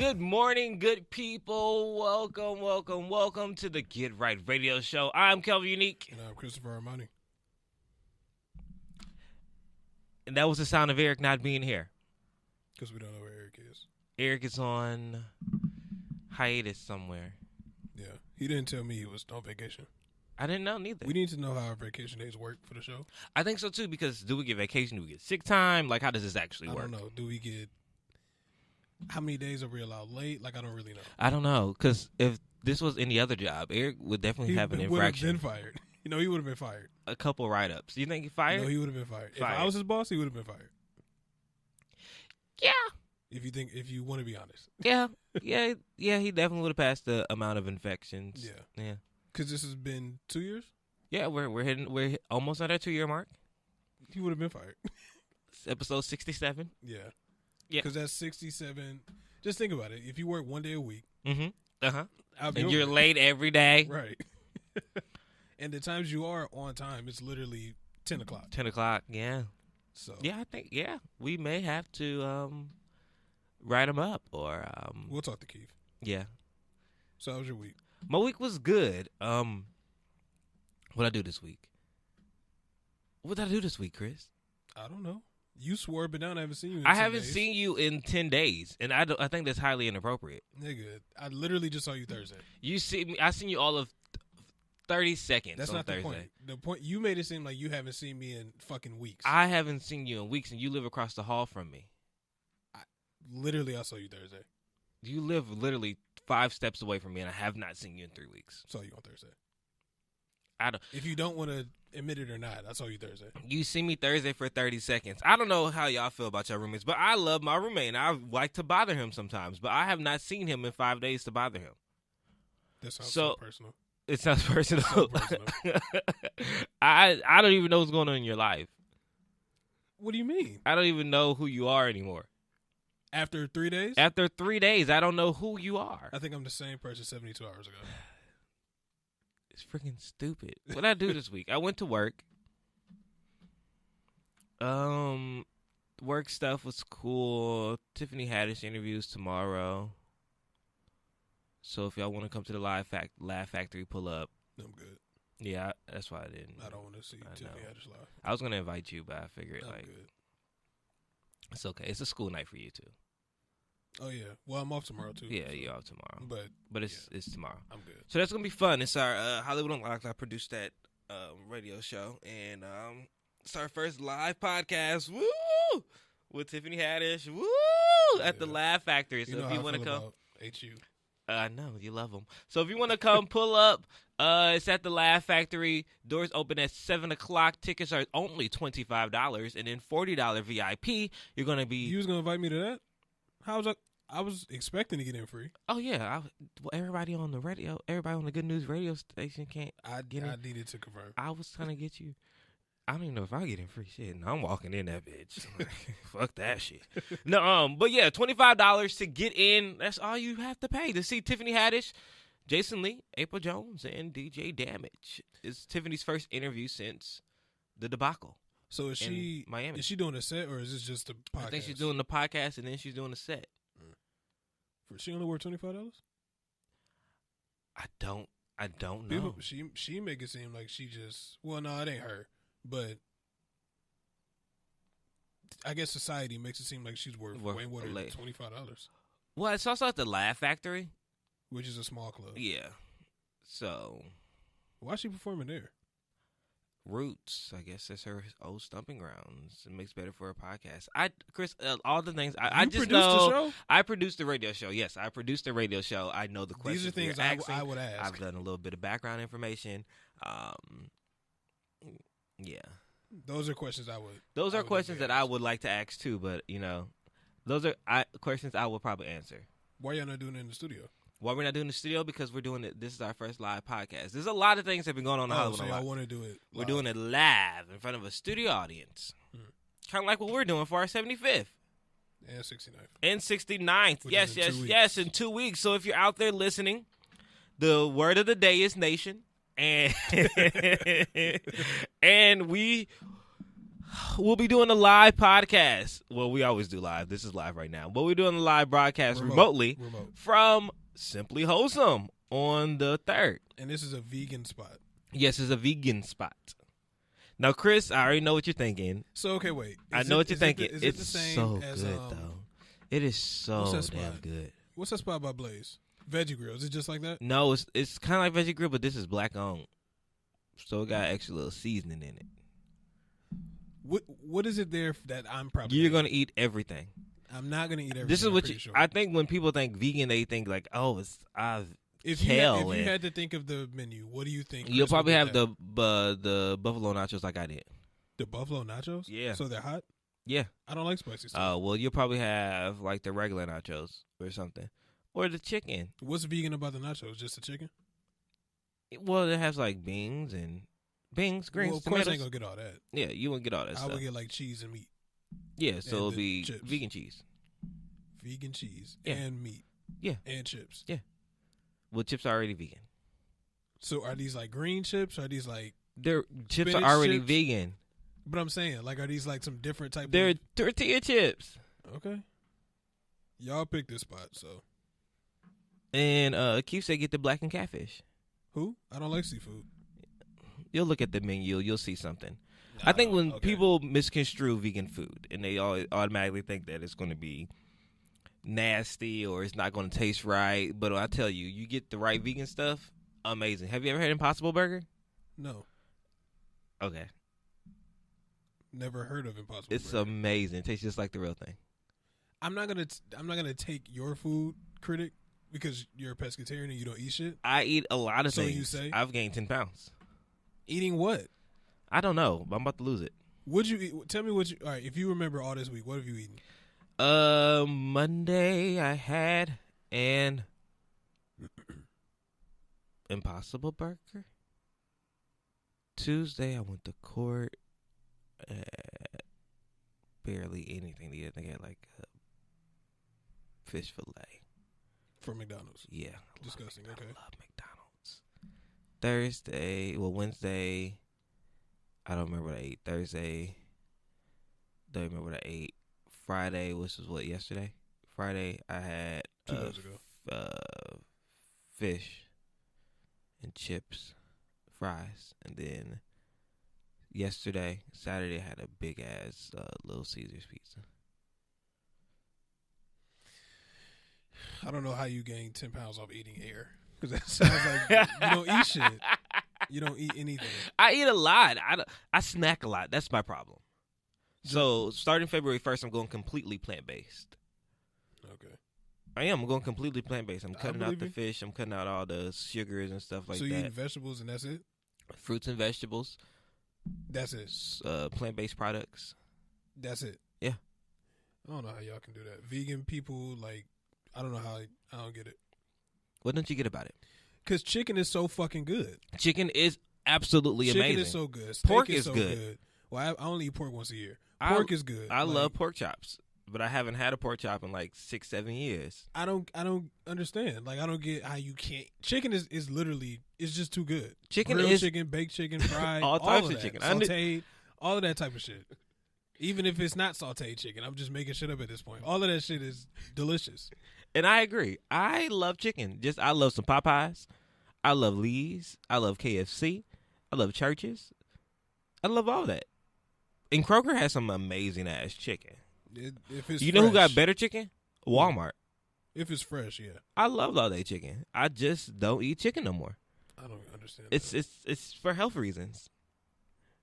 Good morning, good people. Welcome to the Get Right Radio Show. I'm Kelvin Unique. And I'm Christopher Armani. And that was the sound of Eric not being here. Because we don't know where Eric is. Eric is on hiatus somewhere. Yeah. He didn't tell me he was on vacation. I didn't know neither. We need to know how our vacation days work for the show. I think so too, because do we get vacation? Do we get sick time? Like, how does this actually work? I don't know. Do we get... How many days are we allowed late? Like, I don't really know. I don't know, because if this was any other job, Eric would definitely have an infraction. He would have been fired. You know, he would have been fired. A couple write-ups. You think he fired? No, he would have been fired. If I was his boss, he would have been fired. Yeah. If you want to be honest. Yeah. He definitely would have passed the amount of infections. Yeah. Because this has been 2 years. Yeah, we're almost at our 2-year mark. He would have been fired. It's episode 67. Yeah. Yeah. Because that's 67. Just think about it. If you work 1 day a week. Mm-hmm. Uh-huh. And you're late every day. Right. And the times you are on time, it's literally 10 o'clock. 10 o'clock, yeah. So yeah, I think, we may have to write him up or... we'll talk to Keith. Yeah. So how was your week? My week was good. What did I do this week? What did I do this week, Chris? I don't know. You swore up and down I haven't seen you in I 10 haven't days. seen you in 10 days, and I think that's highly inappropriate. Nigga, I literally just saw you Thursday. You see me? I seen you all of 30 seconds. That's on not Thursday. the point. The point you made it seem like you haven't seen me in fucking weeks. I haven't seen you in weeks, and you live across the hall from me. I saw you Thursday. You live literally 5 steps away from me, and I have not seen you in 3 weeks. Saw you on Thursday. I don't. If you don't want to admit it or not, I saw you Thursday. You see me Thursday for 30 seconds. I don't know how y'all feel about your roommates, but I love my roommate, and I like to bother him sometimes. But I have not seen him in 5 days to bother him. That sounds so personal. It sounds personal. So personal. I don't even know what's going on in your life. What do you mean? I don't even know who you are anymore. After 3 days? After 3 days, I don't know who you are. I think I'm the same person 72 hours ago. It's freaking stupid. What did I do this week? I went to work. Work stuff was cool. Tiffany Haddish interviews tomorrow. So if y'all want to come to the Laugh Factory, pull up. I'm good. Yeah, that's why I didn't. I don't want to see Tiffany Haddish live. I was gonna invite you, but I figured I'm good. It's okay. It's a school night for you too. Oh yeah. Well, I'm off tomorrow too. Yeah, so. you're off tomorrow. But it's tomorrow. I'm good. So that's gonna be fun. It's our Hollywood Unlocked. I produced that radio show, and it's our first live podcast. Woo! With Tiffany Haddish. Woo! At the Laugh Factory. So if you want to come, HU. I know you love them. So if you want to come, pull up. It's at the Laugh Factory. Doors open at 7 o'clock. Tickets are only $25, and then $40 VIP. You're gonna be. You was gonna invite me to that? How was I was expecting to get in free. Oh yeah, everybody on the radio, everybody on the Good News radio station can't. I needed to confirm. I was trying to get you. I don't even know if I get in free shit. No, I'm walking in that bitch. Fuck that shit. No, but yeah, $25 to get in. That's all you have to pay to see Tiffany Haddish, Jason Lee, April Jones, and DJ Damage. It's Tiffany's first interview since the debacle. So is she Miami? Is she doing a set or is this just a podcast? I think she's doing the podcast and then she's doing the set. She only worth $25? I don't know. People, she make it seem like she just. Well, no, it ain't her. But I guess society makes it seem like she's worth way more than $25. Well, it's also at the Laugh Factory, which is a small club. Yeah. So why is she performing there? Roots, I guess that's her old stomping grounds. It makes better for a podcast. Chris, all the things I just know. The show? I produced the radio show. Yes, I produced the radio show. I know the questions. These are things I would ask. I've done a little bit of background information. Yeah, those are questions I would. Those are questions that I would like to ask too. But those are questions I will probably answer. Why y'all not doing it in the studio? Why we're not doing the studio? Because we're doing it. This is our first live podcast. There's a lot of things that have been going on in Hollywood. So y'all want to do it live. We're doing it live in front of a studio audience. Kind of like what we're doing for our 75th. And 69th. And 69th. Yes, in 2 weeks. So if you're out there listening, the word of the day is nation. And and we We'll be doing a live podcast. Well, we always do live. This is live right now. But we're doing a live broadcast remotely from Simply Wholesome on the 3rd. And this is a vegan spot. Yes, it's a vegan spot. Now, Chris, I already know what you're thinking. So, okay, wait. I know what you're thinking. Is it's the same so as, good, though. It is so damn good. What's that spot by Blaze? Veggie Grill. Is it just like that? No, it's kind of like Veggie Grill, but this is black owned. So it got extra little seasoning in it. What is it there that I'm probably You're going to eat everything. I'm not going to eat everything. This is what sure. I think when people think vegan, they think like, oh, it's if kale. If you had to think of the menu, what do you think? You'll probably have the buffalo nachos like I did. The buffalo nachos? Yeah. So they're hot? Yeah. I don't like spicy stuff. Well, you'll probably have like the regular nachos or something. Or the chicken. What's vegan about the nachos? Just the chicken? Well, it has like beans, greens, well, of course tomatoes. I ain't going to get all that. Yeah, you won't get all that stuff. I would get like cheese and meat. Yeah, so it'll be chips. vegan cheese. Vegan cheese Yeah. and meat. Yeah. And chips. Yeah. Well, chips are already vegan. So are these like green chips? Or are these like Their chips are already chips? vegan. But I'm saying, like, are these like some different type They're of... tortilla chips. Okay. Y'all picked this spot, so. And Keith said get the blackened catfish. Who? I don't like seafood. You'll look at the menu, you'll see something. I think when people misconstrue vegan food and they all automatically think that it's going to be nasty or it's not going to taste right, but I tell you, you get the right vegan stuff, amazing. Have you ever had Impossible Burger? No. Okay. Never heard of Impossible It's Burger. amazing. It tastes just like the real thing. I'm not gonna take your food critic because you're a pescatarian and you don't eat shit. I eat a lot of things. So you say? I've gained 10 pounds. Eating what? I don't know, but I'm about to lose it. Would you eat? Tell me what you. All right, if you remember all this week, what have you eaten? Monday I had an Impossible Burger. Tuesday I went to court. Barely anything. I think I had like a fish fillet From McDonald's. Yeah, Disgusting. Okay. I love McDonald's. Wednesday. I don't remember what I ate. Thursday. Don't remember what I ate. Friday, which was what, yesterday? Friday, I had 2 days ago. Fish and chips, fries, and then Saturday, I had a big ass Little Caesars pizza. I don't know how you gained 10 pounds off eating air. Because that sounds like you don't eat shit. You don't eat anything. I eat a lot. I snack a lot. That's my problem. So starting February 1st, I'm going completely plant-based. Okay. I am. I'm going completely plant-based. I'm cutting out the you. fish. I'm cutting out all the sugars and stuff like so that. you eat vegetables and that's it? Fruits and vegetables. That's it. Plant-based products. That's it. Yeah. I don't know how y'all can do that. Vegan people, like, I don't know how. I don't get it. What don't you get about it? Because chicken is so fucking good. Chicken is absolutely amazing. Chicken is so good. Steak Pork is is so good. Well, I only eat pork once a year. Pork is good. I love pork chops, but I haven't had a pork chop in like 6-7 years. I don't understand. Like, I don't get how you can't. Chicken is literally, it's just too good. Grilled chicken, baked chicken, fried, all types of that. chicken, sauteed, all of that type of shit. Even if it's not sauteed chicken, I'm just making shit up at this point. All of that shit is delicious. And I agree. I love chicken. I love some Popeyes. I love Lee's. I love KFC. I love Church's. I love all that. And Kroger has some amazing ass chicken. If it's know who got better chicken? Walmart. If it's fresh, yeah. I love all that chicken. I just don't eat chicken no more. I don't understand. It's for health reasons.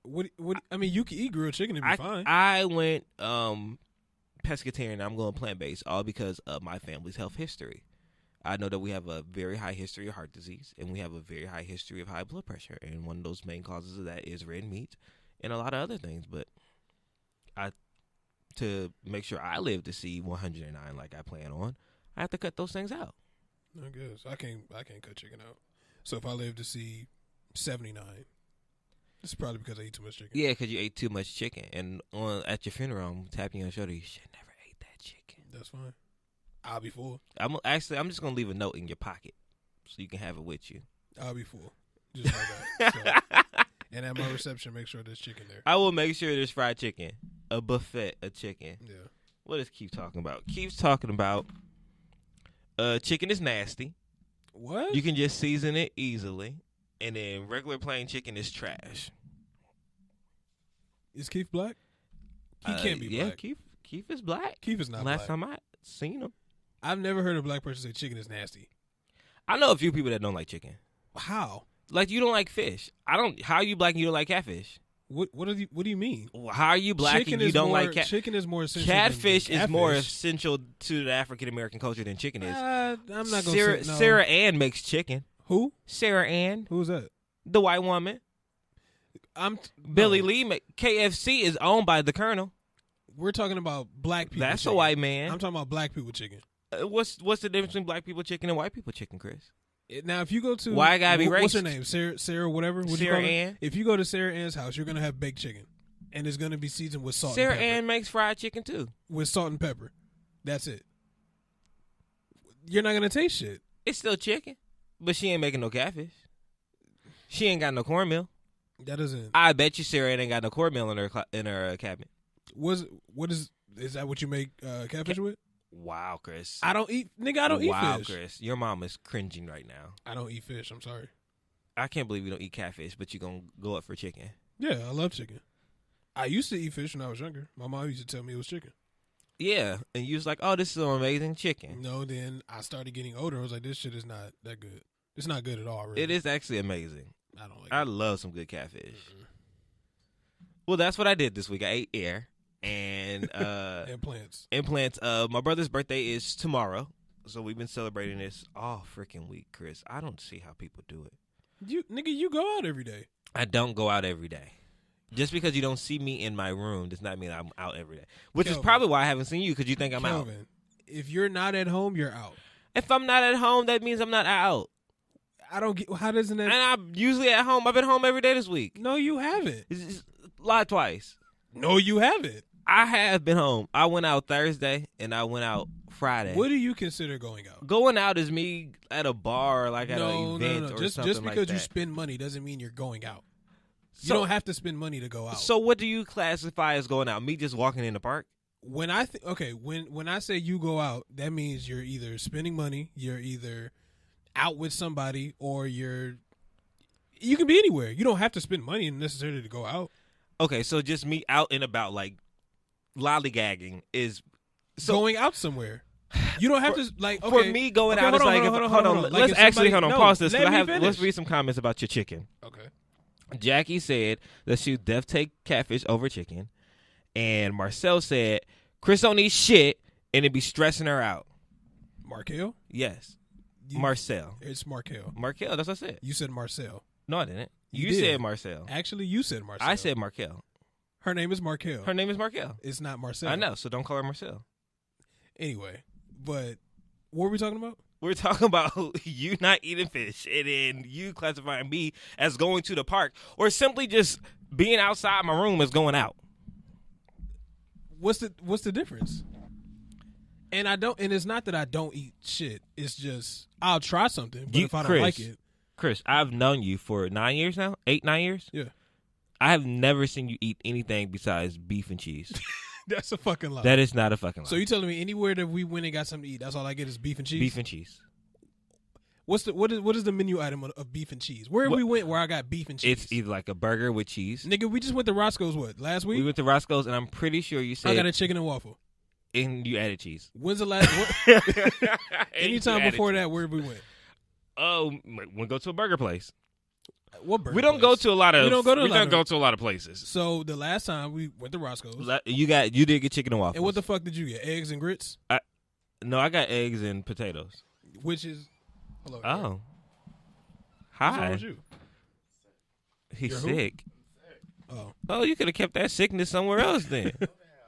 What? I mean, you can eat grilled chicken and be fine. I went pescatarian. I'm going plant-based, all because of my family's health history. I know that we have a very high history of heart disease, and we have a very high history of high blood pressure, and one of those main causes of that is red meat and a lot of other things. But to make sure I live to see 109 like I plan on, I have to cut those things out. I guess I can't cut chicken out. So if I live to see 79, it's probably because I eat too much chicken. Yeah, because you ate too much chicken, and at your funeral, I'm tapping you on the shoulder. You should never ate that chicken. That's fine. I'll be full. I'm just gonna leave a note in your pocket so you can have it with you. I'll be full, just like that. So, And at my reception, make sure there's chicken there. I will make sure there's fried chicken. A buffet of chicken. Yeah. What is Keith talking about? Keith's talking about chicken is nasty. What? You can just season it easily. And then regular plain chicken is trash. Is Keith black? He can't be black. Yeah, Keith is black. Keith is not Last black. time I seen him. I've never heard a black person say chicken is nasty. I know a few people that don't like chicken. How? Like, you don't like fish. How are you black and you don't like catfish? What do you mean? How are you black chicken and you don't like catfish? Chicken is more essential. Catfish than is more essential to the African American culture than chicken is. I'm not going to say no. Sarah Ann makes chicken. Who? Sarah Ann. Who's that? The white woman. Billy Lee. KFC is owned by the Colonel. We're talking about black people. That's chicken. a white man. I'm talking about black people chicken. What's the difference between black people chicken and white people chicken, Chris? Now, if you go to why I gotta be racist? What's her name? Sarah, whatever. What Sarah Ann. If you go to Sarah Ann's house, you're gonna have baked chicken, and it's gonna be seasoned with salt. Sarah and pepper. Ann makes fried chicken too, with salt and pepper. That's it. You're not gonna taste shit. It's still chicken, but she ain't making no catfish. She ain't got no cornmeal. That doesn't. I bet you Sarah Ann ain't got no cornmeal in her cabinet. Is that what you make catfish with? Wow, Chris. I don't eat fish. Wow, Chris. Your mom is cringing right now. I don't eat fish. I'm sorry. I can't believe you don't eat catfish, but you're going to go up for chicken. Yeah, I love chicken. I used to eat fish when I was younger. My mom used to tell me it was chicken. Yeah, and you was like, oh, this is some amazing chicken. No, then I started getting older. I was like, this shit is not that good. It's not good at all, really. It is actually amazing. I don't like I it. love some good catfish. Mm-mm. Well, that's what I did this week. I ate air. And implants. My brother's birthday is tomorrow, so we've been celebrating this all freaking week, Chris. I don't see how people do it. You go out every day. I don't go out every day. Just because you don't see me in my room does not mean I'm out every day. Which is probably why I haven't seen you, because you think I'm out. If you're not at home, you're out. If I'm not at home, that means I'm not out. I don't get. How doesn't that? And I'm usually at home. I've been home every day this week. No, you haven't. Lied twice. No, you haven't. I have been home. I went out Thursday and I went out Friday. What do you consider going out? Going out is me at a bar, like at an event or just something just like because that. you spend money doesn't mean you're going out. You So- don't have to spend money to go out. So what do you classify as going out? Me just walking in the park? When I when I say you go out, that means you're either spending money, you're either out with somebody, or you can be anywhere. You don't have to spend money necessarily to go out. Okay, so just me out and about, like lollygagging is going out somewhere. You don't have to like. Okay. For me, going out is like hold on. Like Let's actually pause this because let let's read some comments about your chicken. Okay. Jackie said that she would def take catfish over chicken, and Marcel said Chris don't eat shit and it'd be stressing her out. Markel? Yes, Marcel. It's Markel. Markel. That's what I said. You said Marcel. No, I didn't. You did. said Marcel. Actually, you said Marcel. I said Markel. Her name is Markel. Her name is Markel. It's not Marcel. I know, so don't call her Marcel. Anyway, but what were we talking about? We're talking about you not eating fish and then you classifying me as going to the park or simply just being outside my room as going out. What's the difference? And it's not that I don't eat shit. It's just I'll try something, but if I don't like it. Chris, I've known you for 9 years now, 8-9 years. Yeah. I have never seen you eat anything besides beef and cheese. That's a fucking lie. That is not a fucking lie. So you telling me anywhere that we went and got something to eat, that's all I get is beef and cheese? Beef and cheese. What is the menu item of beef and cheese? Where we went where I got beef and cheese? It's either like a burger with cheese. Nigga, we just went to Roscoe's last week? We went to Roscoe's and I'm pretty sure you said I got a chicken and waffle. And you added cheese. When's the last anytime before that, where we went? Oh, we go to a burger place. What burger We don't place? go to a lot of. We don't go to a lot of places. So the last time we went to Roscoe's, You did get chicken and waffles. and what the fuck did you get? Eggs and grits? No, I got eggs and potatoes. Which is hello. Oh, What's wrong hi. with you? He's You're who? sick. Oh, You could have kept that sickness somewhere else then.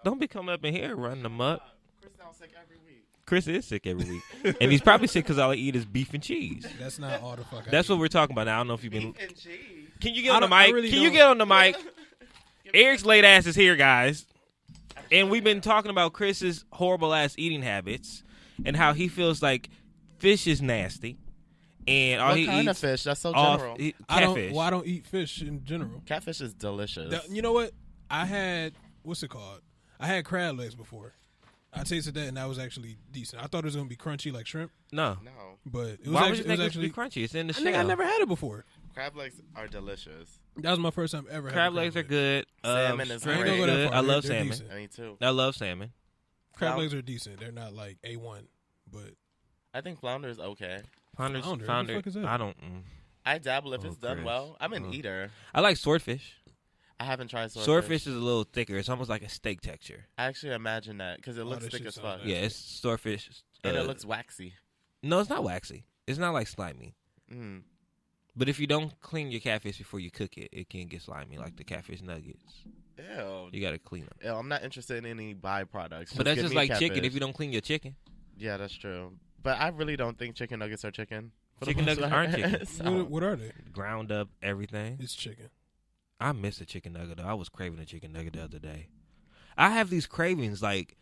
Don't be coming up in here running them up. Chris sounds sick every week. Chris is sick every week, and he's probably sick because all he eat is beef and cheese. that's not all the fuck. That's what we're talking about now. I don't know if you've been. Beef and cheese. Can you get on the mic? really Can you don't. get on the mic? Eric's late ass is here, guys. And we've been talking about Chris's horrible ass eating habits and how he feels like fish is nasty. and all What he kind eats of fish? That's so off general. catfish. I don't eat fish in general. Catfish is delicious. You know what? I had what's it called? I had crab legs before. I tasted that and that was actually decent. I thought it was gonna be crunchy like shrimp, No. No, but it was Why would actually, you it think was it should be actually. crunchy? It's in the I think I shell. never had it before. crab legs are delicious. That was my first time ever. Crab having legs are good. Salmon is shrimp great. is Don't go that good. far. I love They're salmon. decent. Me too. I love salmon. Crab Flound- legs are decent. They're not like A1, but I think flounder is okay. Flounder. Flounder? What the Flounder. fuck is that? I don't. I dabble if Oh, it's done Chris. well. I'm an Oh. eater. I like swordfish. I haven't tried swordfish. Swordfish is a little thicker. It's almost like a steak texture. I actually imagine that because it looks this thick shit as sounds fuck. nice. Yeah, it's swordfish. And it looks waxy. No, it's not waxy. It's not like slimy. Mm. But if you don't clean your catfish before you cook it, it can get slimy, like the catfish nuggets. Ew. You gotta clean them. Ew, I'm not interested in any byproducts. But that's give just me like chicken. catfish. If you don't clean your chicken, Yeah, that's true. But I really don't think chicken nuggets are chicken. for the Chicken most nuggets part. aren't chicken. So- what are they? ground up everything. It's chicken. I miss a chicken nugget. Though. I was craving a chicken nugget the other day. I have these cravings like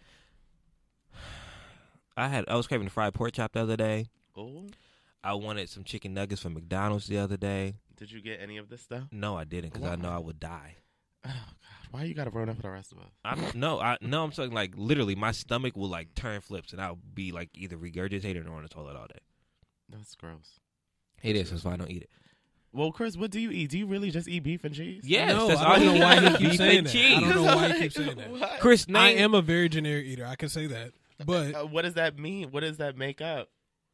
I was craving a fried pork chop the other day. Ooh. I wanted some chicken nuggets from McDonald's the other day. Did you get any of this stuff? No, I didn't because I know Why? I would die. Oh God! Why you gotta ruin it for the rest of us? I don't know. I'm saying like literally my stomach will like turn flips and I'll be like either regurgitated or on the toilet all day. That's gross. It is, that's why I don't eat it. Well, Chris, what do you eat? Do you really just eat beef and cheese? Yes, No, that's I all don't he know why he eats, keeps beef saying and that. cheese. I don't know why he keeps saying that. What? Chris, I name am a very generic eater. I can say that, but What does that mean? What does that make up?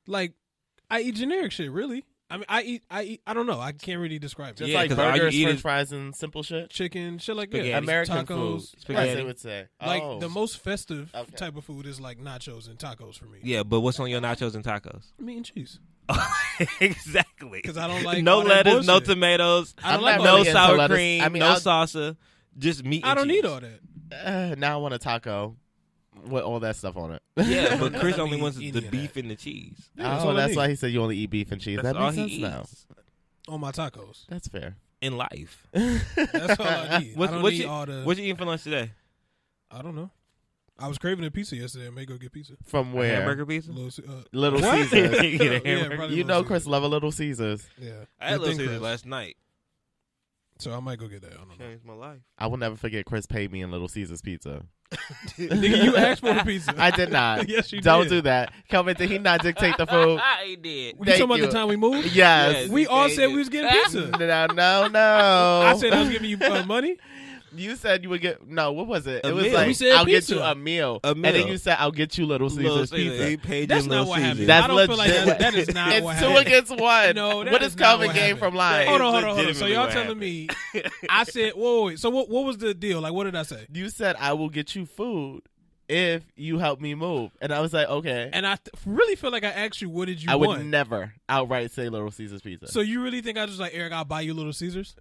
like, I eat generic shit. Really, I mean, I eat. I don't know. I can't really describe Just it. Yeah, like 'cause all you burgers, eat French is- fries, and simple shit. Chicken, shit like Spaghetti. that. American tacos. food, Spaghetti. as they would say. Like Oh. the most festive Okay. type of food is like nachos and tacos for me. Yeah, but what's on your nachos and tacos? Meat and cheese. Exactly. 'Cause I don't like no all that lettuce, no bullshit. tomatoes, I don't I'm like not all no really that. into sour lettuce. cream, I mean, no I'll- salsa, just meat. I and don't cheese. need all that. Now I want a taco with all that stuff on it. Yeah, but Chris I only mean, wants any the of beef that. and the cheese. Yeah, that's all I That's need. why he said you only eat beef and cheese. That's that all makes he sense eats now. On my tacos. That's fair. in life. That's all I need. I don't need all the. What you eating for lunch today? I don't know. I was craving a pizza yesterday. I may go get pizza. From where? Hamburger pizza. Little What? Caesars. You get a Yeah, hamburger? probably You Little know Chris Caesars. love a Little Caesars. Yeah, I had Good Little thing, Caesars Chris. last night. So I might go get that. I don't know. Changed my life. I will never forget Chris paid me in Little Caesars pizza. Nigga, you asked for the pizza. I did not. Yes, you Don't did. do that. Kelvin, did he not dictate the food? He did. You Thank talking about you. the time we moved? Yes. Yes. We all They said did. we was getting pizza. No. I said I was giving you money. You said you would get what was it? A It was meal. like We said I'll pizza. get you a meal. A And then meal. you said I'll get you Little Caesars pizza. He paid That's you not Little what Caesars. happened. That's I don't feel like legit. that is not It's what 2 happened. against 1. No, that what is is not Calvin what gain happened. from lying? Hold on. So legitimately y'all what telling me? I said, whoa. So what was the deal? Like, what did I say? You said I will get you food if you help me move, and I was like, okay. And I really feel like I asked you, what did you I want? would never outright say Little Caesars pizza. So you really think I was just like, Eric, I'll buy you Little Caesars?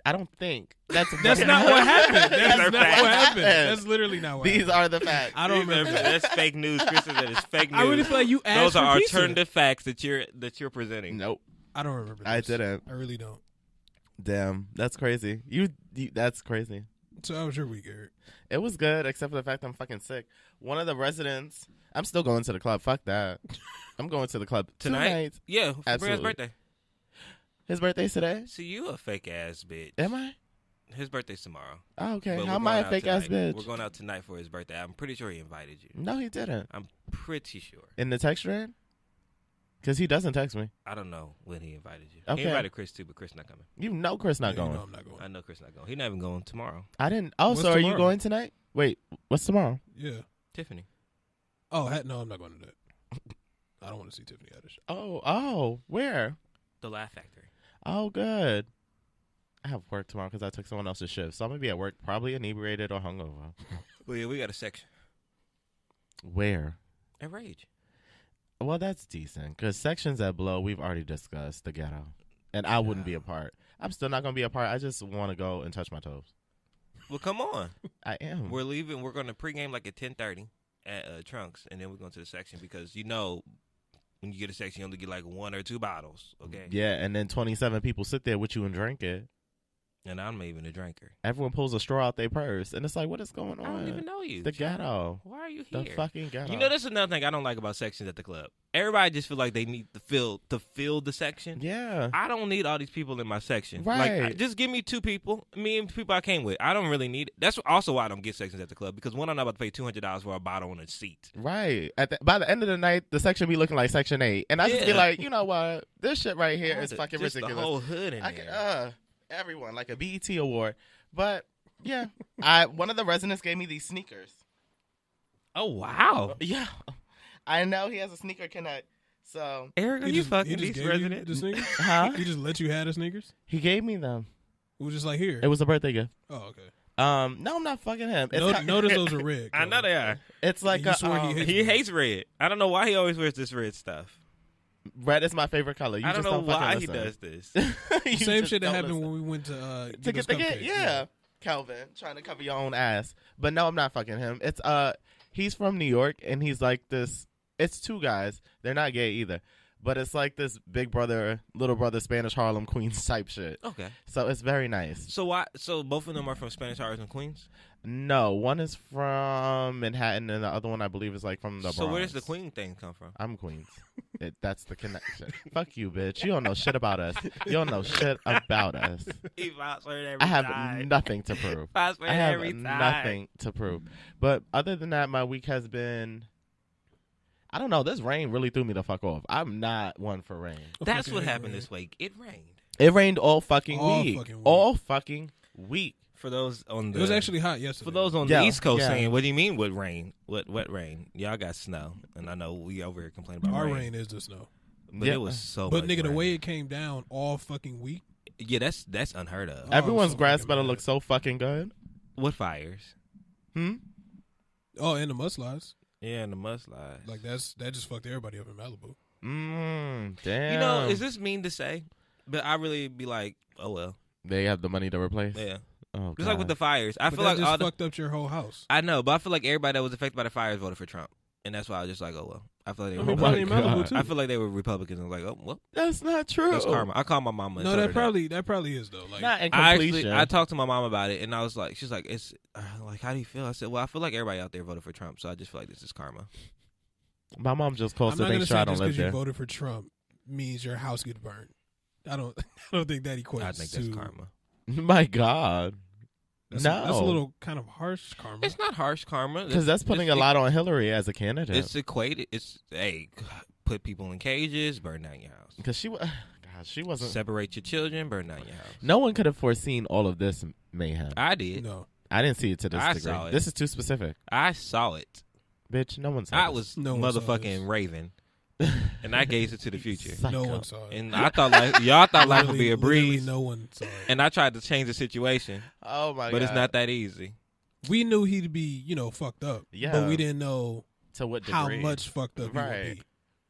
I don't think that's That's not what happened. That's These are not what facts. happened. That's literally not what These happened. are the facts. I don't remember that. That's fake news. Chris said that it's fake news. I really feel like you asked Those are for pizza. alternative facts that you're presenting. Nope, I don't remember. I this. didn't. I really don't. Damn, that's crazy. You that's crazy. So how was your week, Eric? It was good, except for the fact I'm fucking sick. One of the residents, I'm still going to the club. Fuck that. I'm going to the club Tonight? Yeah, for Brand's Absolutely. birthday. His birthday's today. See, you a fake ass bitch. Am I? His birthday's tomorrow. Oh, okay. But How we're am I going a out fake ass tonight. bitch? We're going out tonight for his birthday. I'm pretty sure he invited you. No, he didn't. I'm pretty sure. In the text thread? Because he doesn't text me. I don't know when he invited you. Okay. He invited Chris too, but Chris not coming. You know Chris not Yeah, you going. know I'm not going. I know Chris not going. He's not even going tomorrow. I didn't. Oh, What's so are you tomorrow? going tonight? Wait, what's tomorrow? Yeah. Tiffany. Oh, no, I'm not going to that. I don't want to see Tiffany Haddish. Oh, where? The Laugh Factory. Oh, good. I have work tomorrow because I took someone else's shift. So I'm going to be at work probably inebriated or hungover. Well, yeah, we got a section. Where? At Rage. Well, that's decent because sections at Blow, we've already discussed the ghetto. And I wouldn't be a part. I'm still not going to be a part. I just want to go and touch my toes. Well, come on. I am. We're leaving. We're going to pregame like at 10:30 at Trunks, and then we're going to the section because you know when you get a section, you only get like 1 or 2 bottles. Okay. Yeah, and then 27 people sit there with you and drink it. And I'm not even a drinker. Everyone pulls a straw out their purse, and it's like, what is going on? I don't even know you. The child. ghetto. Why are you The here? fucking ghetto. You know, that's another thing I don't like about sections at the club. Everybody just feel like they need to fill the section. Yeah. I don't need all these people in my section. Right. Like, just give me 2 people, me and people I came with. I don't really need it. That's also why I don't get sections at the club, because one, I'm not about to pay $200 for a bottle and a seat. Right. By the end of the night, the section be looking like Section 8. And I just be Yeah. like, you know what? This shit right here is fucking just ridiculous. The whole hood in I there. can, everyone, like a BET award. But, yeah. One of the residents gave me these sneakers. Oh, wow. Yeah. I know he has a sneaker connect. So, Eric, are He you just- fucking he just these gave you residents? the sneakers? huh? He just let you have the sneakers? He gave me them. It was just like, here. It was a birthday gift. Oh, okay. No, I'm not fucking him. It's Notice those are red. I know they are. It's like You swear he hates He hates red. I don't know why he always wears this red stuff. red is my favorite color. You I don't just know fucking why he listen. does this. You Same just shit that don't happened listen. when we went to To get those the cupcakes. get, yeah. Calvin, trying to cover your own ass. But no, I'm not fucking him. It's he's from New York, and he's like this. It's 2 guys. They're not gay either, but it's like this big brother, little brother, Spanish Harlem Queens type shit. Okay. So it's very nice. So why? So both of them are from Spanish Harlem and Queens. No, one is from Manhattan, and the other one I believe is like from the So Bronx. where does the Queen thing come from? I'm Queens. That's the connection. Fuck you, bitch. You don't know shit about us. You don't know shit about us. He fostered every I have time. nothing to prove. Fostered I have every time. nothing to prove. But other than that, my week has been. I don't know. This rain really threw me the fuck off. I'm not one for rain. That's Okay, what happened man. this week. It rained. It rained all fucking All week. fucking week. All fucking week. For those on the It was actually hot yesterday. for those on Yeah, the East Coast yeah. saying, "What do you mean with rain? What rain? Y'all got snow." And I know we over here complaining about Our rain, rain is the snow. but Yeah. it was so. But much nigga, the rain. way it came down all fucking week. yeah, that's unheard of. Oh, Everyone's so grass fucking better bad. look so fucking good. What fires? Oh, and the mudslides. Yeah, and the mudslides. Like that just fucked everybody up in Malibu. Damn. you know, is this mean to say? But I really be like, oh well, They have the money to replace? yeah. Oh, Just like with God. the fires, I But feel that like just all the fucked up your whole house. I know, but I feel like everybody that was affected by the fires voted for Trump, and that's why I was just like, oh well. I feel like they I were mean, my probably in Republicans. Malibu God. too. I feel like they were Republicans. And I was like, oh well, That's not true. that's karma. I called my mama. And No, told that her probably is though. Like Not in I completion. actually I talked to my mom about it, and I was like, she's like, it's like, how do you feel? I said, well, I feel like everybody out there voted for Trump, so I just feel like this is karma. My mom just calls I'm to not make gonna sure I say don't just live because you there. voted for Trump means your house gets burned. I don't think that equates. I think that's to, karma. My God. That's No. that's a little kind of harsh karma. It's not harsh karma Because that's putting a lot on Hillary as a candidate. It's equated. It's put people in cages, burn down your house, Because God, she wasn't. separate your children, burn down your house. No one could have foreseen all of this mayhem. I did. No, I didn't see it to this I degree. saw it. This is too specific. I saw it. Bitch, no one saw I this. was No one saw motherfucking this. Raven, and I gazed into the future. no Psycho. one saw it. And I thought like y'all thought life would be a Literally breeze, no one saw it. and I tried to change the situation, Oh my God. but it's not that easy. We knew he'd be, fucked up. Yeah. But we didn't know To what degree? how much fucked up he Right. would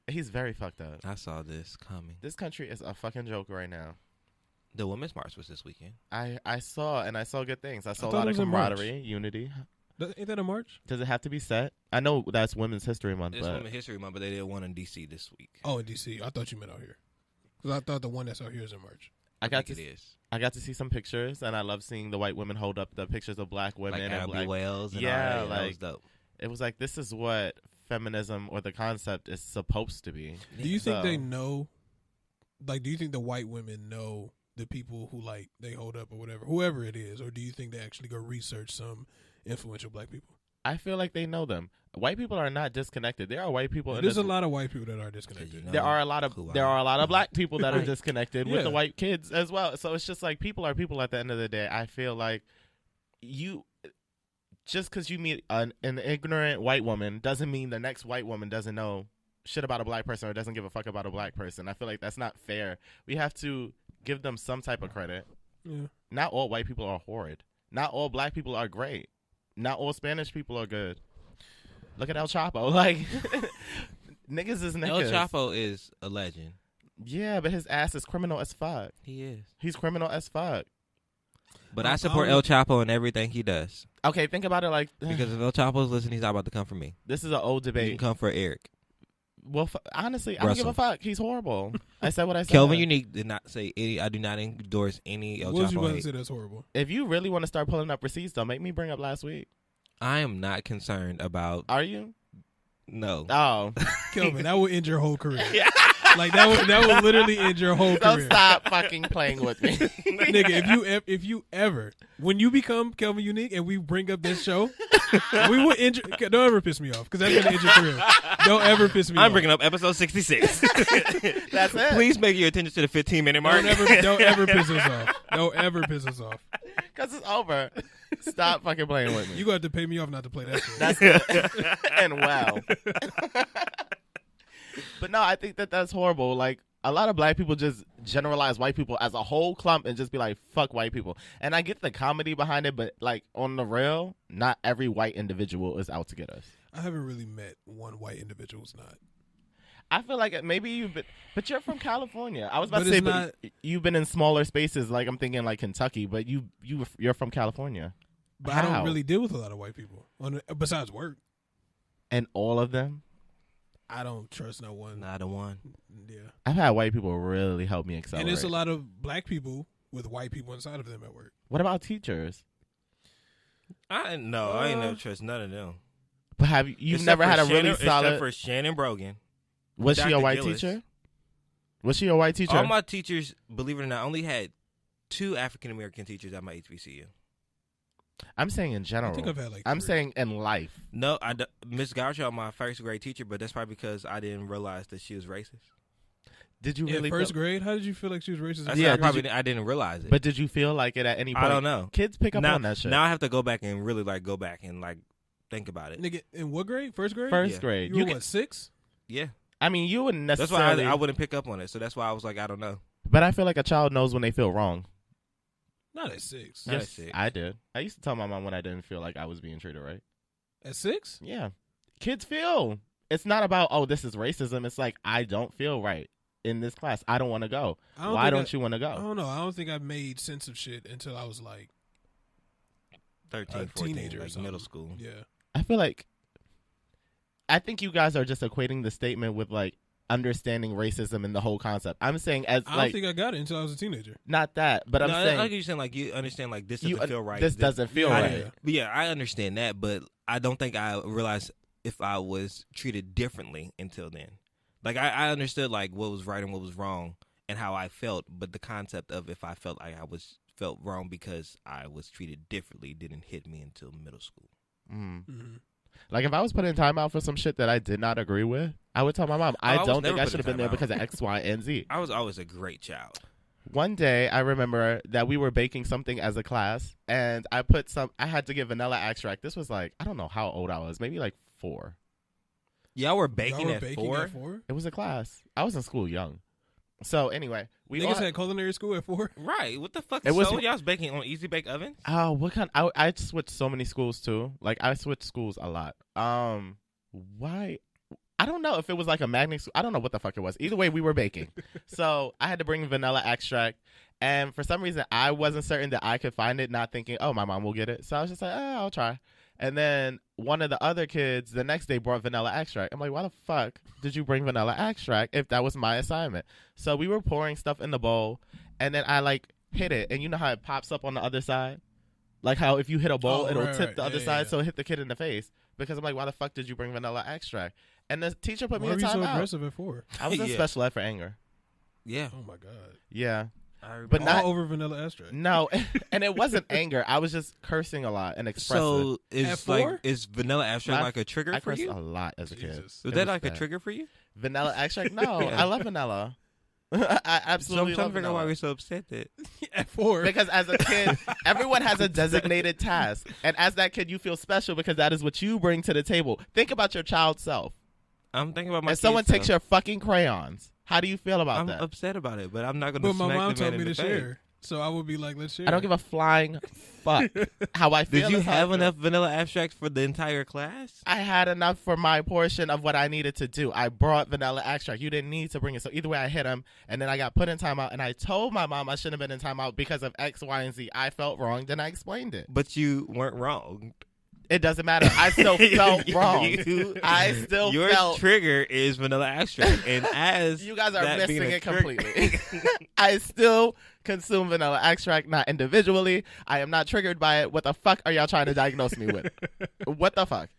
be. He's very fucked up. I saw this coming. This country is a fucking joke right now. The Women's March was this weekend. I saw good things. I saw a thought lot it of was in March. camaraderie, unity. Ain't that in March? Does it have to be set? I know that's Women's History Month, It's but Women's History Month, but they did one in D.C. this week. Oh, in D.C. I thought you meant out here. Because I thought the one that's out here is in March. I got think to it is. I got to see some pictures, and I love seeing the white women hold up the pictures of black women. Like and Abby black, Wells. And Yeah, all that. That was like- dope. it was like, this is what feminism or the concept is supposed to be. Do you think So- they know? Like, do you think the white women know the people who they hold up or whatever, whoever it is, or do you think they actually go research some influential black people? I feel like they know them. White people are not disconnected. There are white people. in There's this- a lot of white people that are disconnected. know There are a lot of black people that are Right. disconnected with Yeah. the white kids as well. So it's just like people are people at the end of the day. I feel like you just because you meet an ignorant white woman doesn't mean the next white woman doesn't know shit about a black person or doesn't give a fuck about a black person. I feel like that's not fair. We have to give them some type of credit. Yeah. Not all white people are horrid. Not all black people are great. Not all Spanish people are good. Look at El Chapo. Like, niggas is El niggas. Chapo is a legend. Yeah, but his ass is criminal as fuck. He is. He's criminal as fuck. But I I support don't- El Chapo in everything he does. Okay, think about it like Because if El Chapo's listening, he's not about to come for me. this is an old He can debate. come for Eric. Well, honestly, I don't give a Russell. fuck. He's horrible. I said what I said. Kelvin Unique did not say any. I do not endorse any El What was you Chapo about to hate. say? That's horrible. If you really want to start pulling up receipts, though, make me bring up last week. I am not concerned about. Are you? No. Oh. Kelvin, that will end your whole career. Like that will literally end your whole Don't career. stop fucking playing with me. Nigga, if you ever, when you become Kelvin Unique and we bring up this show, we will end don't ever piss me off because that's gonna end your career. Don't ever piss me off. I'm bringing up episode 66. That's it. Please make your attention to the 15-minute mark. Don't ever piss us off. Don't ever piss us off. Because it's over. Stop fucking playing with me. You got to pay me off not to play that shit. That's it. And wow. But no, I think that's horrible. Like, a lot of black people just generalize white people as a whole clump and just be like, fuck white people. And I get the comedy behind it, but like on the real, not every white individual is out to get us. I haven't really met one white individual who's not. I feel like maybe you've been, but you're from California. I was about But to say, it's not- but you've been in smaller spaces. Like I'm thinking like Kentucky, but you're from California. But I How? don't really deal with a lot of white people besides work. And all of them, I don't trust no one. Not the one. Yeah, I've had white people really help me accelerate. and there's a lot of black people with white people inside of them at work. What about teachers? I ain't never trust none of them. But have you've Except never for had a really Shannon- solid? Except for Shannon Brogan. Was she a Dr. white Gillis. teacher? Was she a white teacher? All my teachers, believe it or not, only had 2 African American teachers at my HBCU. I'm saying in I general. think I've had like. I'm 3. saying in life. No, Miss Goucho, my first grade teacher, but that's probably because I didn't realize that she was racist. Did you in really first feel, grade. How did you feel like she was racist? That's Yeah, yeah, did I didn't realize it. But did you feel like it at any point? I don't know. Kids pick up now, on that shit. Now I have to go back and really go back and think about it. Nigga, in what grade? First grade. First Yeah. grade. You were can- what 6? Yeah, I mean, you wouldn't that's why necessarily. I wouldn't pick up on it. So that's why I was like, I don't know. But I feel like a child knows when they feel wrong. Not at 6. Not at Yes, 6. I did. I used to tell my mom when I didn't feel like I was being treated right. At 6? Yeah. Kids feel. It's not about, oh, this is racism. It's like, I don't feel right in this class. I don't want to go. Why don't you want to I go? don't know. I don't think I made sense of shit until I was like 13, a 14, teenager or like something. middle school. Yeah. I feel like, I think you guys are just equating the statement with like understanding racism and the whole concept. I'm saying as I don't like, think I got it until I was a teenager. not that, but I'm no, saying like you're saying, like you understand, like this doesn't feel right. this doesn't feel I- right. But yeah, I understand that, but I don't think I realized if I was treated differently until then. Like I understood like what was right and what was wrong and how I felt, but the concept of if I felt like I felt wrong because I was treated differently didn't hit me until middle school. Mm. Mm-hmm. Like if I was put in timeout for some shit that I did not agree with, I would tell my mom, I I was don't never think I put should in have been there timeout. because of X, Y, and Z. I was always a great child. One day, I remember that we were baking something as a class, and I had to give vanilla extract. This was like, I don't know how old I was, maybe like 4. Y'all were baking, Y'all were at, baking 4? at 4? It was a class. I was in school young. So anyway, we all Niggas had culinary school at 4? Right. What the fuck? It was- So y'all was baking on Easy Bake Oven? Oh, what kind? I switched so many schools too. Like I switched schools a lot. Why? I don't know if it was like a magnet. I don't know what the fuck it was. Either way, we were baking. So I had to bring vanilla extract. And for some reason, I wasn't certain that I could find it, not thinking, oh, my mom will get it. So I was just like, I'll try. And then one of the other kids the next day brought vanilla extract. I'm like, why the fuck did you bring vanilla extract if that was my assignment? So we were pouring stuff in the bowl. And then I like hit it. And you know how it pops up on the other side? Like how if you hit a bowl, Oh, it'll right, tip right. the other Yeah, side. yeah. So it hit the kid in the face. Because I'm like, why the fuck did you bring vanilla extract? And the teacher put me Why in were you so timeout. aggressive at 4? I was in Yeah. special ed for anger. Yeah. Oh my god. Yeah. But not- All over vanilla extract. No, and it wasn't anger. I was just cursing a lot and expressive. so At is 4? is vanilla extract My- like a trigger I for cursed you? a lot as a kid. Jesus. Was It that like bad. a trigger for you? Vanilla extract? No, Yeah. I love vanilla. I absolutely so I'm trying love to figure out why vanilla. we're so upset that. At 4. Because as a kid, everyone has a designated task. And as that kid, you feel special because that is what you bring to the table. Think about your child self. I'm thinking about my. If someone kids, takes though. your fucking crayons, how do you feel about I'm that? upset about it, but I'm not going to But my smack mom the man told me in to the face. share. So I would be like, let's share. I don't give a flying fuck how I feel. Did you is how I have feel. enough vanilla extracts for the entire class? I had enough for my portion of what I needed to do. I brought vanilla extract. You didn't need to bring it. So either way, I hit him, and then I got put in timeout. And I told my mom I shouldn't have been in timeout because of X, Y, and Z. I felt wrong. Then I explained it. But you weren't wrong. It doesn't matter. I still felt wrong. Your trigger is vanilla extract, and as you guys are that missing being a it trigger- completely. I still consume vanilla extract, not individually. I am not triggered by it. What the fuck are y'all trying to diagnose me with? What the fuck?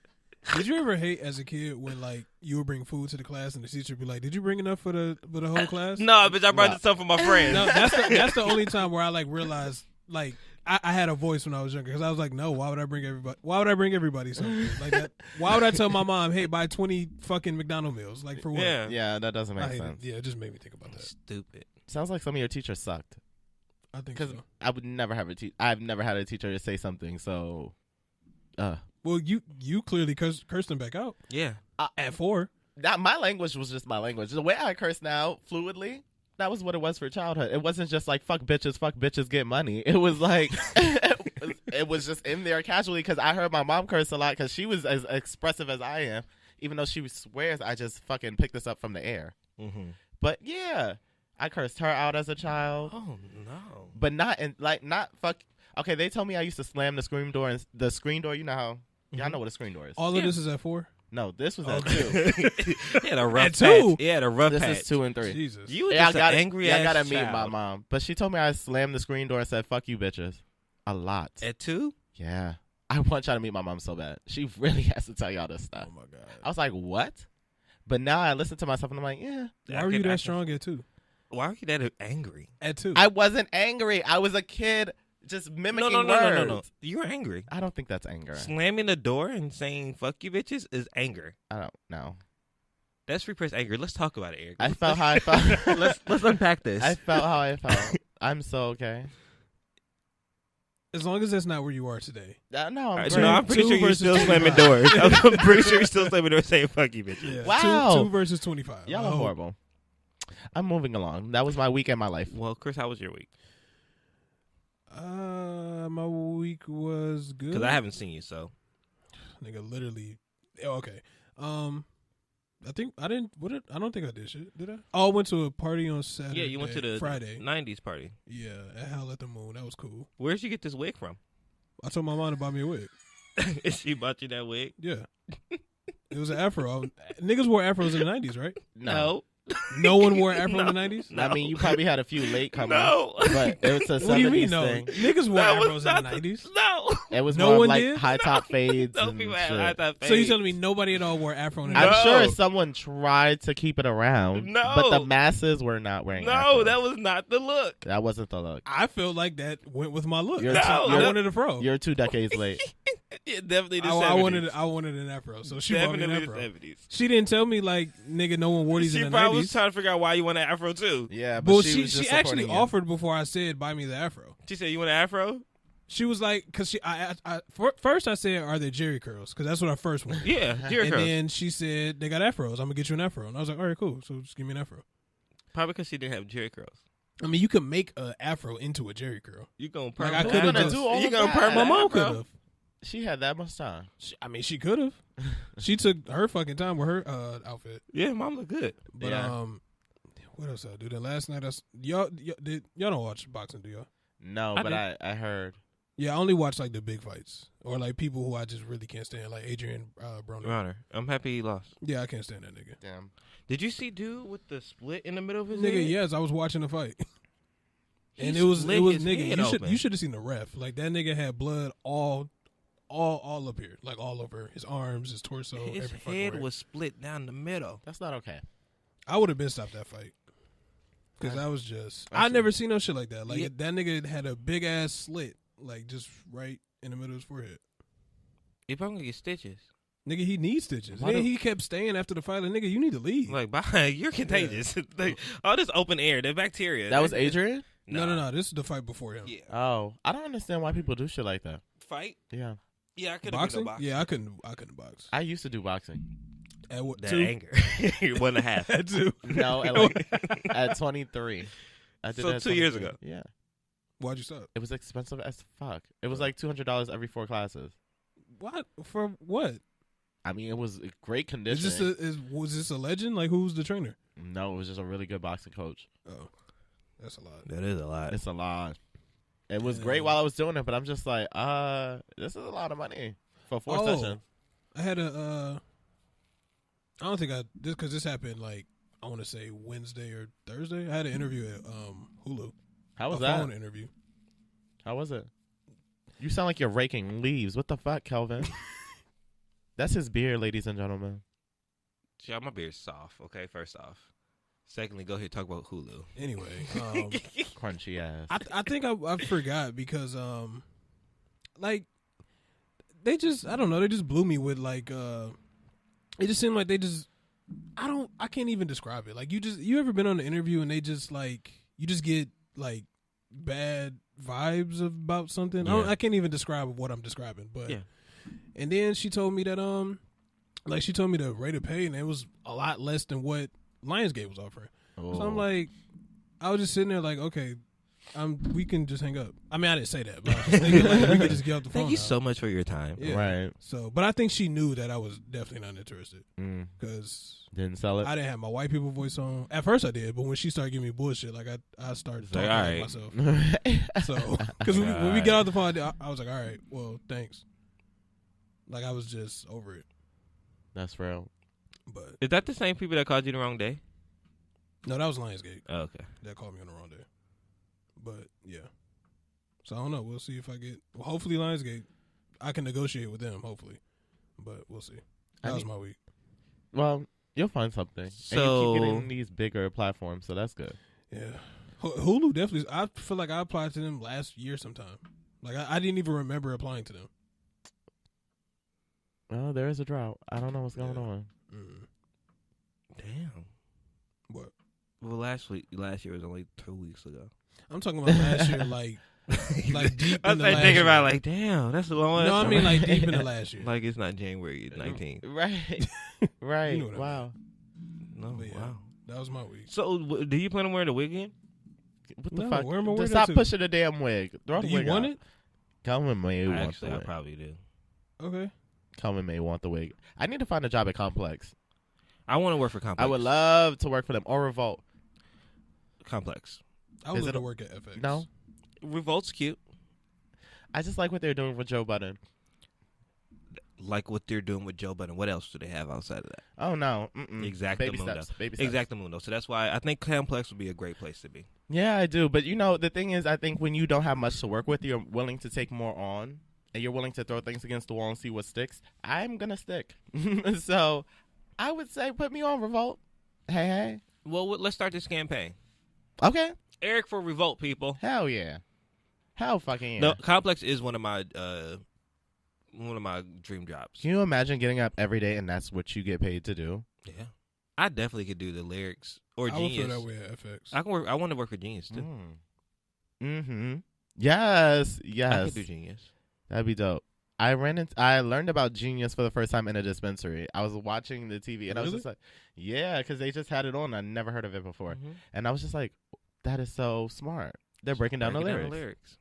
Did you ever hate as a kid when like you would bring food to the class and the teacher would be like, "Did you bring enough for the whole class?" No, bitch, I brought No. this stuff for my friends. No, that's the only time where I like realized like I had a voice when I was younger because I was like, no, why would I bring everybody? Why would I bring everybody something like that? Why would I tell my mom, hey, buy 20 fucking McDonald's meals? Like for what? Yeah. Yeah, that doesn't I make hated sense. it. Yeah, it just made me think about that. Stupid. Sounds like some of your teachers sucked. I think Because so. I would never have I've never had a teacher say something so. Well, you clearly cursed them back out Yeah. at 4. That my language was just my language. The way I curse now fluidly, that was what it was for childhood. It wasn't just like fuck bitches, get money. It was like it was just in there casually because I heard my mom curse a lot because she was as expressive as I am. Even though she swears I just fucking picked this up from the air. Mm-hmm. But yeah, I cursed her out as a child, Oh no. but not fuck. Okay, they told me I used to slam the screen door and the screen door. You know how y'all know what a screen door is. All of this is at 4. No, this was at Okay. 2. He had a rough At 2? patch. He had a rough This patch. is 2 and 3. Jesus. You were Yeah, just an angry I ass gotta meet child. my mom. But she told me I slammed the screen door and said, fuck you, bitches. A lot. At 2? Yeah. I want y'all to meet my mom so bad. She really has to tell y'all this stuff. Oh my god. I was like, what? But now I listen to myself and I'm like, yeah. Why were you that strong at 2? Why were you that angry? At 2. I wasn't angry. I was a kid just mimicking words. No. You were angry. I don't think that's anger. Slamming the door and saying "fuck you, bitches" is anger. I don't know. That's repressed anger. Let's talk about it, Eric. I felt how I felt. let's unpack this. I felt how I felt. I'm so okay. As long as that's not where you are today. No, I'm No, great. I'm pretty 2 sure you're versus still 25. slamming doors. I'm pretty sure you're still slamming doors saying "fuck you, bitches." Yeah. Wow. 2 versus 25. Y'all I are hope. horrible. I'm moving along. That was my week and my life. Well, Chris, how was your week? My week was good. Because I haven't seen you, so Nigga, literally. Oh, okay. I think I didn't. I don't think I did shit. Did I? Oh, I went to a party on Saturday. yeah, you went to the Friday. '90s party. Yeah, at Howl at the Moon. That was cool. Where'd you get this wig from? I told my mom to buy me a wig. She bought you that wig? Yeah. It was an afro. Niggas wore afros in the 90s, right? No. No one wore afro in the No. 90s? No. I mean, you probably had a few late comers. No. But it was a 70s What do you mean, no? thing. Niggas wore That afros was in not the 90s. No. It was No more of one like did? high top fades Those and people shit. had that So you telling me nobody at all wore afro in the No. 90s? I'm sure someone tried to keep it around. No. But the masses were not wearing No, afros. that was not the look. That wasn't the look. I felt like that went with my look. You're No, I that- wanted a fro. You're 2 decades late. Yeah, definitely the I 70s. wanted an afro, so she bought me Definitely an the afro. 70s. She didn't tell me like, nigga, no one wore these She in the probably was 90s. trying to figure out why you want an afro too. Yeah, but Well, she was she just actually supporting you. offered before I said buy me the afro. She said, "You want an afro?" She was like, because first I said, are they Jerry curls? Because that's what I first wanted. Yeah, Jerry And curls. then she said they got afros. I'm gonna get you an afro, and I was like, all right, cool. So just give me an afro. Probably because she didn't have Jerry curls. I mean, you could make an afro into a Jerry curl. You gonna Like, perm I that? could've gonna just- do all You of gonna that. perm My that, mom bro? could have. She had that much time. I mean, she could have. She took her fucking time with her outfit. Yeah, mom look good. But Yeah. what else I do? Then last night, y'all don't watch boxing, do y'all? No, I but did. I heard. Yeah, I only watch like the big fights or like people who I just really can't stand, like Adrian Broner. Runner. I'm happy he lost. Yeah, I can't stand that nigga. Damn. Did you see dude with the split in the middle of his Nigga, head? yes, I was watching the fight. He And it was split his nigga. head open. You should have seen the ref. Like that nigga had blood all up here, like all over his arms, his torso. His every fucking head way. was split down the middle. That's not okay. I would have been stopped that fight because I was just. I That's never seen no shit like that. Like Yeah. that nigga had a big ass slit, like just right in the middle of his forehead. He probably gonna get stitches. Nigga, he needs stitches. Why Then do- he kept staying after the fight. Like, nigga, you need to leave. Like, bye. You're contagious. Like, all this open air, the bacteria. That was Adrian? No. This is the fight before him. Yeah. Oh. I don't understand why people do shit like that. Fight? Yeah. Yeah, I could have Boxing? been no boxer. Yeah, I couldn't box. I used to do boxing. At what? That 2? anger. 1.5. At 2. No, at, like, at 23. I did So it at 2 years 23. ago. Yeah. Why'd you stop? It was expensive as fuck. It was like $200 every 4 classes. What for? What? I mean, it was great Is this conditioning. was this a legend? Like who's the trainer? No, it was just a really good boxing coach. Oh, that's a lot. That is a lot. It's a lot. It was Yeah. great while I was doing it, but I'm just like, this is a lot of money. for 4 sessions. I had a. I don't think this because this happened like I want to say Wednesday or Thursday. I had an interview at Hulu. How was a that? phone interview. How was it? You sound like you're raking leaves. What the fuck, Kelvin? That's his beard, ladies and gentlemen. Yeah, my beard's soft. Okay, first off. Secondly, go ahead talk about Hulu. Anyway, Crunchy ass. I think I forgot because like they just I don't know, they just blew me with like it just seemed like they just I can't even describe it. Like you ever been on an interview and they just like you just get like bad vibes about something? Yeah. I can't even describe what I'm describing, but Yeah. And then she told me that like she told me the rate of pay and it was a lot less than what Lionsgate was offering. Oh. So I'm like, I was just sitting there like, okay, we can just hang up. I mean, I didn't say that, but I was just thinking like we could just get off the phone. Thank you now. so much for your time. Yeah. Right. So, but I think she knew that I was definitely not interested because Didn't sell it. I didn't have my white people voice on. At first, I did, but when she started giving me bullshit, like I started It's talking like, to all myself. So, because when we get off the phone, I was like, all right, well, thanks. Like I was just over it. That's real. But Is that the same people that called you the wrong day? no, that was Lionsgate Oh, okay. that called me on the wrong day. But yeah, so I don't know. We'll see if I get. Well, hopefully Lionsgate, I can negotiate with them. Hopefully, but we'll see. That was my week. Well, you'll find something. And So- you keep getting these bigger platforms, so that's good. Yeah, Hulu definitely. I feel like I applied to them last year sometime. Like I didn't even remember applying to them. Well, there is a drought. I don't know what's going Yeah. on. Damn. What? Well, last year was only 2 weeks ago. I'm talking about last year, like deep I in was the last thinking year. about like, damn, that's the one. No, I mean like deep in the last year. like it's not January 19th. Right. Right. You know what I Wow. No, But yeah. wow. That was my week. So, do you plan on wearing the wig again? What the No, fuck? where am I wearing Stop that to? pushing the damn wig. Throw Do the you wig want out. it? Calvin may want Actually, the I wig. probably do. Okay. Calvin may want the wig. I need to find a job at Complex. I want to work for Complex. I would love to work for them or Revolt. Complex. I would Is love it to work at FX. No, Revolt's cute. I just like what they're doing with Joe Budden. Like what they're doing with Joe Budden. What else do they have outside of that? Oh no, Mm-mm. Baby Exactamundo. steps. Baby steps. Exactamundo. So that's why I think Complex would be a great place to be. Yeah, I do. But you know, the thing is, I think when you don't have much to work with, you're willing to take more on, and you're willing to throw things against the wall and see what sticks. I'm gonna stick. So, I would say, put me on Revolt. Hey. Well, let's start this campaign. Okay. Eric for Revolt, people. Hell yeah. Hell fucking yeah. No, Complex is one of my dream jobs. Can you imagine getting up every day and that's what you get paid to do? Yeah, I definitely could do the lyrics or I would feel Genius. that way at FX. I can work. I want to work for Genius too. Mm-hmm. Yes. I could do Genius. That'd be dope. I learned about Genius for the first time in a dispensary. I was watching the TV and I was Really? just like, yeah, because they just had it on. I never heard of it before. Mhm. And I was just like, that is so smart. They're breaking down the lyrics.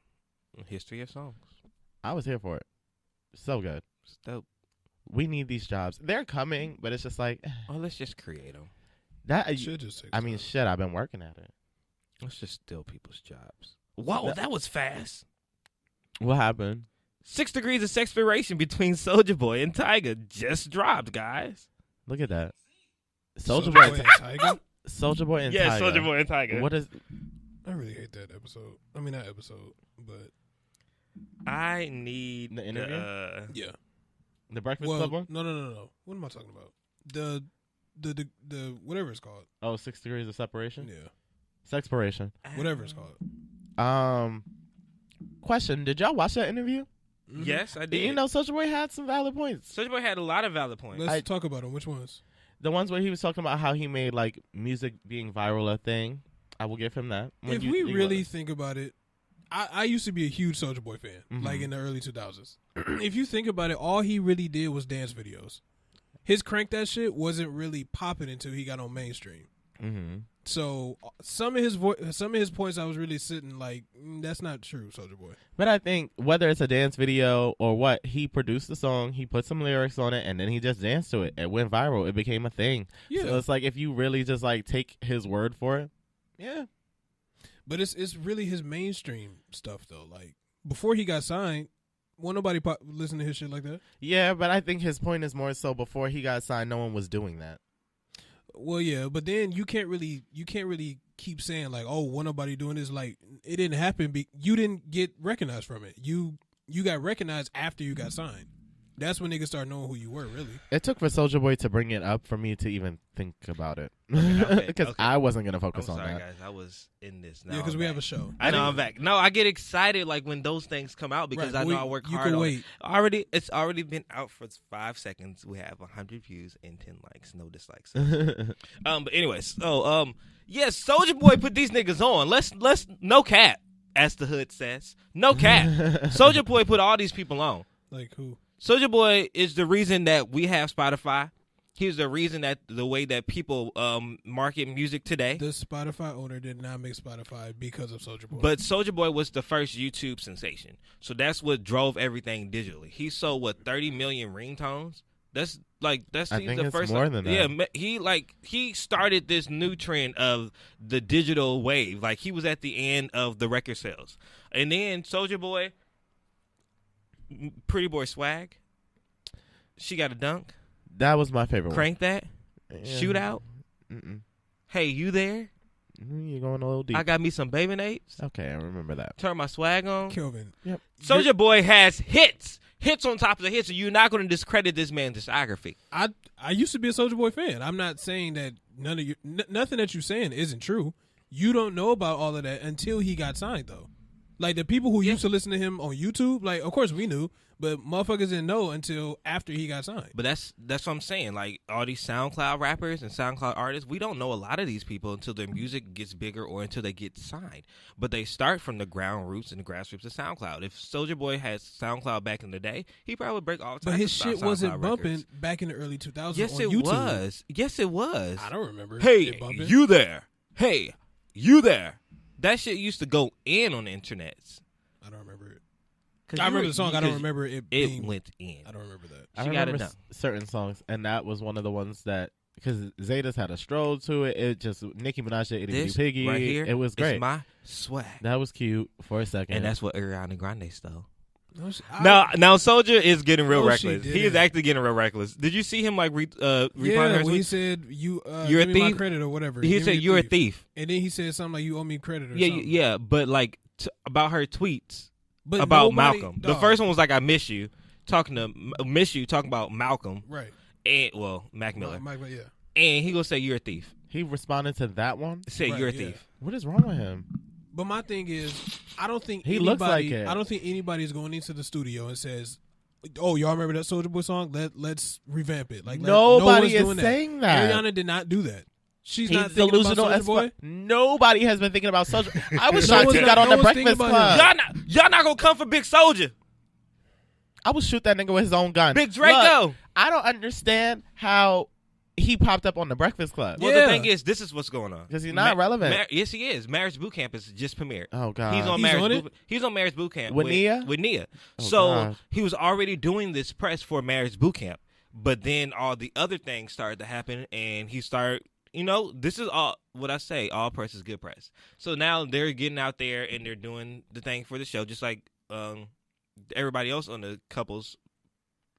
History of songs. I was here for it. So good. It's dope. We need these jobs. They're coming, but it's just like, Oh, let's just create them. It should just take I mean, time. shit, I've been working at it. Let's just steal people's jobs. Wow, that was fast. What happened? 6 degrees of separation between Soulja Boy and Tyga just dropped, guys. Look at that. Soulja Soulja Boy, Boy and Tyga? Soulja Boy and Yeah, Tyga. Soulja Boy and Tyga. What is? I really hate that episode. I mean, not episode, but I need The interview? yeah. The Breakfast Well, Club one? no. What am I talking about? The whatever it's called. Oh, 6 degrees of separation? Yeah. Sexpiration. Whatever it's called. Question, did y'all watch that interview? Mhm. Yes, I did. You know, Soulja Boy had some valid points. Soulja Boy had a lot of valid points. Let's talk about them. Which ones? The ones where he was talking about how he made, like, music being viral a thing. I will give him that. If we really think about it, I used to be a huge Soulja Boy fan, like in the early 2000s. If you think about it, all he really did was dance videos. His Crank That Shit wasn't really popping until he got on mainstream. Mm-hmm. So some of his points, I was really sitting like, that's not true, Soulja Boy. But I think whether it's a dance video or what, he produced the song, he put some lyrics on it, and then he just danced to it. It went viral. It became a thing. Yeah. So it's like if you really just like take his word for it, yeah. But it's really his mainstream stuff though. Like before he got signed, Won't nobody listen to his shit like that? Yeah, but I think his point is more so before he got signed, no one was doing that. Well, yeah, but then you can't really keep saying like, oh, won't nobody doing this? Like, it didn't happen. You didn't get recognized from it. You got recognized after you got signed. That's when niggas start knowing who you were, really. It took for Soulja Boy to bring it up for me to even think about it. Because I wasn't going to focus on sorry, that. guys. I was in this now. Yeah, because I'm we back. have a show. I know I'm back. No, I get excited like when those things come out because Right, I know I work you hard can on wait. it. It's already been out for 5 seconds. We have 100 views and 10 likes, no dislikes. But anyways, so yes, Soulja Boy put these niggas on. Let's no cap, as the hood says. No cap. Soulja Boy put all these people on. Like who? Soulja Boy is the reason that we have Spotify. He's the reason that the way that people market music today. The Spotify owner did not make Spotify because of Soulja Boy. But Soulja Boy was the first YouTube sensation. So that's what drove everything digitally. He sold 30 million ringtones. That's I think the it's first more than that. Yeah, he started this new trend of the digital wave. Like he was at the end of the record sales. And then Soulja Boy, Pretty Boy Swag. She got a dunk. That was my favorite Crank that. one. Shootout. Mm-mm. Hey, you there? You're going a little deep. I got me some Baby Nates. Okay, I remember that. Turn my swag on. Kelvin. Yep. Soulja Boy has hits on top of the hits, and you're not going to discredit this man's discography. I used to be a Soulja Boy fan. I'm not saying that nothing that you're saying isn't true. You don't know about all of that until he got signed, though. Like the people who used to listen to him on YouTube, like of course we knew, but motherfuckers didn't know until after he got signed. But that's what I'm saying. Like all these SoundCloud rappers and SoundCloud artists, we don't know a lot of these people until their music gets bigger or until they get signed. But they start from the ground roots and the grassroots of SoundCloud. If Soulja Boy had SoundCloud back in the day, he probably would break all the time. But his shit wasn't bumping back in the early 2000s. Yes, on it YouTube. was. Yes, it was. I don't remember. Hey, it bumping. you there? Hey, you there? That shit used to go in on the internet. I don't remember it. Cause I remember the song. I don't because remember it. It Being, went in. I don't remember that. I She got it remember done. certain songs, and that was one of the ones that because Zetas had a stroll to it. It just Nicki Minaj did Itty Bitty This Piggy. right here, It was great. It's my swag, That was cute for a second. and that's what Ariana Grande stole. No, Now Soulja is getting real No, she reckless. He is didn't. actually getting real reckless. Did you see him like replying yeah, her when he tweet? said you're You're a give me my thief? credit or whatever. He Give said me you're a thief. and then he said something like you owe me credit or Yeah, something. yeah, but like about her tweets But about nobody- Malcolm. The dog. first one was like I miss you, talking about Malcolm right? and Mac Miller, Mike, yeah. and he gonna say you're a thief. he responded to that one. Say Right, you're a yeah. thief. What is wrong with him? But my thing is, I don't think He anybody, looks like it. I don't think anybody's going into the studio and says, "Oh, y'all remember that Soulja Boy song? Let's revamp it." Like no Nobody one's is doing saying that. Ariana did not do that. She's He's not thinking delusional about as Soulja Boy. fuck. Nobody has been thinking about Soulja. I was No shocked one's he not- got on no the one's thinking Breakfast about Club. him. Y'all not gonna come for Big Soulja, I would shoot that nigga with his own gun. Big Draco. Look, I don't understand how he popped up on the Breakfast Club. Well, Yeah. the thing is, this is what's going on. Because he's not relevant. Yes, he is. Marriage Boot Camp is just premiered. Oh, God. He's on He's on Marriage. it? He's on Marriage Boot Camp With Nia? With Nia. Oh, So God. he was already doing this press for Marriage Boot Camp, but then all the other things started to happen, and he started. You know, this is all what I say. All press is good press. So now they're getting out there and they're doing the thing for the show, just like everybody else on the couples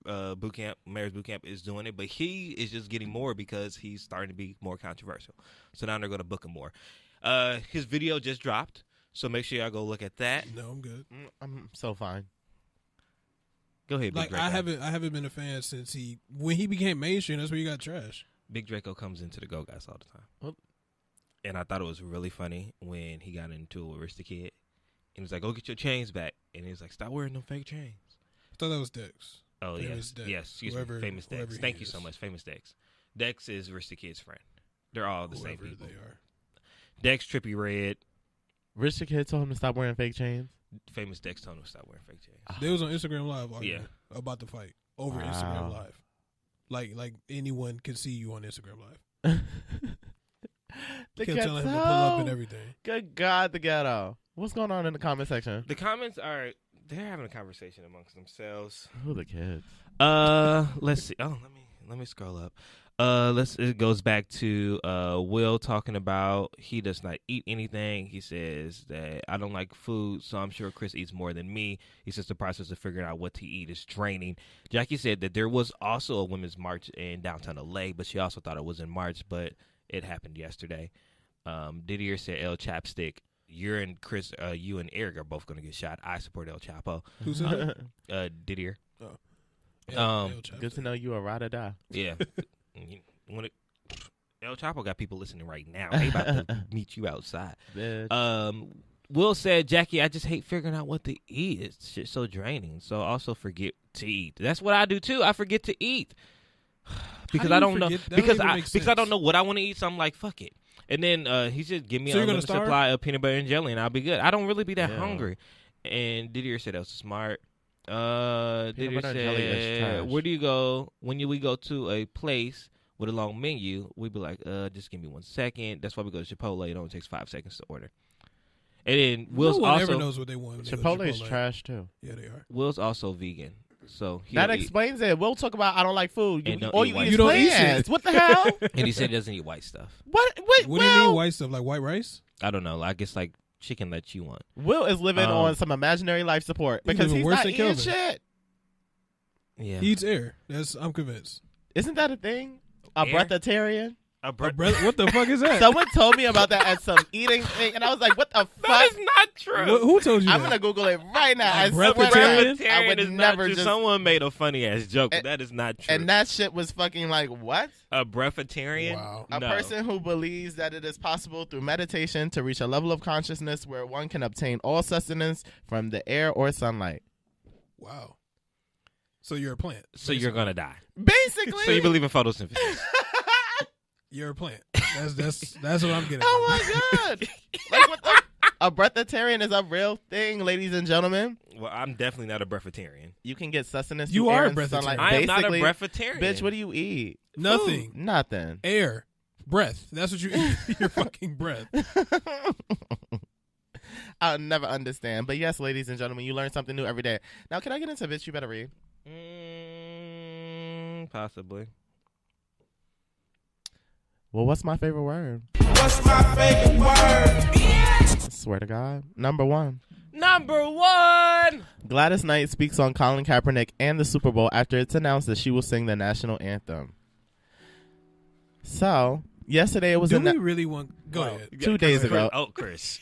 boot camp, marriage boot camp is doing it. But he is just getting more because he's starting to be more controversial. So now they're going to book him more. His video just dropped, so make sure y'all go look at that. No, I'm good. I'm so fine. Go ahead, Big Like Draco. I haven't been a fan since when he became mainstream. That's where he got trash. Big Draco comes into the Go Guys all the time. Well- And I thought it was really funny when he got into it with Rich the Kid. And he was like, go get your chains back. And he was like, stop wearing them fake chains. I thought that was Dex. Oh, Famous yes. Dex. Yes, excuse Whoever- me. Famous whoever Dex. he Thank you is. so much. Famous Dex. Dex is Rich the Kid's friend. They're all the same Whoever people. they are. Dex, Trippy Red. Rich the Kid told him to stop wearing fake chains. Famous Dex told him to stop wearing fake chains. They was on Instagram Live arguing about the fight over Wow. Instagram Live. Like anyone can see you on Instagram Live. The Kept telling him to pull up and ghetto. everything. Good God, the ghetto. What's going on in the comment section? The comments are, they're having a conversation amongst themselves. Who are the kids? Let's see. Oh, let me scroll up. It goes back to Will talking about he does not eat anything. He says that I don't like food, so I'm sure Chris eats more than me. He says the process of figuring out what to eat is draining. Jackie said that there was also a women's march in downtown LA, but she also thought it was in March, but it happened yesterday. Didier said El Chapstick. You and Eric are both going to get shot. I support El Chapo. Who said that? Didier. Oh. Good to know you a ride or die. Yeah. El Chapo got people listening right now. They about to meet you outside. Bitch. Will said, Jackie, I just hate figuring out what to eat. It's just so draining. So also forget to eat. That's what I do too. I forget to eat because I don't know because I don't know what I want to eat. So I'm like, fuck it. And then he said, give me a limited supply of peanut butter and jelly, and I'll be good. I don't really be that hungry. And Didier said that was smart. Didier said, where do you go when we go to a place with a long menu? We be like, just give me 1 second. That's why we go to Chipotle. It only takes 5 seconds to order. And then Will's no one also ever knows what they want. Chipotle is trash too. Yeah, they are. Will's also vegan, so that explains it. We'll talk about I don't like food. All you eat don't eat shit. What the hell? And he said he doesn't eat white stuff. What do you mean white stuff? Like white rice? I don't know. I guess like chicken that you want. Will is living on some imaginary life support because he's not eating shit. Yeah, He eats air. I'm convinced. Isn't that a thing? A breatharian? What the fuck is that? Someone told me about that at some eating thing, and I was like, "What the fuck?" That is not true. Who told you I'm that? gonna Google it right now. I breatharian? I would never just. Someone made a funny ass joke, but that is not true. And that shit was fucking like what? A breatharian? Wow. A person who believes that it is possible through meditation to reach a level of consciousness where one can obtain all sustenance from the air or sunlight. Wow. So you're a plant. So you're gonna die. Basically. So you believe in photosynthesis. You're a plant. That's what I'm getting. Oh my god! Like what the? A breatharian is a real thing, ladies and gentlemen. Well, I'm definitely not a breatharian. You can get sustenance. You through are air a and breatharian. sunlight. I am not a Basically, breatharian. Bitch, what do you eat? Nothing. Food. Nothing. Air. Breath. That's what you eat. Your fucking breath. I'll never understand. But yes, ladies and gentlemen, you learn something new every day. Now, can I get into Bitch You Better Read? Possibly. Well, what's my favorite word? What's my favorite word? I swear to God. Number one. Gladys Knight speaks on Colin Kaepernick and the Super Bowl after it's announced that she will sing the national anthem. So, yesterday it was Do we really want... Go ahead. 2 days ago. Oh, Chris.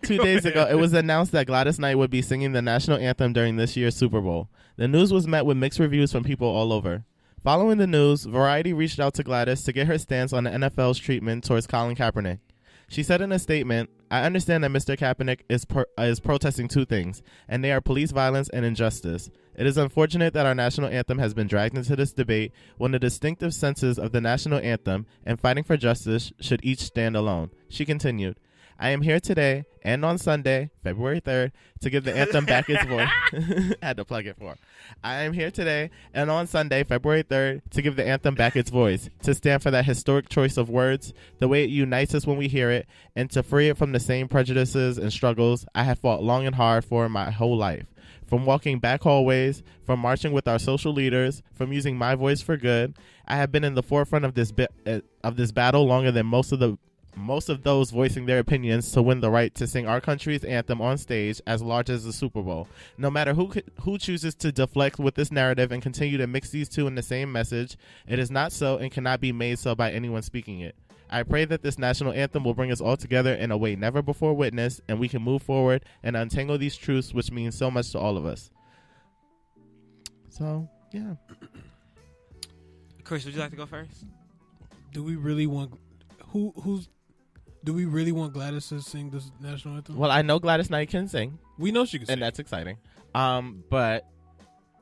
2 days ago, it was announced that Gladys Knight would be singing the national anthem during this year's Super Bowl. The news was met with mixed reviews from people all over. Following the news, Variety reached out to Gladys to get her stance on the NFL's treatment towards Colin Kaepernick. She said in a statement, I understand that Mr. Kaepernick is protesting two things, and they are police violence and injustice. It is unfortunate that our national anthem has been dragged into this debate when the distinctive senses of the national anthem and fighting for justice should each stand alone. She continued, I am here today and on Sunday, February 3rd, to give the anthem back its voice. Had to plug it for. I am here today and on Sunday, February 3rd, to give the anthem back its voice, to stand for that historic choice of words, the way it unites us when we hear it, and to free it from the same prejudices and struggles I have fought long and hard for my whole life. From walking back hallways, from marching with our social leaders, from using my voice for good, I have been in the forefront of this battle longer than most of those voicing their opinions to win the right to sing our country's anthem on stage as large as the Super Bowl. No matter who chooses to deflect with this narrative and continue to mix these two in the same message, it is not so and cannot be made so by anyone speaking it. I pray that this national anthem will bring us all together in a way never before witnessed, and we can move forward and untangle these truths which mean so much to all of us. So, yeah. Chris, would you like to go first? Do we really want... Do we really want Gladys to sing this national anthem? Well, I know Gladys Knight can sing. We know she can sing. And that's exciting. But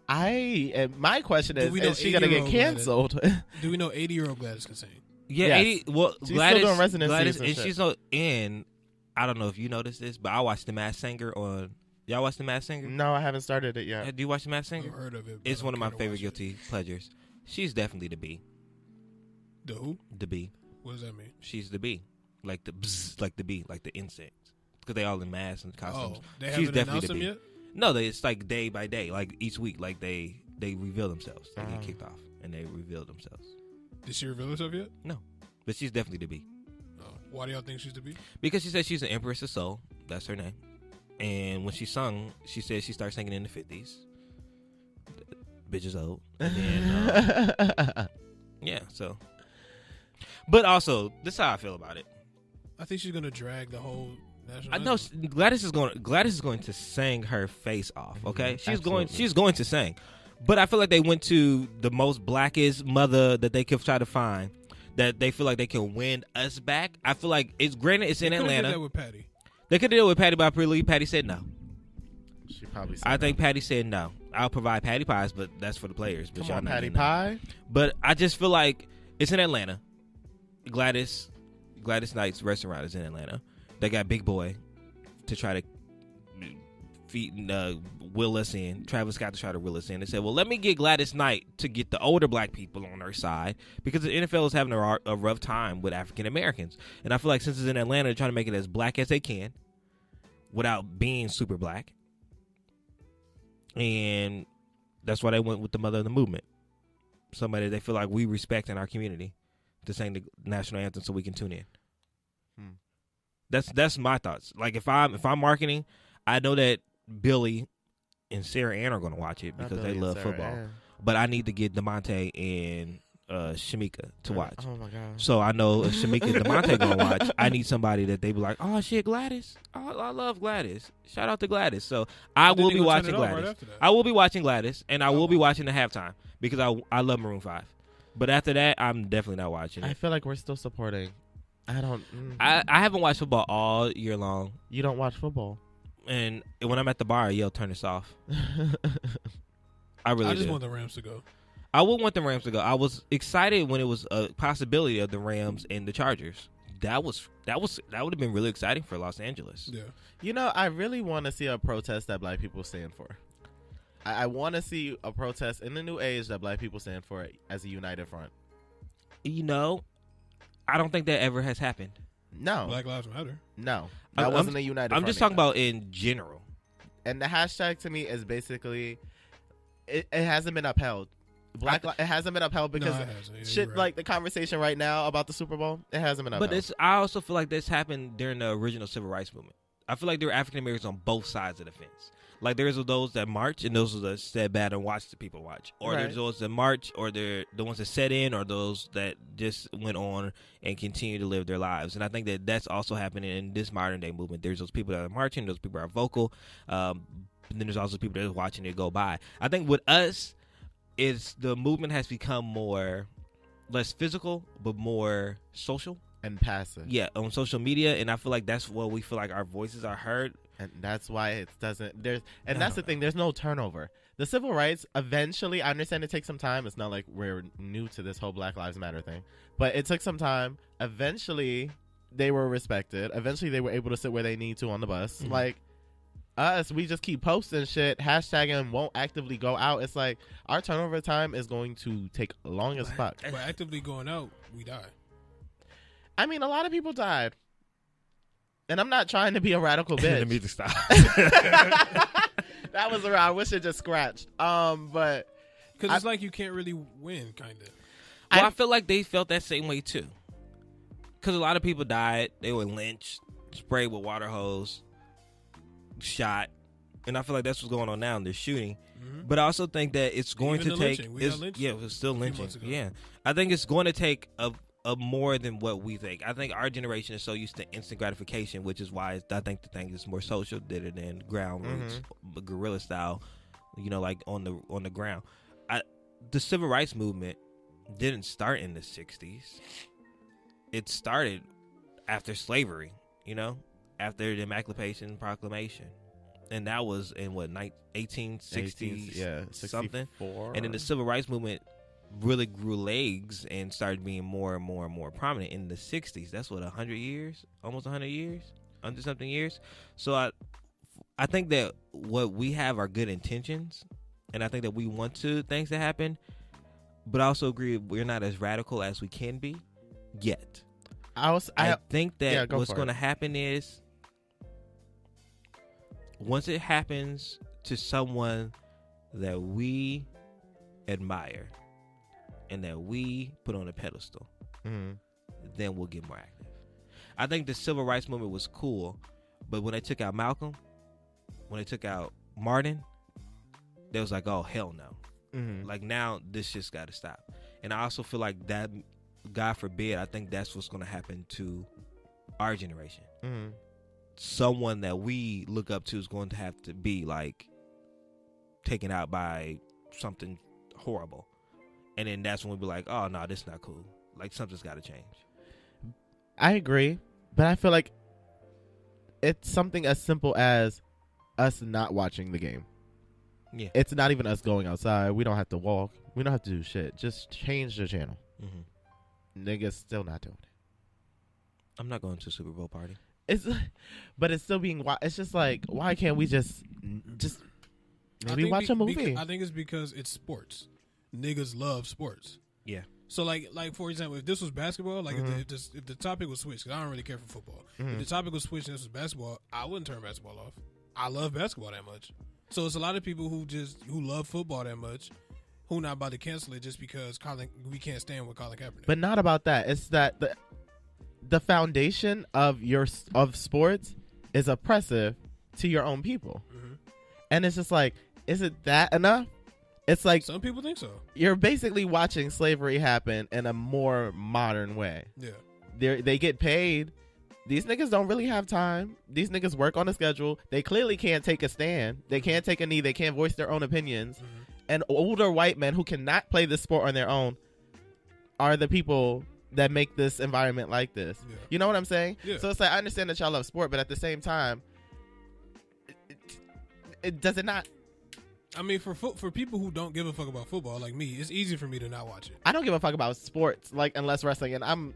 my question is she going to get canceled? Do we know 80-year-old Gladys can sing? Yeah, yes. 80, well, she's Gladys, still doing residencies and she's in. I don't know if you noticed this, but I watched The Masked Singer on. Y'all watch The Masked Singer? No, I haven't started it yet. Do you watch The Masked Singer? I've heard of it. It's one of my favorite guilty pleasures. She's definitely the bee. The who? The bee. What does that mean? She's the bee, like the bzz, like the bee, like the insects, because they all in masks and costumes. Oh, they haven't announced them yet? No, it's like day by day, like each week, like they reveal themselves. They get kicked off and they reveal themselves. Did she reveal herself yet? No, but she's definitely to be. Oh. Why do y'all think she's to be? Because she said she's an Empress of Soul. That's her name. And when she sung, she said she started singing in the 50s. Bitch is old. And then, yeah, so. But also, this is how I feel about it. I think she's gonna drag the whole national. I know Gladys is going to sing her face off. Okay, she's Absolutely. going to sing. But I feel like they went to the most blackest mother that they could try to find. That they feel like they can win us back. I feel like it's granted it's in They could've did Atlanta. that with Patty. They could do it with Patty, but I believe Patty said no. She probably said I think Patty said no. I'll provide Patty pies, but that's for the players. But Come y'all on, not Patty getting that. Pie. But I just feel like it's in Atlanta. Gladys Knight's restaurant is in Atlanta. They got Big Boy to try to will us in. Travis Scott to try to will us in. They said, well, let me get Gladys Knight to get the older black people on her side because the NFL is having a rough time with African Americans. And I feel like since it's in Atlanta, they're trying to make it as black as they can without being super black. And that's why they went with the mother of the movement. Somebody they feel like we respect in our community to sing the national anthem so we can tune in. That's my thoughts. Like if I'm marketing, I know that Billy and Sarah Ann are going to watch it because they love football. But I need to get DeMonte and Shamika to watch. Oh my god! So I know if Shamika and DeMonte going to watch, I need somebody that they be like, oh shit, Gladys. Oh, I love Gladys. Shout out to Gladys. So I will be watching Gladys. Right I will be watching Gladys, and I will be watching the halftime because I love Maroon 5. But after that, I'm definitely not watching it. I feel like we're still supporting. I don't. I haven't watched football all year long. You don't watch football. And when I'm at the bar, I yell, turn this off. I really I just do. want the Rams to go. I would want the Rams to go. I was excited when it was a possibility of the Rams and the Chargers. That would have been really exciting for Los Angeles. Yeah. You know, I really want to see a protest that black people stand for. I want to see a protest in the new age that black people stand for as a united front. You know, I don't think that ever has happened. No. Black Lives Matter. No. That wasn't a united front. I'm just talking about in general. And the hashtag to me is basically, it hasn't been upheld. It hasn't been upheld because No, it hasn't. Yeah, shit you're right. like the conversation right now about the Super Bowl, it hasn't been upheld. But I also feel like this happened during the original civil rights movement. I feel like there were African Americans on both sides of the fence. Like there's those that march and those that sit bad and watch the people watch, or Right. there's those that march, or they're the ones that set in, or those that just went on and continue to live their lives. And I think that that's also happening in this modern day movement. There's those people that are marching, those people that are vocal, and then there's also people that are watching it go by. I think with us, is the movement has become less physical but more social. and passive. Yeah, on social media, and I feel like that's where we feel like our voices are heard. And that's why it doesn't that's the thing, there's no turnover. The civil rights, eventually, I understand it takes some time. It's not like we're new to this whole Black Lives Matter thing. But it took some time. Eventually they were respected. Eventually they were able to sit where they need to on the bus. Mhm. Like us, we just keep posting shit, hashtagging, won't actively go out. It's like our turnover time is going to take long as fuck. But actively going out, we die. I mean, a lot of people died. And I'm not trying to be a radical bitch. Let me just stop. That was around. I wish it just scratched. But Because it's like you can't really win, kind of. Well, I feel like they felt that same way too. Because a lot of people died. They were lynched, sprayed with water hose, shot. And I feel like that's what's going on now. They're shooting. Mm-hmm. But I also think that it's going Even to the take. lynching. We got lynched Yeah, it was still few lynching. months ago. Yeah. I think it's going to take a more than what we think. I think our generation is so used to instant gratification, which is why I think the thing is more social than ground roots, guerrilla style. You know, like on the ground. The civil rights movement didn't start in the 60s. It started after slavery, you know, after the Emancipation Proclamation. And that was in 1860s, something. 64. And then the civil rights movement really grew legs and started being more and more and more prominent in the 60s. That's what, 100 years? Almost 100 years? 100-something years? So I think that what we have are good intentions, and I think that we want things to happen, but I also agree we're not as radical as we can be yet. I think that what's going to happen is once it happens to someone that we admire, and that we put on a pedestal, Mm-hmm. then we'll get more active. I think the civil rights movement was cool, but when they took out Malcolm, when they took out Martin, they was like, oh, hell no. Mm-hmm. Like, now this shit's got to stop. And I also feel like that, God forbid, I think that's what's going to happen to our generation. Mm-hmm. Someone that we look up to is going to have to be, like, taken out by something horrible. And then that's when we'll be like, oh, no, this is not cool. Like, something's got to change. I agree, but I feel like it's something as simple as us not watching the game. Yeah. It's not even us going outside. We don't have to walk. We don't have to do shit. Just change the channel. Mm-hmm. Niggas still not doing it. I'm not going to a Super Bowl party. But it's still being. It's just like, why can't we just maybe watch a movie? I think it's because it's sports. Niggas love sports. Yeah. So like for example, if this was basketball, like if the topic was switched, because I don't really care for football. If the topic was switched and this was basketball, I wouldn't turn basketball off. I love basketball that much. So it's a lot of people who love football that much, who not about to cancel it just because we can't stand with Colin Kaepernick. But not about that. It's that the foundation of sports is oppressive to your own people, and it's just like, is it that enough? It's like some people think so. You're basically watching slavery happen in a more modern way. Yeah, they get paid. These niggas don't really have time. These niggas work on a schedule. They clearly can't take a stand. They can't take a knee. They can't voice their own opinions. And older white men who cannot play this sport on their own are the people that make this environment like this. Yeah. You know what I'm saying? Yeah. So it's like, I understand that y'all love sport, but at the same time, it does it not. I mean, for people who don't give a fuck about football like me, it's easy for me to not watch it. I don't give a fuck about sports, like, unless wrestling, and I'm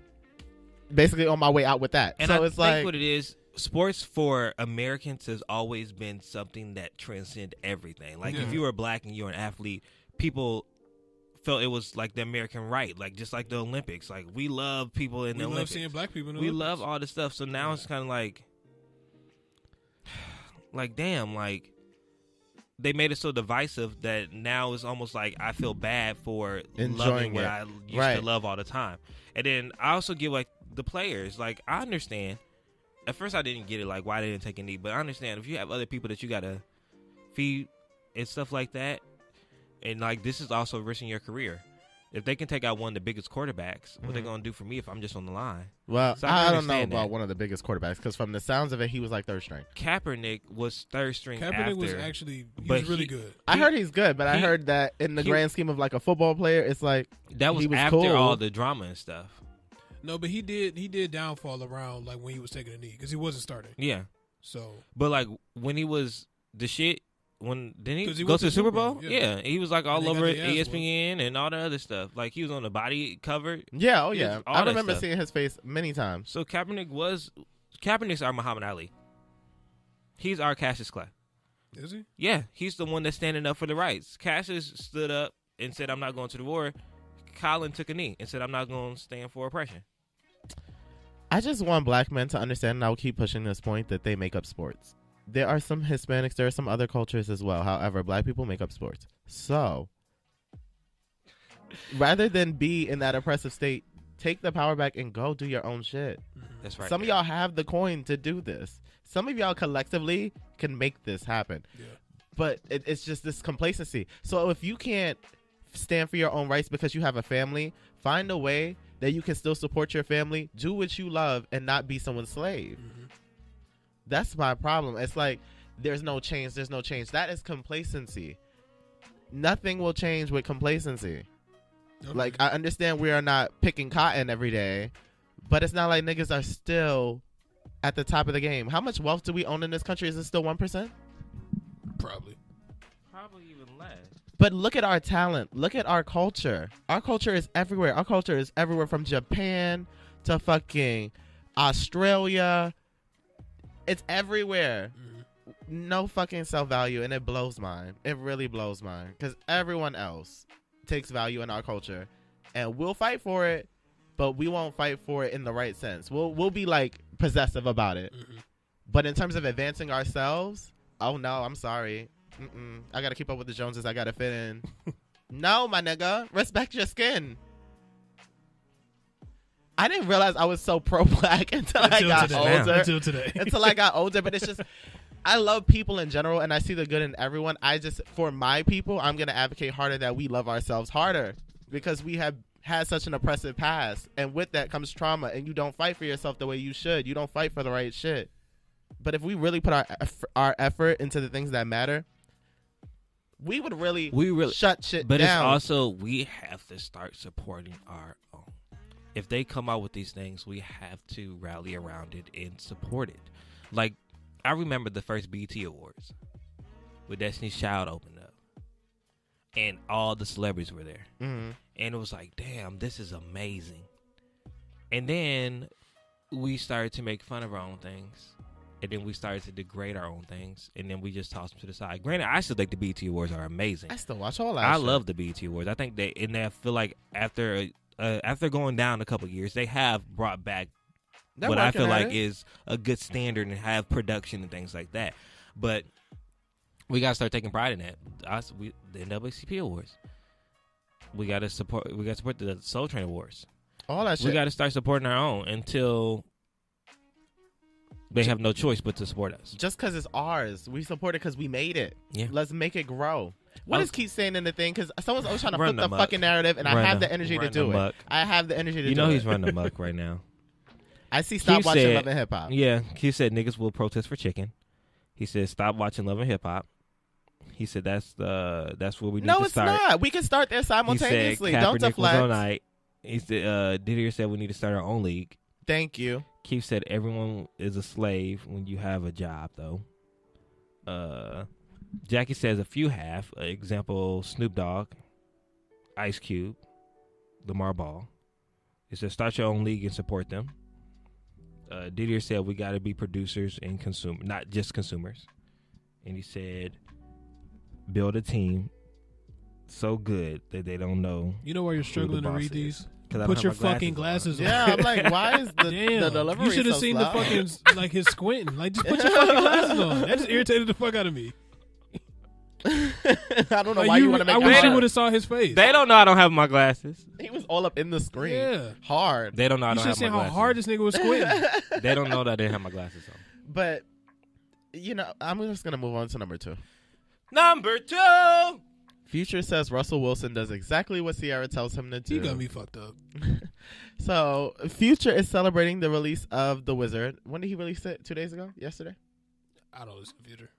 basically on my way out with that. And so I it's think like, what it is, sports for Americans has always been something that transcends everything. Like, if you were black and you're an athlete, people felt it was like the American right, like just like the Olympics. Like, we love people in the Olympics. We love seeing black people in the We Olympics. love all this stuff. So now it's kind of like, damn, like, they made it so divisive that now it's almost like I feel bad for loving what I used to love all the time. And then I also give, like, the players, like, I understand. At first I didn't get it, like, why they didn't take a knee, but I understand if you have other people that you gotta feed and stuff like that, and, like, this is also risking your career. If they can take out one of the biggest quarterbacks, what they gonna do for me if I'm just on the line? Well, So I don't know understand about that. one of the biggest quarterbacks, because from the sounds of it, he was like third string. Kaepernick was third string Kaepernick after. was actually but really he- good. I heard he's good, but I he- heard that in the he- grand scheme of like a football player, it's like That was he was after cool. all the drama and stuff. No, but he did downfall around like when he was taking a knee because he wasn't starting. Yeah. So But, like, when he was the shit, didn't 'Cause he he go went to the Super Bowl? yeah. Yeah. He was, like, all And they got over their ass ESPN and all the other stuff. Like, he was on the body cover. yeah, oh He yeah. was all I that remember stuff. seeing his face many times. So Kaepernick's our Muhammad Ali. He's our Cassius Clay. is he? Yeah, he's the one that's standing up for the rights. Cassius stood up and said, I'm not going to the war. Colin took a knee and said, I'm not going to stand for oppression. I just want black men to understand, and I will keep pushing this point, that they make up sports. There are some Hispanics, there are some other cultures as well. However, black people make up sports. So, rather than be in that oppressive state, take the power back and go do your own shit. That's right. Some of y'all have the coin to do this. Some of y'all collectively can make this happen. Yeah. But it's just this complacency. So if you can't stand for your own rights because you have a family, find a way that you can still support your family, do what you love, and not be someone's slave. That's my problem. It's like, there's no change. That is complacency. Nothing will change with complacency. Okay. Like, I understand we are not picking cotton every day, but it's not like niggas are still at the top of the game. How much wealth do we own in this country? Is it still 1%? Probably. Probably even less. But look at our talent. Look at our culture. Our culture is everywhere. Our culture is everywhere, from Japan to fucking Australia. It's everywhere. No fucking self-value, and it blows mine. It really blows mine, because everyone else takes value in our culture, and we'll fight for it, but we won't fight for it in the right sense. We'll be like possessive about it. But in terms of advancing ourselves, oh no, I'm sorry. I gotta keep up with the Joneses. I gotta fit in. No, my nigga. Respect your skin. I didn't realize I was so pro-black until I got older. Until today. Until I got older. But it's just, I love people in general, and I see the good in everyone. For my people, I'm going to advocate harder that we love ourselves harder because we have had such an oppressive past. And with that comes trauma, and you don't fight for yourself the way you should. You don't fight for the right shit. But if we really put our effort into the things that matter, we would really shut shit but down. But it's also, we have to start supporting our own. If they come out with these things, we have to rally around it and support it. Like, I remember the first BET Awards with Destiny's Child opened up. And all the celebrities were there. Mm-hmm. And it was like, damn, this is amazing. And then we started to make fun of our own things. And then we started to degrade our own things. And then we just tossed them to the side. Granted, I still think the BET Awards are amazing. I still watch all that I shit. love the BET Awards. I think I feel like after going down a couple of years, they have brought back what I feel like is a good standard and have production and things like that. But we got to start taking pride in that. The NAACP Awards. We got to support the Soul Train Awards. All that shit. We got to start supporting our own until they have no choice but to support us. Just because it's ours. We support it because we made it. Yeah. Let's make it grow. What is Keith saying in the thing? Because someone's always trying to flip the fucking narrative, and I have the energy to do it. I have the energy to do it. You know he's running amok right now. I see Stop Watching Love and Hip Hop. Yeah. Keith said niggas will protest for chicken. He said stop watching Love and Hip Hop. He said that's where we need to start. No, it's not. We can start there simultaneously. He said Don't Kaepernick deflect. was on night. He said Didier said we need to start our own league. Thank you. Keith said everyone is a slave when you have a job, though. Jackie says a few have. Example, Snoop Dogg, Ice Cube, Lamar Ball. He said start your own league and support them. Didier said we got to be producers and not just consumers. And he said build a team so good that they don't know. You know why you're struggling to read these? Put your fucking glasses on. Yeah, I'm like, why is the delivery You should have so seen slow? the fucking, like, his squinting. Like, just put your fucking glasses on. That just irritated the fuck out of me. I don't know Like, why you want to make I it wish you hard. would have saw his face. They don't know I don't have my glasses. He was all up in the screen. Yeah. Hard. They don't know I You don't should have see my how glasses. hard this nigga was squinting. They don't know that I didn't have my glasses on. But, I'm just going to move on to number 2. Number 2. Future says Russell Wilson does exactly what Ciara tells him to do. You got me fucked up. So, Future is celebrating the release of The Wizard. When did he release it? 2 days ago? Yesterday? I don't listen to Future.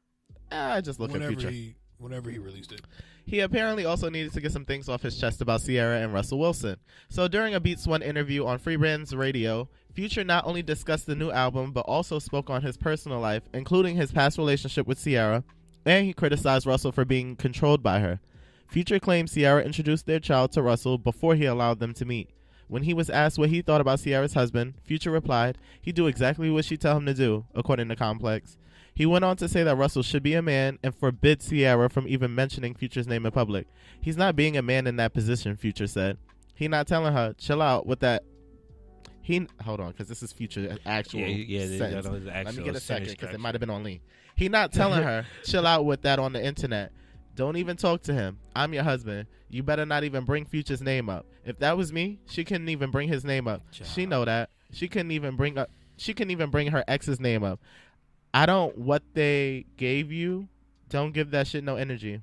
I just look at Future. Whenever he released it. He apparently also needed to get some things off his chest about Ciara and Russell Wilson. So during a Beats One interview on Free Brands Radio, Future not only discussed the new album, but also spoke on his personal life, including his past relationship with Ciara, and he criticized Russell for being controlled by her. Future claims Ciara introduced their child to Russell before he allowed them to meet. When he was asked what he thought about Ciara's husband, Future replied, he'd do exactly what she tell him to do, according to Complex. He went on to say that Russell should be a man and forbid Ciara from even mentioning Future's name in public. He's not being a man in that position, Future said. He not telling her, chill out with that. Hold on, because this is Future's actual sentence. Let me get a second, because it might have been on Lee. He not telling her, chill out with that on the internet. Don't even talk to him. I'm your husband. You better not even bring Future's name up. If that was me, she couldn't even bring his name up. Child. She know that. She couldn't even bring her ex's name up. What they gave you, don't give that shit no energy.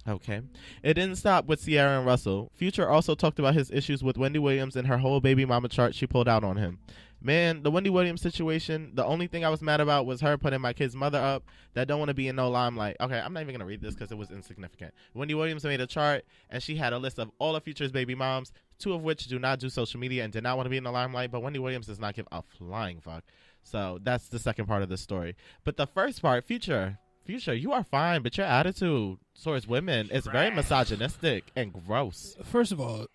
Okay. It didn't stop with Ciara and Russell. Future also talked about his issues with Wendy Williams and her whole baby mama chart she pulled out on him. Man, the Wendy Williams situation, the only thing I was mad about was her putting my kid's mother up that don't want to be in no limelight. Okay, I'm not even going to read this because it was insignificant. Wendy Williams made a chart, and she had a list of all of Future's baby moms, 2 of which do not do social media and did not want to be in the limelight, but Wendy Williams does not give a flying fuck. So that's the second part of the story. But the first part, Future, you are fine, but your attitude towards women is very misogynistic and gross. First of all,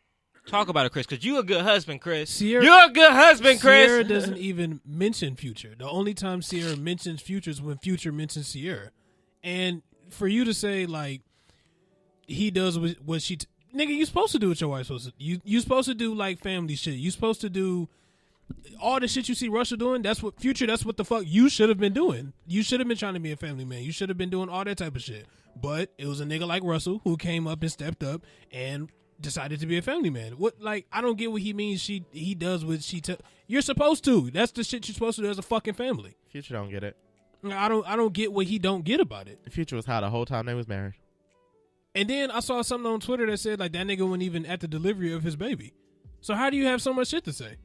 talk about it, Chris, because you a good husband, Chris. You're a good husband, Chris. Ciara doesn't even mention Future. The only time Ciara mentions Future is when Future mentions Ciara. And for you to say, like, he does what she... nigga, you supposed to do what your wife's supposed to do. You supposed to do, like, family shit. You supposed to do all the shit you see Russell doing, that's what the fuck you should have been doing. You should have been trying to be a family man. You should have been doing all that type of shit. But it was a nigga like Russell who came up and stepped up and decided to be a family man. What, like, I don't get what he means. He does what you're supposed to. That's the shit you're supposed to do as a fucking family. Future don't get it. I don't get what he don't get about it. Future was high the whole time they was married. And then I saw something on Twitter that said like that nigga wasn't even at the delivery of his baby. So how do you have so much shit to say?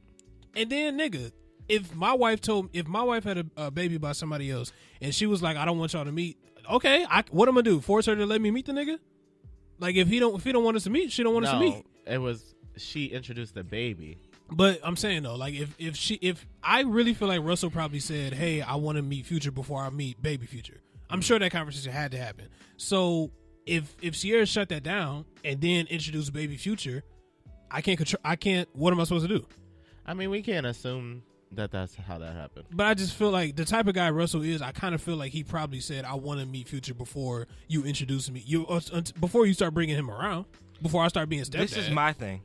And then nigga, if my wife had a baby by somebody else and she was like, I don't want y'all to meet, okay, what I'm gonna do? Force her to let me meet the nigga? Like if he don't want us to meet, she don't want us to meet. It was she introduced the baby. But I'm saying though, like if I really feel like Russell probably said, hey, I want to meet Future before I meet baby Future. I'm sure that conversation had to happen. So if Sierra shut that down and then introduced baby Future, I can't. What am I supposed to do? I mean, we can't assume that that's how that happened. But I just feel like the type of guy Russell is, I kind of feel like he probably said, I want to meet Future before you introduce me. Before you start bringing him around. Before I start being stepdad. This is my thing.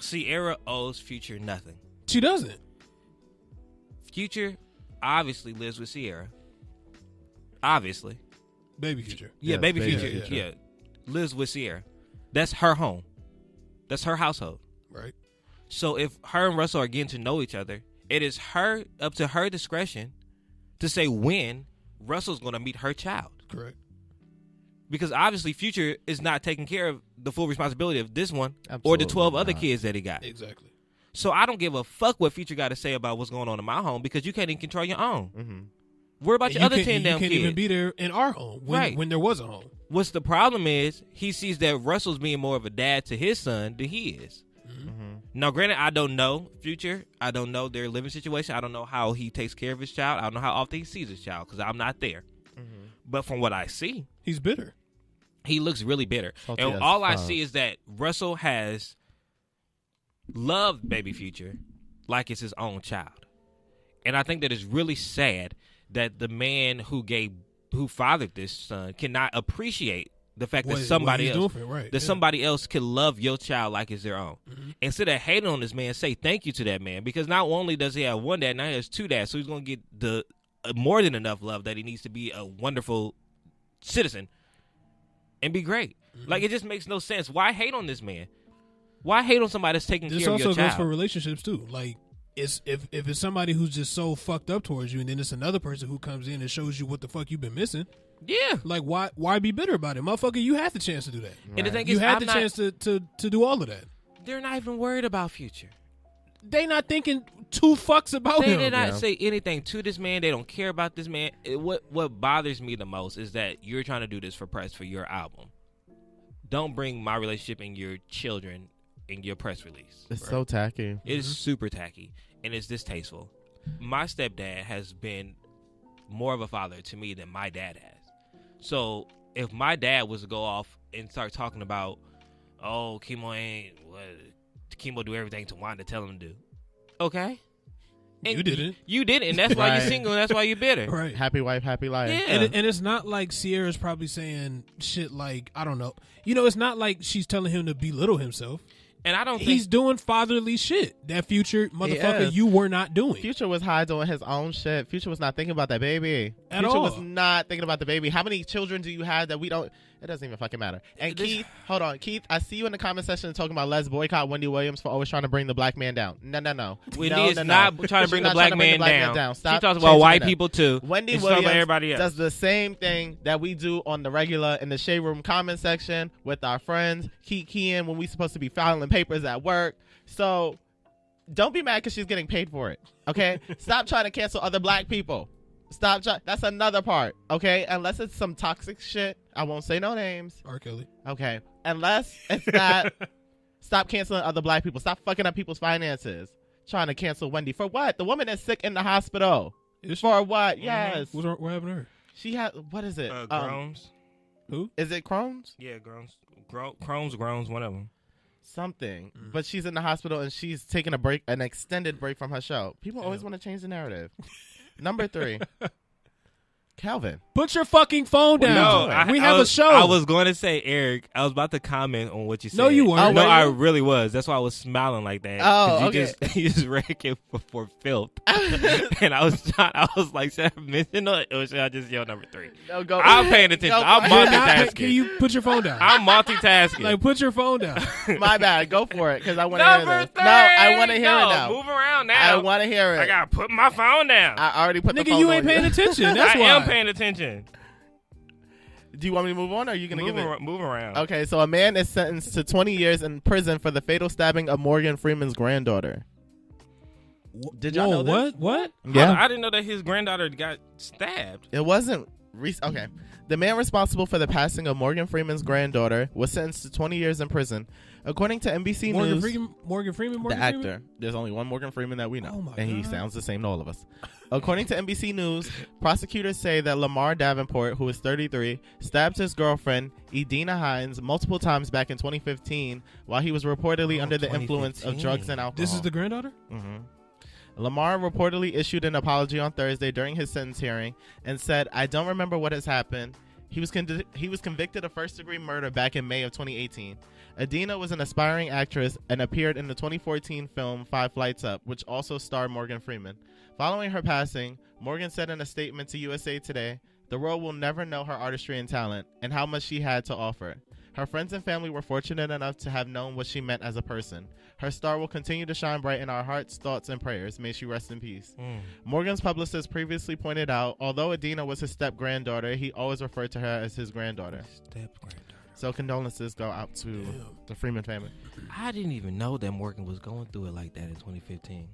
Sierra owes Future nothing. She doesn't. Future obviously lives with Sierra. Obviously. Baby Future. Yeah, Yes, baby baby Future. Future. Yeah. Lives with Sierra. That's her home. That's her household. Right. So if her and Russell are getting to know each other, it is up to her discretion to say when Russell's going to meet her child. Correct. Because obviously Future is not taking care of the full responsibility of this one or Absolutely the 12 other not. kids that he got. Exactly. So I don't give a fuck what Future got to say about what's going on in my home because you can't even control your own. Mm-hmm. Worry about your other 10 damn You can't kids. even be there in our home when there was a home. What's the problem is he sees that Russell's being more of a dad to his son than he is. Mm-hmm. Now, granted, I don't know Future. I don't know their living situation. I don't know how he takes care of his child. I don't know how often he sees his child because I'm not there. Mm-hmm. But from what I see, He's bitter. he looks really bitter. Salty And as all I fuck. see is that Russell has loved baby Future like it's his own child. And I think that it's really sad that the man who fathered this son cannot appreciate the fact that somebody else somebody else can love your child like it's their own. Mm-hmm. Instead of hating on this man, say thank you to that man, because not only does he have one dad, now he has two dads, so he's going to get the more than enough love that he needs to be a wonderful citizen and be great. Mm-hmm. Like, it just makes no sense. Why hate on this man? Why hate on somebody that's taking This care of your also goes child? for relationships too. Like, if it's somebody who's just so fucked up towards you, and then it's another person who comes in and shows you what the fuck you've been missing. Yeah. Like, why be bitter about it, motherfucker? You had the chance to do that. And the thing You is, had the chance to do all of that. they're not even worried about Future. They not thinking two fucks about They him. did not Yeah. say anything to this man. They don't care about this man. What bothers me the most is that you're trying to do this for press for your album. Don't bring my relationship and your children in your press release. It's so tacky. It is super tacky and it's distasteful. My stepdad has been more of a father to me than my dad has. So if my dad was to go off and start talking about, oh, Chemo do everything to Wanda tell him to do. Okay. And You didn't. You didn't, and that's why you're Right. single, and that's why you're bitter. Right. Happy wife, happy life. Yeah. And it's not like Sierra's probably saying shit like, I don't know. It's not like she's telling him to belittle himself. And I don't He's think doing fatherly shit. That Future motherfucker is. you were not doing. Future was high doing his own shit. Future was not thinking about that baby. At Future all. was not thinking about the baby. How many children do you have that we don't? It doesn't even fucking matter. And This- Keith, hold on. Keith, I see you in the comment section talking about let's boycott Wendy Williams for always trying to bring the black man down. No. Wendy No, is no, not no. trying to She's bring the not black trying to bring man the black man down. down. She Stop talks about changing white that. people too. Wendy And she's talking Williams about everybody else. does the same thing that we do on the regular in the Shade Room comment section with our friends, keying when we supposed to be filing papers at work. So don't be mad because she's getting paid for it. Okay? Stop trying to cancel other black people. Stop trying. That's another part. Okay? Unless it's some toxic shit. I won't say no names. R. Kelly. Okay? Unless it's that. Stop canceling other black people. Stop fucking up people's finances. Trying to cancel Wendy. For what? The woman is sick in the hospital. Is she? For what? Yes. What happened to her? She had, what is it? Groans. Who? Is it Crohn's? Yeah, groans. Groans, one of them. Something. But she's in the hospital and she's taking a break, an extended break from her show. People always Yeah. want to change the narrative. Number 3. Calvin. Put your fucking phone down. No, we have a show. I was going to say, Eric, I was about to comment on what you said. No, you weren't. Oh, No, were I you? really was. That's why I was smiling like that. Oh, 'Cause okay. you just rank it for filth. And I was like, should I mention it or should I just yell number 3? No, go. I'm paying attention. Go, I'm You're not- multitasking. Can you put your phone down? I'm multitasking. Like, put your phone down. My bad. Go for it, because I want to hear Number this. 3. No, I want to hear it No, now. Move around I now. want to hear it. I gotta put my phone down. I already put the Nigga, phone you ain't on paying attention. That's I why. am paying attention. Do you want me to move on, or are you going to give it? Move around. Okay, so a man is sentenced to 20 years in prison for the fatal stabbing of Morgan Freeman's granddaughter. Did y'all know this? What? I didn't know that his granddaughter got stabbed. It wasn't. Okay. The man responsible for the passing of Morgan Freeman's granddaughter was sentenced to 20 years in prison. According to NBC News, Morgan Freeman? the actor. There's only one Morgan Freeman that we know, Oh my and he God. sounds the same to all of us. According to NBC News, prosecutors say that Lamar Davenport, who is 33, stabbed his girlfriend, Edina Hines, multiple times back in 2015 while he was reportedly under the influence of 2015. drugs and alcohol. This is the granddaughter? Mm-hmm. Lamar reportedly issued an apology on Thursday during his sentence hearing and said, "I don't remember what has happened." He was convicted of first-degree murder back in May of 2018. Adina was an aspiring actress and appeared in the 2014 film 5 Flights Up, which also starred Morgan Freeman. Following her passing, Morgan said in a statement to USA Today, "The world will never know her artistry and talent and how much she had to offer. Her friends and family were fortunate enough to have known what she meant as a person. Her star will continue to shine bright in our hearts, thoughts, and prayers. May she rest in peace." Morgan's publicist previously pointed out, although Adina was his step-granddaughter, he always referred to her as his granddaughter. Step-granddaughter. So condolences go out to the Freeman family. I didn't even know that Morgan was going through it like that in 2015.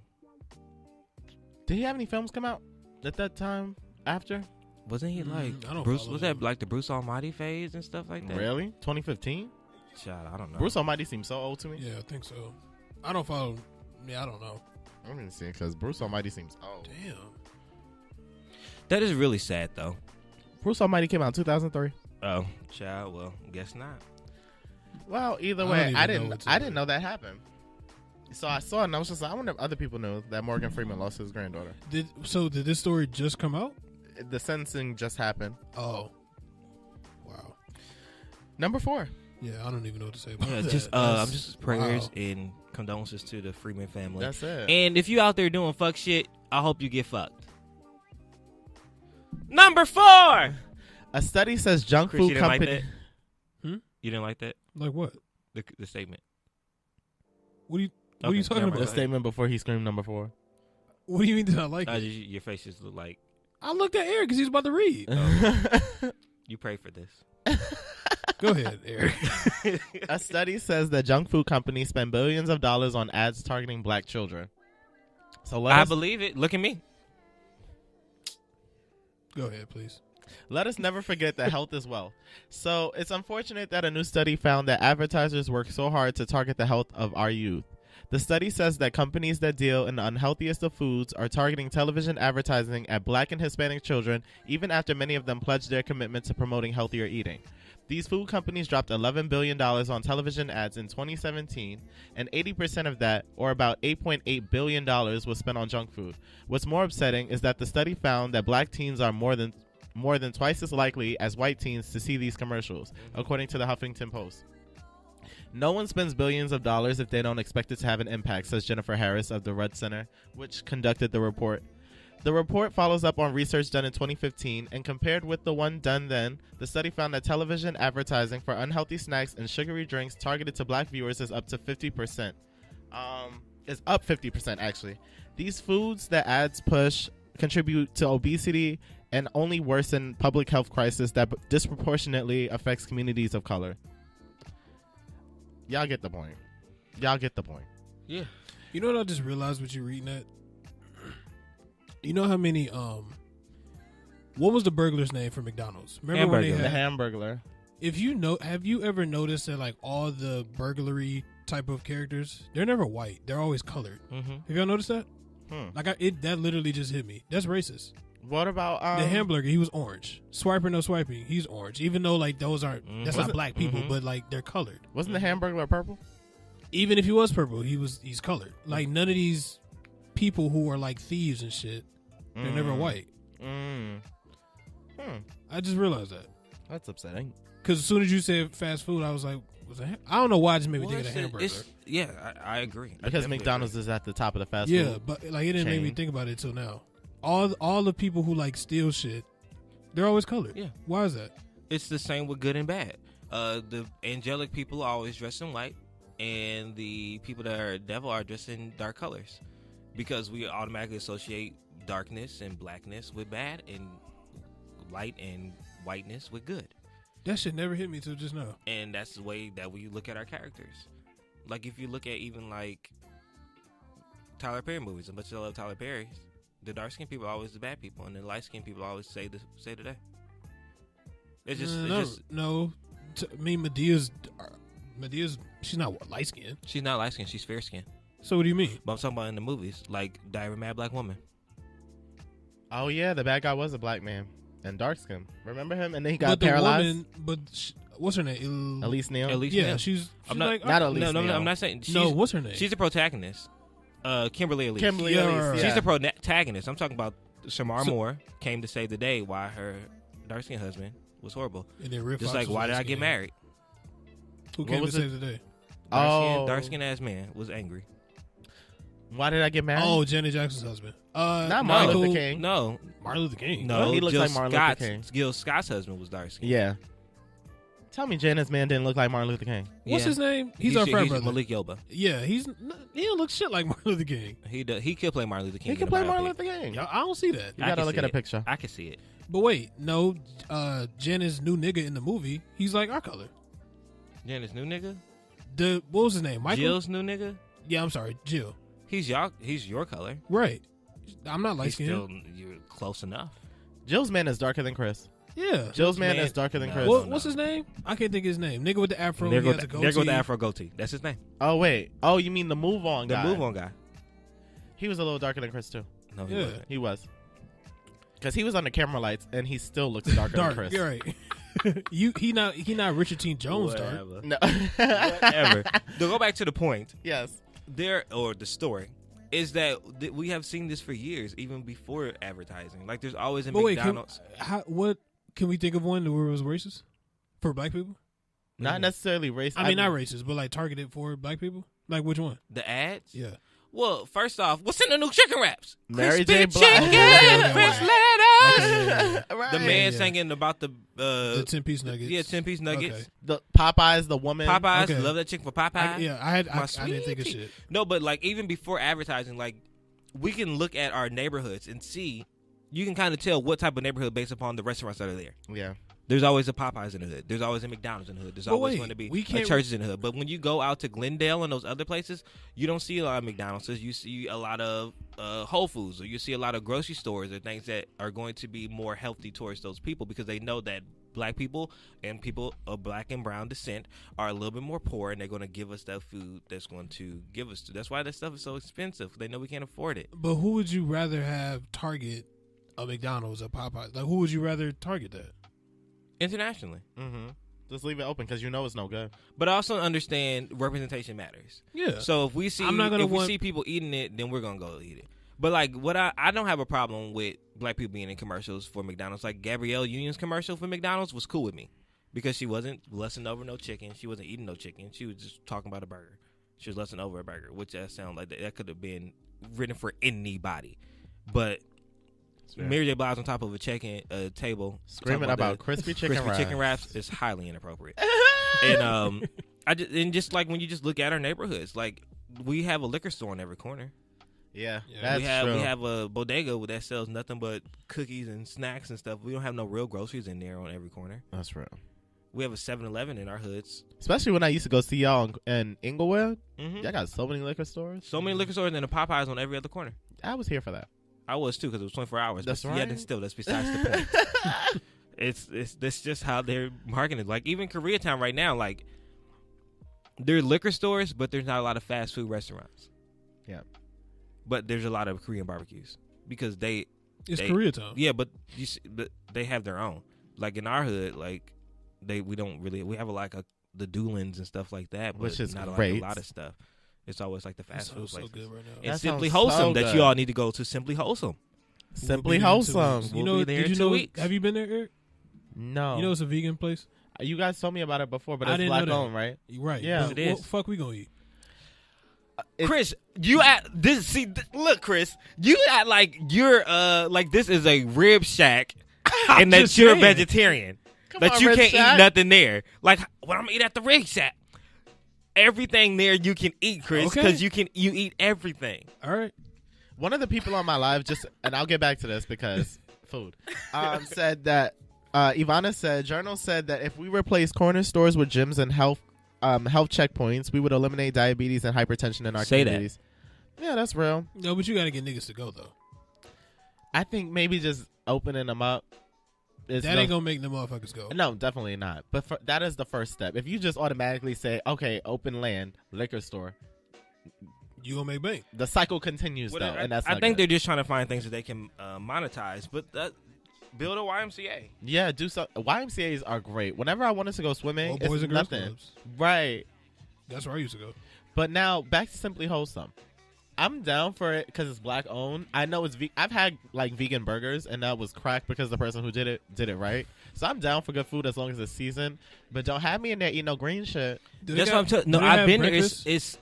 Did he have any films come out at that time after? Wasn't he like I don't Bruce? follow Was him. that like the Bruce Almighty phase and stuff like that? Really? 2015? Child, I don't know. Bruce Almighty seems so old to me. Yeah, I think so. I don't follow. Yeah, I don't know. I'm going to see because Bruce Almighty seems old. Damn. That is really sad though. Bruce Almighty came out in 2003. Oh, child. Well, guess not. Well, either I way, don't I even know what to I do. didn't know that happened. So I saw it and I was just like, I wonder if other people knew that Morgan Freeman lost his granddaughter. Did this story just come out? The sentencing just happened. Oh. Wow. Number 4. Yeah, I don't even know what to say about Yeah, that. just That's- I'm just prayers wow. and condolences to the Freeman family. That's it. And if you out there doing fuck shit, I hope you get fucked. Number 4. A study says junk Chris, you food didn't like company. that? Hmm? You didn't like that? Like what? The statement. What are you Okay, talking never about? The mind. statement before he screamed number 4. What do you mean did I like it? Your face just look like I looked at Eric because he was about to read. you pray for this. Go ahead, Eric. A study says that junk food companies spend billions of dollars on ads targeting black children. So I believe it. Look at me. Go ahead, please. let us never forget that health is wealth. So it's unfortunate that a new study found that advertisers work so hard to target the health of our youth. The study says that companies that deal in the unhealthiest of foods are targeting television advertising at black and Hispanic children, even after many of them pledged their commitment to promoting healthier eating. These food companies dropped $11 billion on television ads in 2017, and 80% of that, or about $8.8 billion, was spent on junk food. What's more upsetting is that the study found that black teens are more than twice as likely as white teens to see these commercials, according to the Huffington Post. No one spends billions of dollars if they don't expect it to have an impact, says Jennifer Harris of the Rudd Center, which conducted the report. The report follows up on research done in 2015, and compared with the one done then, the study found that television advertising for unhealthy snacks and sugary drinks targeted to black viewers is up to 50%. Is up 50%, actually. These foods that ads push contribute to obesity and only worsen public health crisis that disproportionately affects communities of color. Y'all get the point. Yeah. You know what I just realized with you reading that? You know how many what was the burglar's name for McDonald's? Remember when they Hamburger. The had, Hamburglar. if you know, have you ever noticed that like all the burglary type of characters, they're never white. They're always colored. Mm-hmm. Have y'all noticed that? Hmm. Like that literally just hit me. That's racist. What about The hamburger, he was orange. Swiper no swiping, he's orange. Even though like those aren't that's Was not it- black people, Mhm. but like they're colored. Wasn't the Hamburglar purple? Even if he was purple, he's colored. Like none of these people who are like thieves and shit, they're never white. I just realized that. That's upsetting. Because as soon as you said fast food, I was like, I don't know why it just made me think of the hamburger. I agree. Because McDonald's is at the top of the fast Yeah, food. but like it didn't make me chain. think about it till now. All the people who like steal shit, they're always colored. Yeah. Why is that? It's the same with good and bad. The angelic people are always dressed in white, and the people that are devil are dressed in dark colors, because we automatically associate darkness and blackness with bad, and light and whiteness with good. That shit never hit me till just now. And that's the way that we look at our characters. Like if you look at even like Tyler Perry movies, as much as I love Tyler Perry, the dark skinned people are always the bad people, and the light skinned people always say the day. It's just Medea's she's not light skinned. She's not light skinned, she's fair skinned. So what do you mean? But I'm talking about in the movies, like Diary of a Mad Black Woman. Oh yeah, the bad guy was a black man and dark skin. Remember him? And then he got But the paralyzed. woman, what's her name? Elise Neal. Elise Yeah, Neal. she's I'm not- like, not oh, Elise No, Neal. I'm not saying. She's, no, what's her name? She's the protagonist. Kimberly Elise. Kimberly Yeah, Elise. right. She's Yeah. the protagonist. I'm talking about Shamar So- Moore came to save the day why her dark skinned husband was horrible. And then Rick Just Fox like, was why did I light-skinned. get married? Who What came to was it? save the day? Oh. Dark skinned ass man was angry. Why did I get married? Oh, Janet Jackson's husband. Not Michael, Martin Luther King. No, Martin Luther King. no. He looks Jill like Martin Luther King. Gil Scott's husband was dark skinned. Yeah. Tell me Janet's man didn't look like Martin Luther King. What's his name? He's our frat brother. Malik Yoba. Yeah, he don't look shit like Martin Luther King. He could play Martin Luther King. He can in a play Martin biopic. Luther King. I don't see that. You I gotta can look see at a it. picture. I can see it. But wait, no, Janet's new nigga in the movie, he's like our color. Janet's new nigga. What was his name? Michael? Jill's new nigga. Yeah, I'm sorry, Jill. He's your color. Right. I'm not light He's still skinned. you're close enough. Jill's man is darker than Chris. Yeah. Jill's man man- is darker than no. Chris. What's his name? I can't think of his name. Nigga with the afro. There He go has a there go goatee. the Afro goatee. That's his name. Oh wait. Oh, you mean the Move On The guy? Move On guy. He was a little darker than Chris too. No, he Yeah. wasn't. He was. Because he was under camera lights and he still looks darker Dark. than Chris. You're right. he not Richard T. Jones dark. Whatever. No. Whatever. To go back to the point, Yes. the story is that we have seen this for years, even before advertising. Like there's always a But wait, McDonald's. what can we think of one where it was racist for black people? Not necessarily race. I mean, not racist, but like targeted for black people. Like which one? The ads. Yeah. Well, first off, what's in the new chicken wraps? Mary Crispy J. Blige. chicken, Yeah. French lettuce. Right. The man Yeah. singing about the The 10-piece nuggets. 10-piece nuggets. Okay. The Popeyes, the woman. Popeyes, Okay. love that chicken for Popeye. I My didn't think of sweetie. shit. No, but like even before advertising, like we can look at our neighborhoods and see. You can kind of tell what type of neighborhood based upon the restaurants that are there. Yeah. There's always a Popeyes in the hood. There's always a McDonald's in the hood. There's But always wait, going to be we a can't- churches in the hood. But when you go out to Glendale and those other places, you don't see a lot of McDonald's. You see a lot of Whole Foods, or you see a lot of grocery stores or things that are going to be more healthy towards those people, because they know that black people and people of black and brown descent are a little bit more poor, and they're going to give us that food that's going to give us. That's why that stuff is so expensive. They know we can't afford it. But who would you rather have target a McDonald's or Popeyes? Like who would you rather target that? Internationally. Mm-hmm. Just leave it open because you know it's no good. But I also understand representation matters. Yeah. So if we see I'm not gonna if we want- see people eating it, then we're gonna go eat it. But like what I don't have a problem with black people being in commercials for McDonald's. Like Gabrielle Union's commercial for McDonald's was cool with me, because she wasn't lusting over no chicken. She wasn't eating no chicken. She was just talking about a burger. She was lusting over a burger, which that sound like that could have been written for anybody. But Mary J. Blige on top of a table Screaming talking about the crispy chicken wraps. chicken wraps is highly inappropriate. And just like when you just look at our neighborhoods, like we have a liquor store on every corner. Yeah, Yeah. that's we true. have a bodega that sells nothing but cookies and snacks and stuff. We don't have no real groceries in there on every corner. That's real. We have a 7-Eleven in our hoods. Especially when I used to go see y'all in Inglewood. Mm-hmm. Y'all got so many liquor stores. So many liquor stores and a Popeyes on every other corner. I was here for that. I was too, because it was 24 hours. That's but right. Yeah, then still, that's besides the point. That's just how they're marketing. Like even Koreatown right now, like there are liquor stores, but there's not a lot of fast food restaurants. Yeah. But there's a lot of Korean barbecues because It's they- Koreatown. yeah, but but they have their own. Like in our hood, like we have the Doolins and stuff like that, but Which is not great. a lot of stuff. It's always like the That fast food sounds so places. good right now. And That Simply sounds so Wholesome that good. you all need to go to. Simply Wholesome. Simply We'll be there in 2 Wholesome. weeks. We'll be there Did in you 2 know? weeks. Have you been there, Eric? No. You know it's a vegan place. You guys told me about it before, but I it's didn't black know that. owned, right? Right. Yeah. But It is. what fuck we gonna eat? Chris, you at this? See, look, Chris, you act like you're like this is a rib shack, and that just you're a saying. vegetarian. That on, you Rib can't Shack. eat nothing there. Like what I'm gonna eat at the rib shack. Everything there you can eat, Chris, Okay. because you eat everything. All right. One of the people on my live and I'll get back to this because food, said that Ivana said, Journal said that if we replace corner stores with gyms and health checkpoints, we would eliminate diabetes and hypertension in our Say that. communities. Yeah, that's real. No, but you got to get niggas to go though. I think maybe just opening them up is That ain't gonna make the motherfuckers go. No, definitely not. But that is the first step. If you just automatically say, okay, open land, liquor store, You gonna make bank. the cycle continues, though, and that's I not think good. they're just trying to find things that they can monetize. But build a YMCA. Yeah, do so. YMCA's are great. Whenever I wanted to go swimming, All boys it's and girls nothing. clubs. Right. That's where I used to go. But now, back to Simply Wholesome. I'm down for it because it's black owned. I know it's I've had like vegan burgers and that was crack because the person who did it right. So I'm down for good food as long as it's seasoned. But don't have me in there eating no green shit. Do they That's got- what I'm telling. do No, they I've have been there. breakfast? It's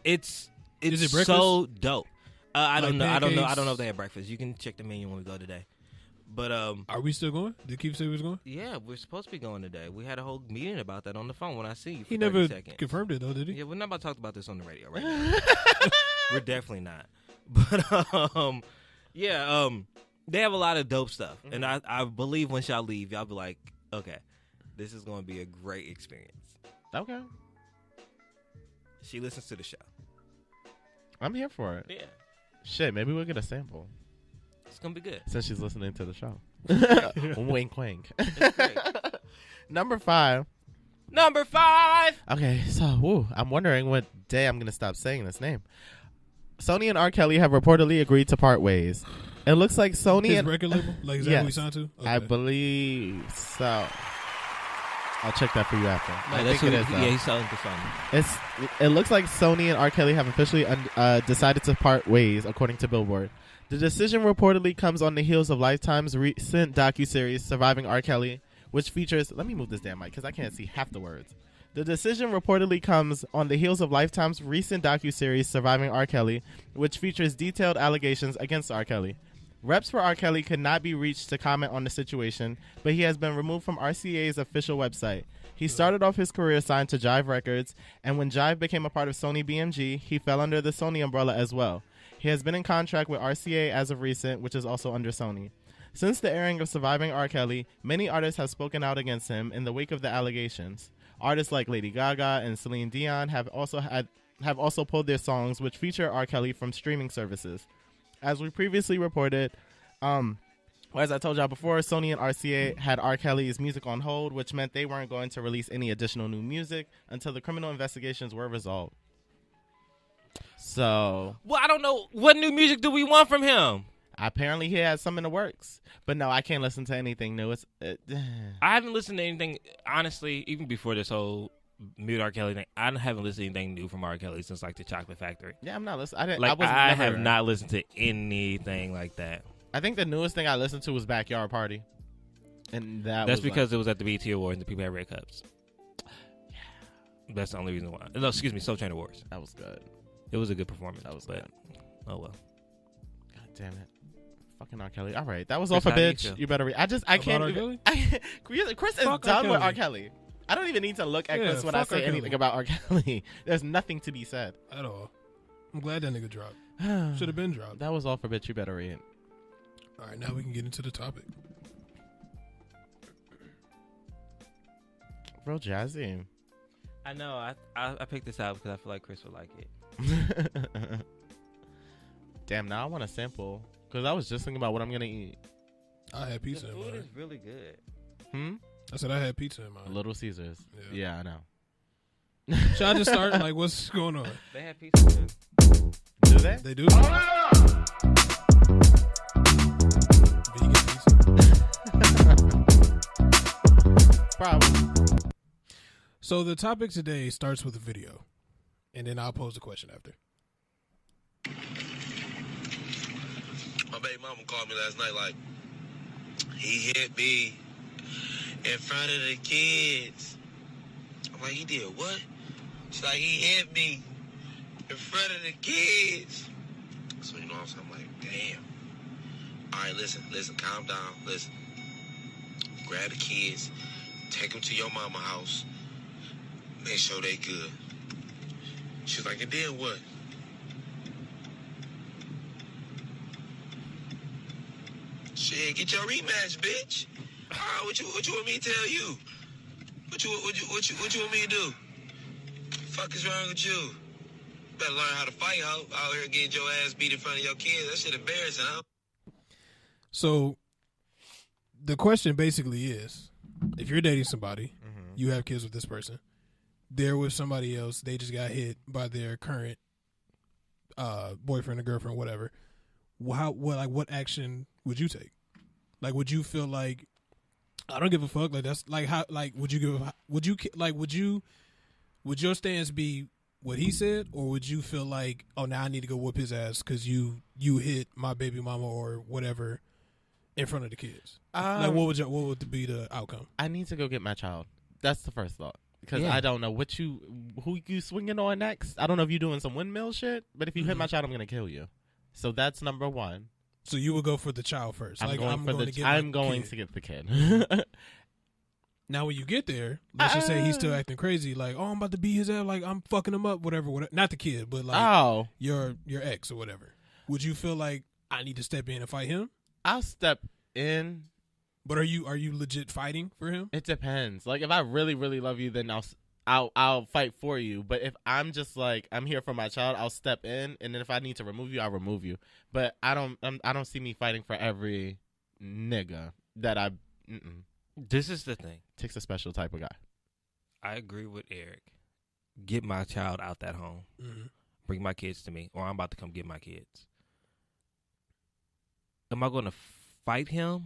Is it so dope. I don't Like know. I don't know. I pancakes? don't know if they have breakfast. You can check the menu when we go today. But Are we still going? Did Keith say we was going? yeah, we're supposed to be going today. We had a whole meeting about that on the phone when I see you. For He 30 never seconds. confirmed it though, did he? Yeah, we're not about to talk about this on the radio right now. We're definitely not. But they have a lot of dope stuff, and I believe once y'all leave, y'all be like, okay, this is going to be a great experience. Okay. She listens to the show. I'm here for it. Yeah, Shit, maybe we'll get a sample it's gonna be good. since she's listening to the show. Wink, wink. It's great. Number 5. Number 5. Okay, so I'm wondering what day I'm going to stop saying this name. Sony and R. Kelly have reportedly agreed to part ways. It looks like Sony His and record label? Like, is that Yes. who he signed to? I Okay. believe so. I'll check that for you after. I that's think who, it is, though. yeah, he's selling to Sony. It looks like Sony and R. Kelly have officially decided to part ways, according to Billboard. The decision reportedly comes on the heels of Lifetime's recent docuseries Surviving R. Kelly, which features... Let me move this damn mic because I can't see half the words. The decision reportedly comes on the heels of Lifetime's recent docuseries Surviving R. Kelly, which features detailed allegations against R. Kelly. Reps for R. Kelly could not be reached to comment on the situation, but he has been removed from RCA's official website. He started off his career signed to Jive Records, and when Jive became a part of Sony BMG, he fell under the Sony umbrella as well. He has been in contract with RCA as of recent, which is also under Sony. Since the airing of Surviving R. Kelly, many artists have spoken out against him in the wake of the allegations. Artists like Lady Gaga and Celine Dion have also pulled their songs which feature R. Kelly from streaming services. As we previously reported, as I told y'all before, Sony and RCA had R. Kelly's music on hold, which meant they weren't going to release any additional new music until the criminal investigations were resolved. So, Well, I don't know. What new music do we want from him? apparently he has some in the works. But no, I can't listen to anything new. I haven't listened to anything, honestly, even before this whole mute R. Kelly thing. I haven't listened to anything new from R. Kelly since, like, the Chocolate Factory. Yeah, I'm not listening. I have not listened to anything like that. I think the newest thing I listened to was Backyard Party. And that's because it was at the BET Awards and the people had red cups. That's the only reason why. No, excuse me, Soul Train Awards. that was good. It was a good performance. That was but, good. oh well. God damn it. Fucking R. Kelly. All right, that was all Chris, for how do you bitch. feel? You better read. I About can't R. even. Kelly? Chris is Fuck R. done with Kelly. R. Kelly. I don't even need to look at Yeah, Chris when I fuck R. say anything Kelly. about R. Kelly. There's nothing to be said. At all. I'm glad that nigga dropped. Should have been dropped. That was all for bitch. You better read. All right, now we can get into the topic. Real jazzy. I know. I picked this out because I feel like Chris would like it. Damn, now I want a sample. Because I was just thinking about what I'm going to eat. I had pizza The in food mine. is really good. I said I had pizza in mine. Little Caesars. Yeah. Yeah, I know. Should I just start? Like, what's going on? They have pizza too. Do they? They do? Vegan pizza. Probably. So the topic today starts with a video, and then I'll pose the question after. A baby mama called me last night like, he hit me in front of the kids. I'm like, he did what? She's like, he hit me in front of the kids. So, you know what I'm saying? I'm like, damn. All right, listen, calm down, listen. Grab the kids, take them to your mama house, make sure they good. She's like, and then what? Shit, get your rematch, bitch. All right, what you want me to tell you? What you want me to do? Fuck is wrong with you? Better learn how to fight, ho. Out here getting your ass beat in front of your kids. That shit embarrassing, ho. So the question basically is, if you're dating somebody, you have kids with this person, they're with somebody else, they just got hit by their current boyfriend or girlfriend, whatever. What action would you take? Like, would you feel like, I don't give a fuck? Like, that's like, how, like, would your stance be what he said, or would you feel like, oh, now I need to go whoop his ass because you hit my baby mama or whatever in front of the kids? Like, what would be the outcome? I need to go get my child. That's the first thought. Because I don't know who you swinging on next. I don't know if you're doing some windmill shit, but if you hit my child, I'm going to kill you. So that's number one. So you would go for the child first. I'm going to get the kid. Now, when you get there, let's just say he's still acting crazy, like, oh, I'm about to beat his ass, like, I'm fucking him up, whatever. Not the kid, but like your ex or whatever. Would you feel like I need to step in and fight him? I'll step in. But are you legit fighting for him? It depends. Like, if I really, really love you, then I'll fight for you. But if I'm just like, I'm here for my child, I'll step in, and then if I need to remove you, I'll remove you. But I don't see me fighting for every nigga that I. This is the thing. Takes a special type of guy. I agree with Eric. Get my child out that home. Mm-hmm. Bring my kids to me, or I'm about to come get my kids. Am I going to fight him?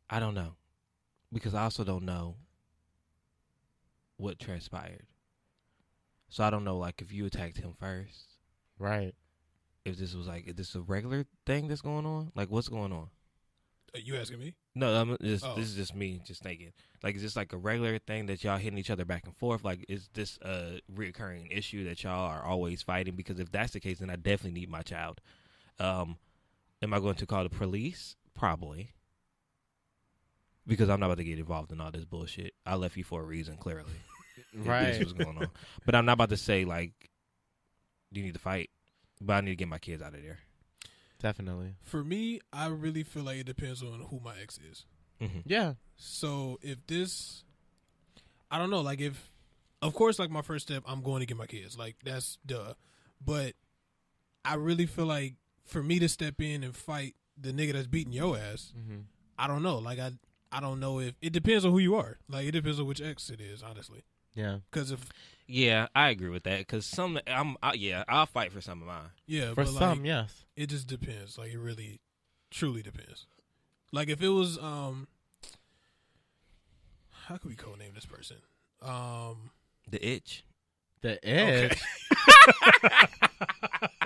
I don't know. Because I also don't know what transpired. So I don't know, like, if you attacked him first. Right. If this was, like, is this a regular thing that's going on? Like, what's going on? Are you asking me? No, this is just me just thinking. Like, is this, like, a regular thing that y'all hitting each other back and forth? Like, is this a reoccurring issue that y'all are always fighting? Because if that's the case, then I definitely need my child. Am I going to call the police? Probably. Because I'm not about to get involved in all this bullshit. I left you for a reason, clearly. Right. This was going on. But I'm not about to say, like, you need to fight. But I need to get my kids out of there. Definitely. For me, I really feel like it depends on who my ex is. Mm-hmm. Yeah. So if this, I don't know, like if, of course, like my first step, I'm going to get my kids. Like, that's duh. But I really feel like for me to step in and fight the nigga that's beating your ass, I don't know. Like, I don't know if it depends on who you are. Like, it depends on which ex it is, honestly. Yeah. Because if I agree with that. Because I'll fight for some of mine. Yeah, for but some, like, yes. It just depends. Like, it really, truly depends. Like, if it was, how could we codename this person? The Itch. The Itch. Okay.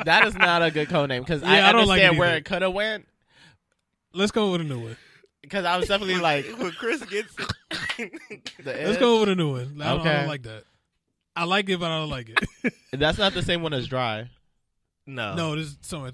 That is not a good codename because I don't understand like where it could have went. Let's go with a new one. Because I was definitely like, when Chris gets let's go with a new one. I don't like that. I like it, but I don't like it. That's not the same one as Dry. No, this is someone.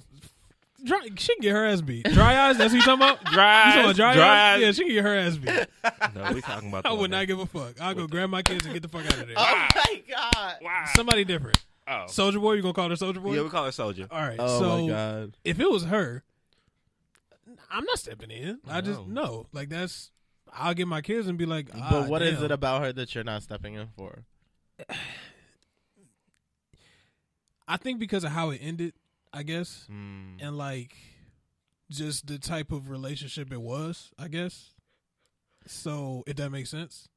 Dry, she can get her ass beat. Dry eyes. That's what you talking about. Dry You talking about dry eyes? eyes. Yeah, she can get her ass beat. No, we talking about. I would not give a fuck. I'll go grab my kids and get the fuck out of there. Oh my God. Wow. Somebody different. Oh. Soldier Boy. You gonna call her Soldier Boy? Yeah, we call her Soldier. All right. Oh so my God. if it was her, I'm not stepping in. I just No. no. Like, that's. I'll get my kids and be like. But what is damn. it about her that you're not stepping in for? I think because of how it ended, I guess, and like just the type of relationship it was, I guess. So if that makes sense.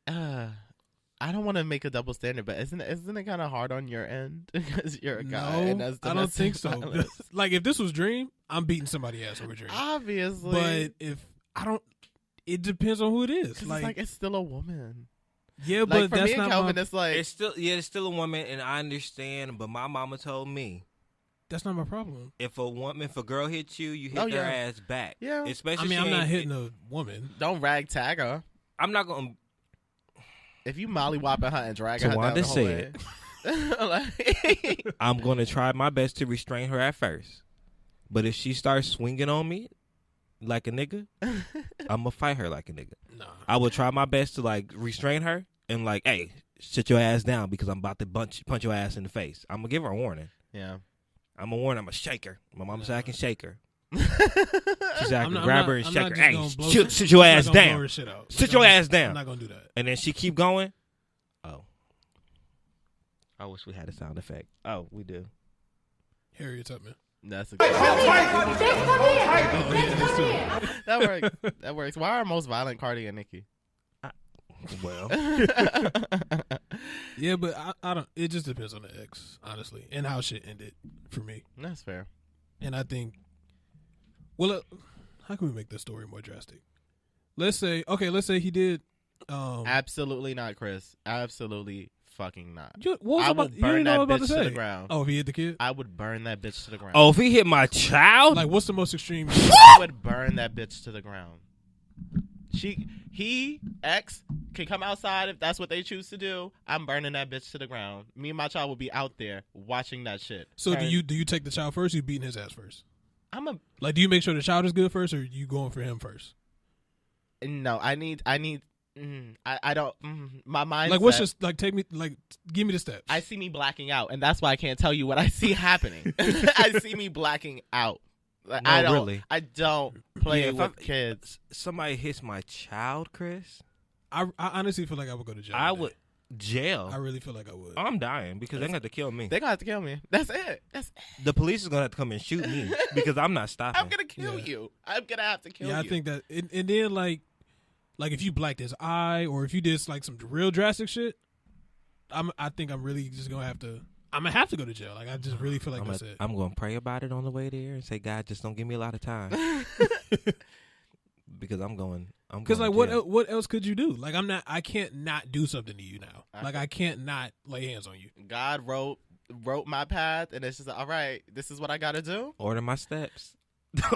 I don't want to make a double standard, but isn't it kind of hard on your end because you're a guy? No, and that's I don't think so. violence? Like, if this was Dream, I'm beating somebody ass over Dream. Obviously, But if I don't, it depends on who it is. like it's still a woman. Yeah, Like but for that's me and not Kelvin, my, it's like it's still a woman, and I understand. But my mama told me that's not my problem. if a girl hits you, you hit Oh, their yeah. ass back. Yeah. Especially I mean, she I'm not ain't- hitting a woman. don't rag tag her. I'm not gonna. If you mollywopping her and dragging her down Tawanda the whole way. said, Like, I'm gonna try my best to restrain her at first. But if she starts swinging on me like a nigga, I'm gonna fight her like a nigga. Nah. I will try my best to like restrain her and like, hey, sit your ass down because I'm about to punch your ass in the face. I'm gonna give her a warning. yeah. I'm gonna warn her. I'm gonna shake her. My mama said I can shake her. She said I I'm can not- grab I'm her not- and I'm shake not her. just Hey, gonna blow- sit your I'm not ass gonna blow down. her shit out. Sit Like, your I'm ass down. I'm not gonna do that. And then she keep going. Oh. I wish we had a sound effect. Oh, we do. Harriet Tubman. That's a good Oh yeah, that's too. That works. That works. Why are most violent Cardi and Nicki? Well, Yeah, but I don't. It just depends on the ex, honestly, and how shit ended for me. That's fair. And I think, well, how can we make this story more drastic? Let's say he did. Absolutely not, Chris. Absolutely fucking not. What was I about, would you burn didn't know that what I was bitch about to to the say. ground. Oh, if he hit the kid. I would burn that bitch to the ground. oh, if he hit my child, Like, what's the most extreme? I would burn that bitch to the ground. Ex can come outside if that's what they choose to do. I'm burning that bitch to the ground. Me and my child will be out there watching that shit. So Turn- do you take the child first? Or you beating his ass first? I'm a Like, do you make sure the child is good first, or you going for him first? no. I don't. My mind. Like, what's just like take me like give me the steps. I see me blacking out, and that's why I can't tell you what I see happening. I see me blacking out. Like, No, I don't. really. I don't play Yeah, if with I- kids. somebody hits my child, Chris, I honestly feel like I would go to jail. I today. would jail. I really feel like I would. I'm dying because they're gonna have to kill me. They're gonna have to kill me. That's it. The police is gonna have to come and shoot me because I'm not stopping. I'm gonna kill Yeah. you. I'm gonna have to kill you. Yeah, I think that, and then like if you blacked his eye, or if you did like some real drastic shit, I think I'm really just gonna have to. I'm gonna have to go to jail. Like, I just really feel like that's it. I'm gonna pray about it on the way there and say, God, just don't give me a lot of time because I'm going. Because like, to jail. what else could you do? Like, I can't not do something to you now. Like, I can't not lay hands on you. God wrote my path, and it's just all right. This is what I gotta do. Order my steps.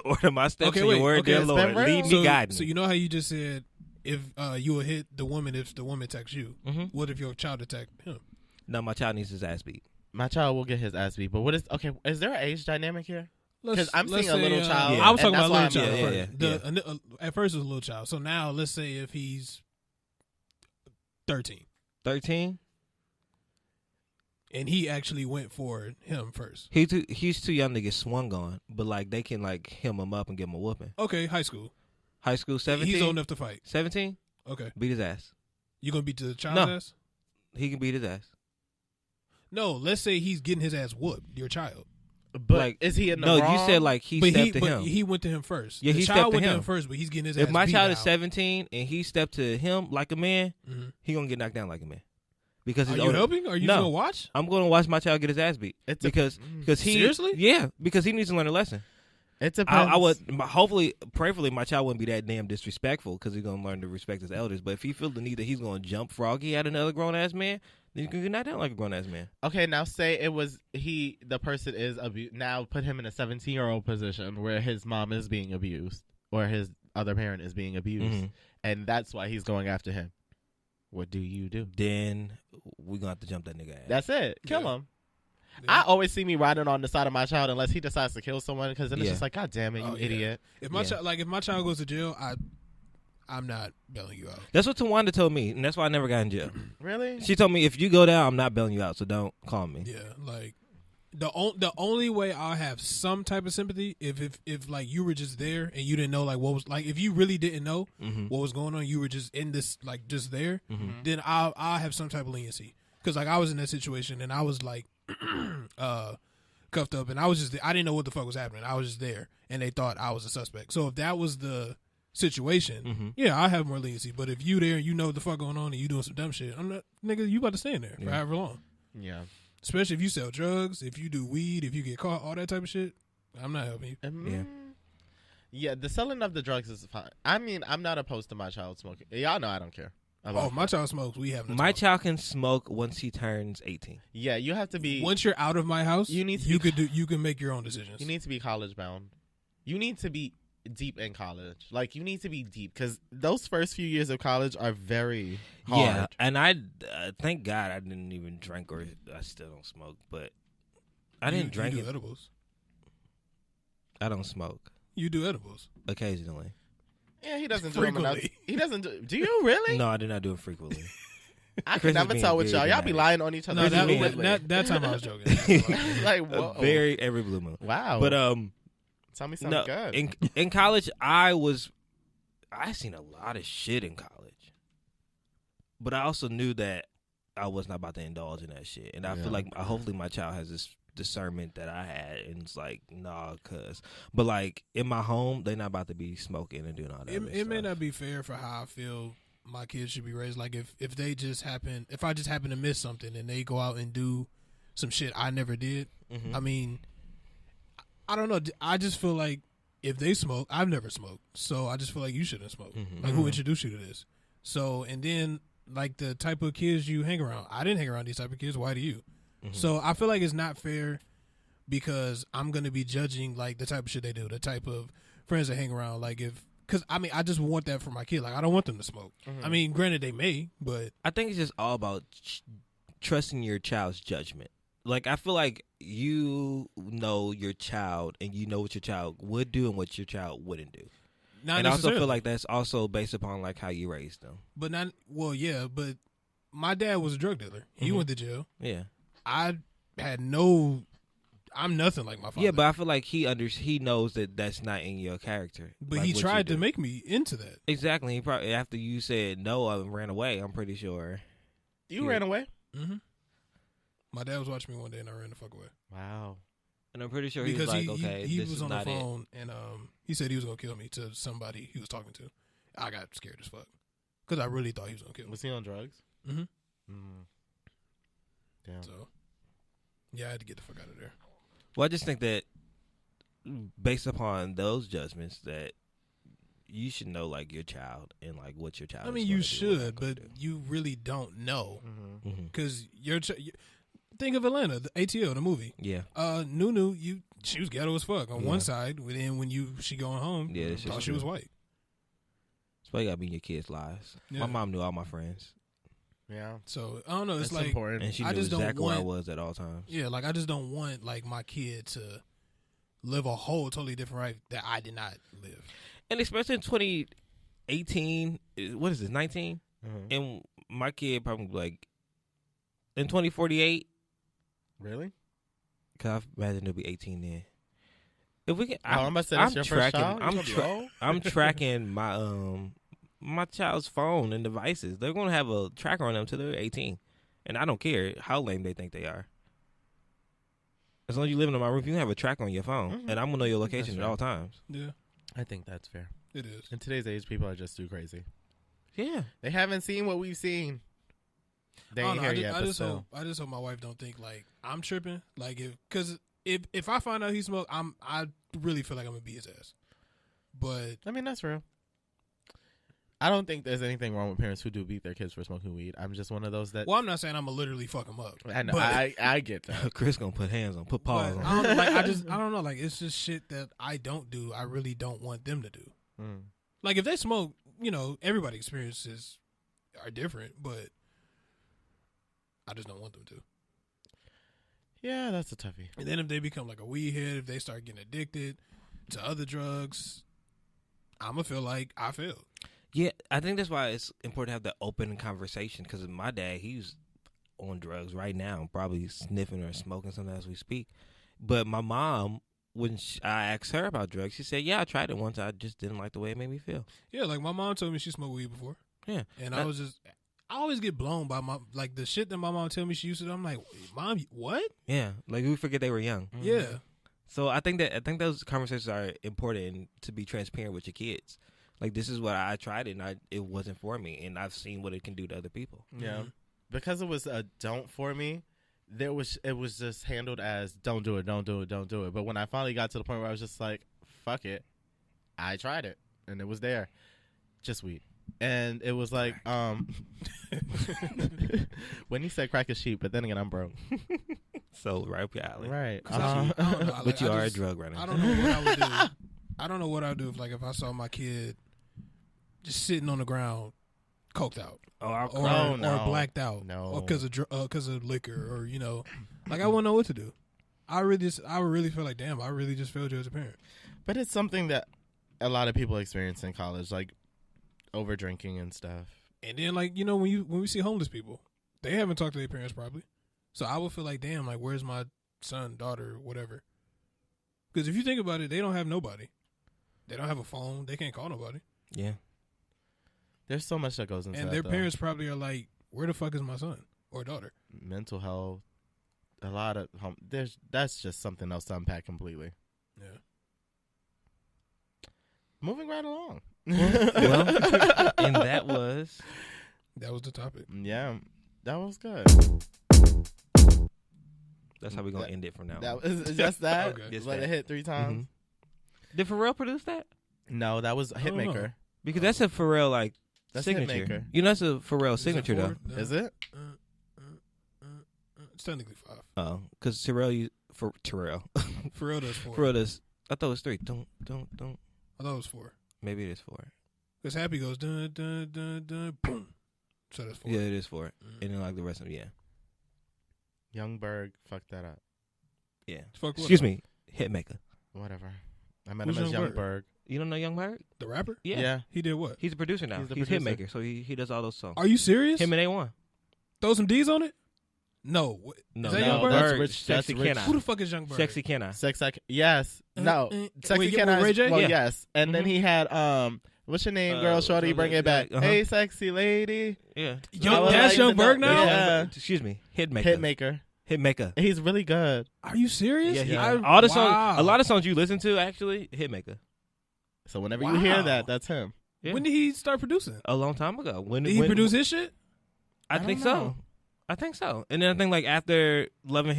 Order my steps. Okay, in wait, your word, okay, dear it's Lord. been real. Lead me, guide me. So you know how you just said if you will hit the woman if the woman attacks you. Mhm. What if your child attacked him? No, my child needs his ass beat. My child will get his ass beat. But what is okay? Is there an age dynamic here? 'Cause I'm let's seeing a little say, child, I was and talking about that's little why child I'm- first. yeah, At first it was a little child. So now let's say if he's 13 13. and he actually went for him first. He's too young to get swung on, but like they can like hem him up and give him a whooping. Okay, high school. High school, 17. He's old enough to fight. 17. Okay, Beat his ass. you gonna beat the child's No. ass? He can beat his ass. No, let's say he's getting his ass whooped. Your child. But Like, is he in the No, wrong? you said like he But stepped to him. he went to him first. Yeah, the he child stepped to went to him. him first, but he's getting his If ass my beat child is now. 17 and he stepped to him like a man, Mhm. he gonna get knocked down like a man. Because Are he's you older. helping? Or are you No. just gonna watch? I'm gonna watch my child get his ass beat It's because he Seriously? yeah, because he needs to learn a lesson. It depends. I would hopefully, prayerfully, my child wouldn't be that damn disrespectful because he's gonna learn to respect his elders. But if he feels the need that he's gonna jump froggy at another grown ass man, then you can get knocked down like a grown ass man. Okay, now say it was the person is now put him in a 17-year-old position where his mom is being abused or his other parent is being abused, Mhm. and that's why he's going after him. What do you do? Then we gonna have to jump that nigga ass. That's it. Kill Yeah. him. I always see me riding on the side of my child unless he decides to kill someone because then it's Yeah. just like, God damn it, you Oh, yeah. idiot. If my Yeah. child, if my child goes to jail, I'm not bailing you out. That's what Tawanda told me, and that's why I never got in jail. Really? She told me if you go down, I'm not bailing you out, so don't call me. Yeah, like the only way I'll have some type of sympathy if like you were just there and you didn't know like what was like if you really didn't know Mhm. what was going on, you were just in this like just there, Mhm. then I'll have some type of leniency because like I was in that situation and I was like cuffed up and I was just I didn't know what the fuck was happening. I was just there and they thought I was a suspect. So if that was the situation, Mhm. yeah, I have more leniency. But if you there and you know what the fuck going on and you doing some dumb shit, I'm not nigga. You about to stay in there for Yeah. however long. Yeah. Especially if you sell drugs, if you do weed, if you get caught, all that type of shit. I'm not helping you. Yeah. Yeah, the selling of the drugs is fine. I mean, I'm not opposed to my child smoking. Y'all know I don't care. Oh, my child smokes. We have no My talk. child can smoke once he turns 18. Yeah, you have to be. Once you're out of my house, You need to you be- you can make your own decisions. You need to be college bound. You need to be deep in college. Like, you need to be deep because those first few years of college are very hard. Yeah, and I thank God I didn't even drink, or I still don't smoke, but I didn't drink You do it. edibles. I don't smoke You do edibles. occasionally. Yeah, he doesn't do them enough. Frequently. He doesn't do. Do you really? No, I do not do it frequently. I Chris can is never being tell with very y'all. Y'all be dramatic. lying on each other. No, that, fluently. that time I was joking. Like, whoa. Very every blue moon. Wow. But tell me something no, good. in college I seen a lot of shit in college, but I also knew that I was not about to indulge in that shit, and I feel like hopefully my child has this discernment that I had, and it's like, nah, but like in my home, they're not about to be smoking and doing all that. It may not be fair for how I feel my kids should be raised. Like if I just happen to miss something and they go out and do some shit I never did. Mhm. I mean, I don't know. I just feel like if they smoke, I've never smoked, so I just feel like you shouldn't smoke. Mhm. Like who introduced you to this? So and then like the type of kids you hang around. I didn't hang around these type of kids. Why do you? So I feel like it's not fair because I'm gonna be judging like the type of shit they do, the type of friends they hang around. Like because I mean I just want that for my kid. Like I don't want them to smoke. I mean, granted they may, but I think it's just all about trusting your child's judgment. Like I feel like you know your child, and you know what your child would do and what your child wouldn't do. not And I also necessarily. feel like that's also based upon like how you raised them. but not well, yeah. But my dad was a drug dealer. He went to jail. Yeah. I'm nothing like my father. Yeah, but I feel like he knows that that's not in your character. But like he what you tried to do. make me into that. Exactly. He probably after you said no, I ran away. I'm pretty sure. You ran away? Mm-hmm. My dad was watching me one day and I ran the fuck away. Wow. And I'm pretty sure Because he was like, okay, he this was is on the not it. phone and he said he was gonna kill me to somebody he was talking to. I got scared as fuck because I really thought he was gonna kill me. Was he on drugs? Mm-hmm. Damn. So yeah, I had to get the fuck out of there. Well, I just think that based upon those judgments, that you should know like your child and like what your child. I mean, is you gonna do and should, not gonna but you really don't know do. because think of Atlanta, the ATL, the movie. Yeah. Nunu, she was ghetto as fuck on Yeah. one side. And then when she going home, Yeah, that's thought just she was true. white. That's why you gotta be in your kids' lives. Yeah. My mom knew all my friends, Yeah. So I don't know. It's That's like important. and she I knew just don't exactly where I want- was at all times. yeah, like I just don't want like my kid to live a whole totally different life that I did not live. And especially in 2018, what is this, 19? Mhm. And my kid probably like in 2048, Really? because I imagine it'll be 18 then. If we can, I'm about to say that's your first tracking. child? You gonna be old? I'm tracking my child's phone and devices. They're gonna have a tracker on them till they're 18, and I don't care how lame they think they are. As long as you live in my roof, you can have a tracker on your phone, and I'm gonna know your location at That's all times. Yeah, I think that's fair. it is. In today's age, people are just too crazy. Yeah, They haven't seen what we've seen. They I ain't don't know, here yet, I but just still. hope I just hope my wife don't think like I'm tripping. Like if I find out he smoked, I really feel like I'm gonna beat his ass. But I mean, that's real. I don't think there's anything wrong with parents who do beat their kids for smoking weed. I'm just one of those that. well, I'm not saying I'm gonna literally fuck him up. I know. But, I get that. Chris gonna put but paws on. I don't know, like I don't know. Like it's just shit that I don't do. I really don't want them to do. Mm. Like if they smoke, everybody's experiences are different, but I just don't want them to. Yeah, that's a toughie. And then if they become like a weed head, if they start getting addicted to other drugs, I'm gonna feel like I failed. Yeah, I think that's why it's important to have that open conversation. Because my dad, he's on drugs right now, probably sniffing or smoking something as we speak. But my mom, when I asked her about drugs, she said, "Yeah, I tried it once. I just didn't like the way it made me feel." Yeah, like my mom told me she smoked weed before, Yeah, and I always get blown by the shit that my mom tell me she used to do. I'm like, Mom, what? yeah. Like we forget they were young. Yeah, So I think those conversations are important to be transparent with your kids. Like this is what I tried it, and it wasn't for me, and I've seen what it can do to other people. Yeah, because it was a don't for me. It was just handled as don't do it, don't do it, don't do it. But when I finally got to the point where I was just like, fuck it, I tried it, and it was there, just weed. and it was like when he said crack is cheap, but then again I'm broke. So right up your alley. Right. 'Cause I don't know, like, But you I are a just- drug runner. I don't know what I would do. I don't know what I'd do if I saw my kid just sitting on the ground, coked out, Oh, I'll or, cry. Oh, no. or blacked out, No. or because of liquor, or like I wouldn't know what to do. I would really feel like, damn, I really just failed you as a parent. But it's something that a lot of people experience in college, like over drinking and stuff. And then when we see homeless people, they haven't talked to their parents probably. So I would feel like, damn, like where's my son, daughter, whatever? Because if you think about it, they don't have nobody. They don't have a phone. They can't call nobody. Yeah. There's so much that goes into And that, their though. parents probably are like, where the fuck is my son or daughter? Mental health, a lot of that's just something else to unpack completely. Yeah. Moving right along. Well, and that was The topic. Yeah, that was good. that's how we're gonna end it from now. That was just that. Okay. Just Let that. it hit 3 times. Mhm. Did Pharrell produce that? No, that was don't know. Hitmaker. Because that's a Pharrell That's signature. Hitmaker. That's a Pharrell Is it signature though. 4? No. Is it? It's technically 5. Oh, because Terrell, Terrell Does 4. Pharrell does. I thought it was 3. Don't. I thought it was 4. Maybe it is 4. Because Happy goes dun dun dun dun boom. So that's 4. Yeah, it is 4. Mm. And then like the rest of them, yeah. Youngberg fucked that up. Yeah. Fuck what? Excuse me, Hitmaker. Whatever. I met Who's him as Youngberg? Youngberg. You don't know Young Bird? The rapper? Yeah. He did what? He's a producer now. He's the He's producer. Hitmaker, so he does all those songs. Are you serious? Him and A1. Throw some D's on it? No. What- No, Is that no, Young Bird? that's That's Rich. Rich- Sexy that's Rich. Can Who I? the fuck is Young Bird? Sexy Can I? Yes. No. Sexy wait, Can with I? Ray J? Well, Yeah. yes. And then Mhm. he had what's your name, girl? Shorty, bring it back. uh-huh. Hey, sexy lady. Yeah. Yo, would that's like Young to Berg know- now? Yeah. Excuse me. Hitmaker. Hitmaker. Hitmaker. He's really good. Are you serious? Yeah, all the songs, Wow. a lot of songs you listen to, actually, Hitmaker. So whenever you hear Wow. that, that's him. Yeah. When did he start producing? A long time ago. When Did he produce his shit? I don't think know. so. I think so. And then I think like after during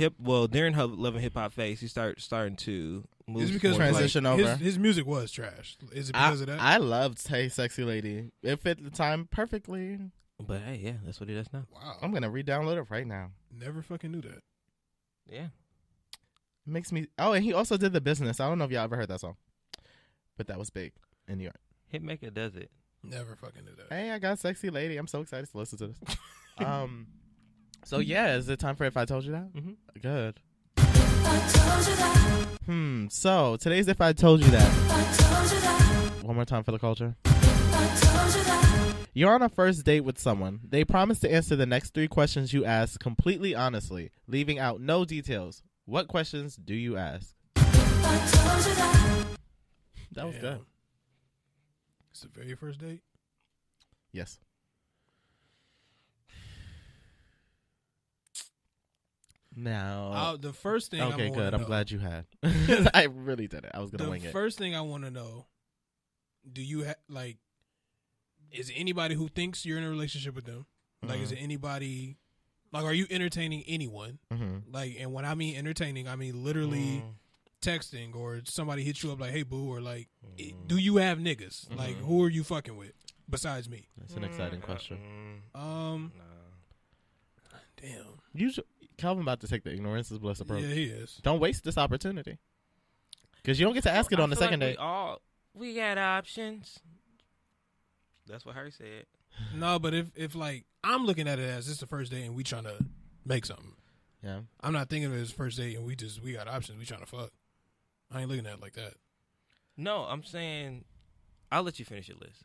her Love and Hip Hop phase, he starting to move. It's because more like, Transition over. his music was trash. Is it because of that? I loved Hey Sexy Lady. It fit the time perfectly. But hey, yeah, that's what he does now. Wow. I'm gonna re-download it right now. Never fucking knew that. Yeah. It makes me. Oh, and he also did The Business. I don't know if y'all ever heard that song, but that was big in New York. Hitmaker does it. Never fucking knew that. Hey, I got Sexy Lady. I'm so excited to listen to this. So yeah, is it time for If I Told You That? Mm-hmm. Good. So today's If I Told You That. One more time for the culture. You're on a first date with someone. They promise to answer the next 3 questions you ask completely honestly, leaving out no details. What questions do you ask? That was Damn. good. It's the very first date. Yes. Now. The first thing. Okay, good. I'm glad you had. I really did it. I was gonna The wing it. first thing I want to know: do you is it anybody who thinks you're in a relationship with them? Like, is it anybody? Like, are you entertaining anyone? Mm-hmm. Like, and when I mean entertaining, I mean literally texting, or somebody hits you up like, "Hey, boo," or like, "Do you have niggas? Like, who are you fucking with besides me?" That's an exciting question. Damn. Calvin about to take the ignorance is bliss approach. Yeah, he is. Don't waste this opportunity. Because you don't get to ask it on the second date. We got options. That's what Harry said. No, but if like I'm looking at it as this is the first date and we trying to make something. Yeah. I'm not thinking of it as first date and we got options. We trying to fuck. I ain't looking at it like that. No, I'm saying I'll let you finish your list.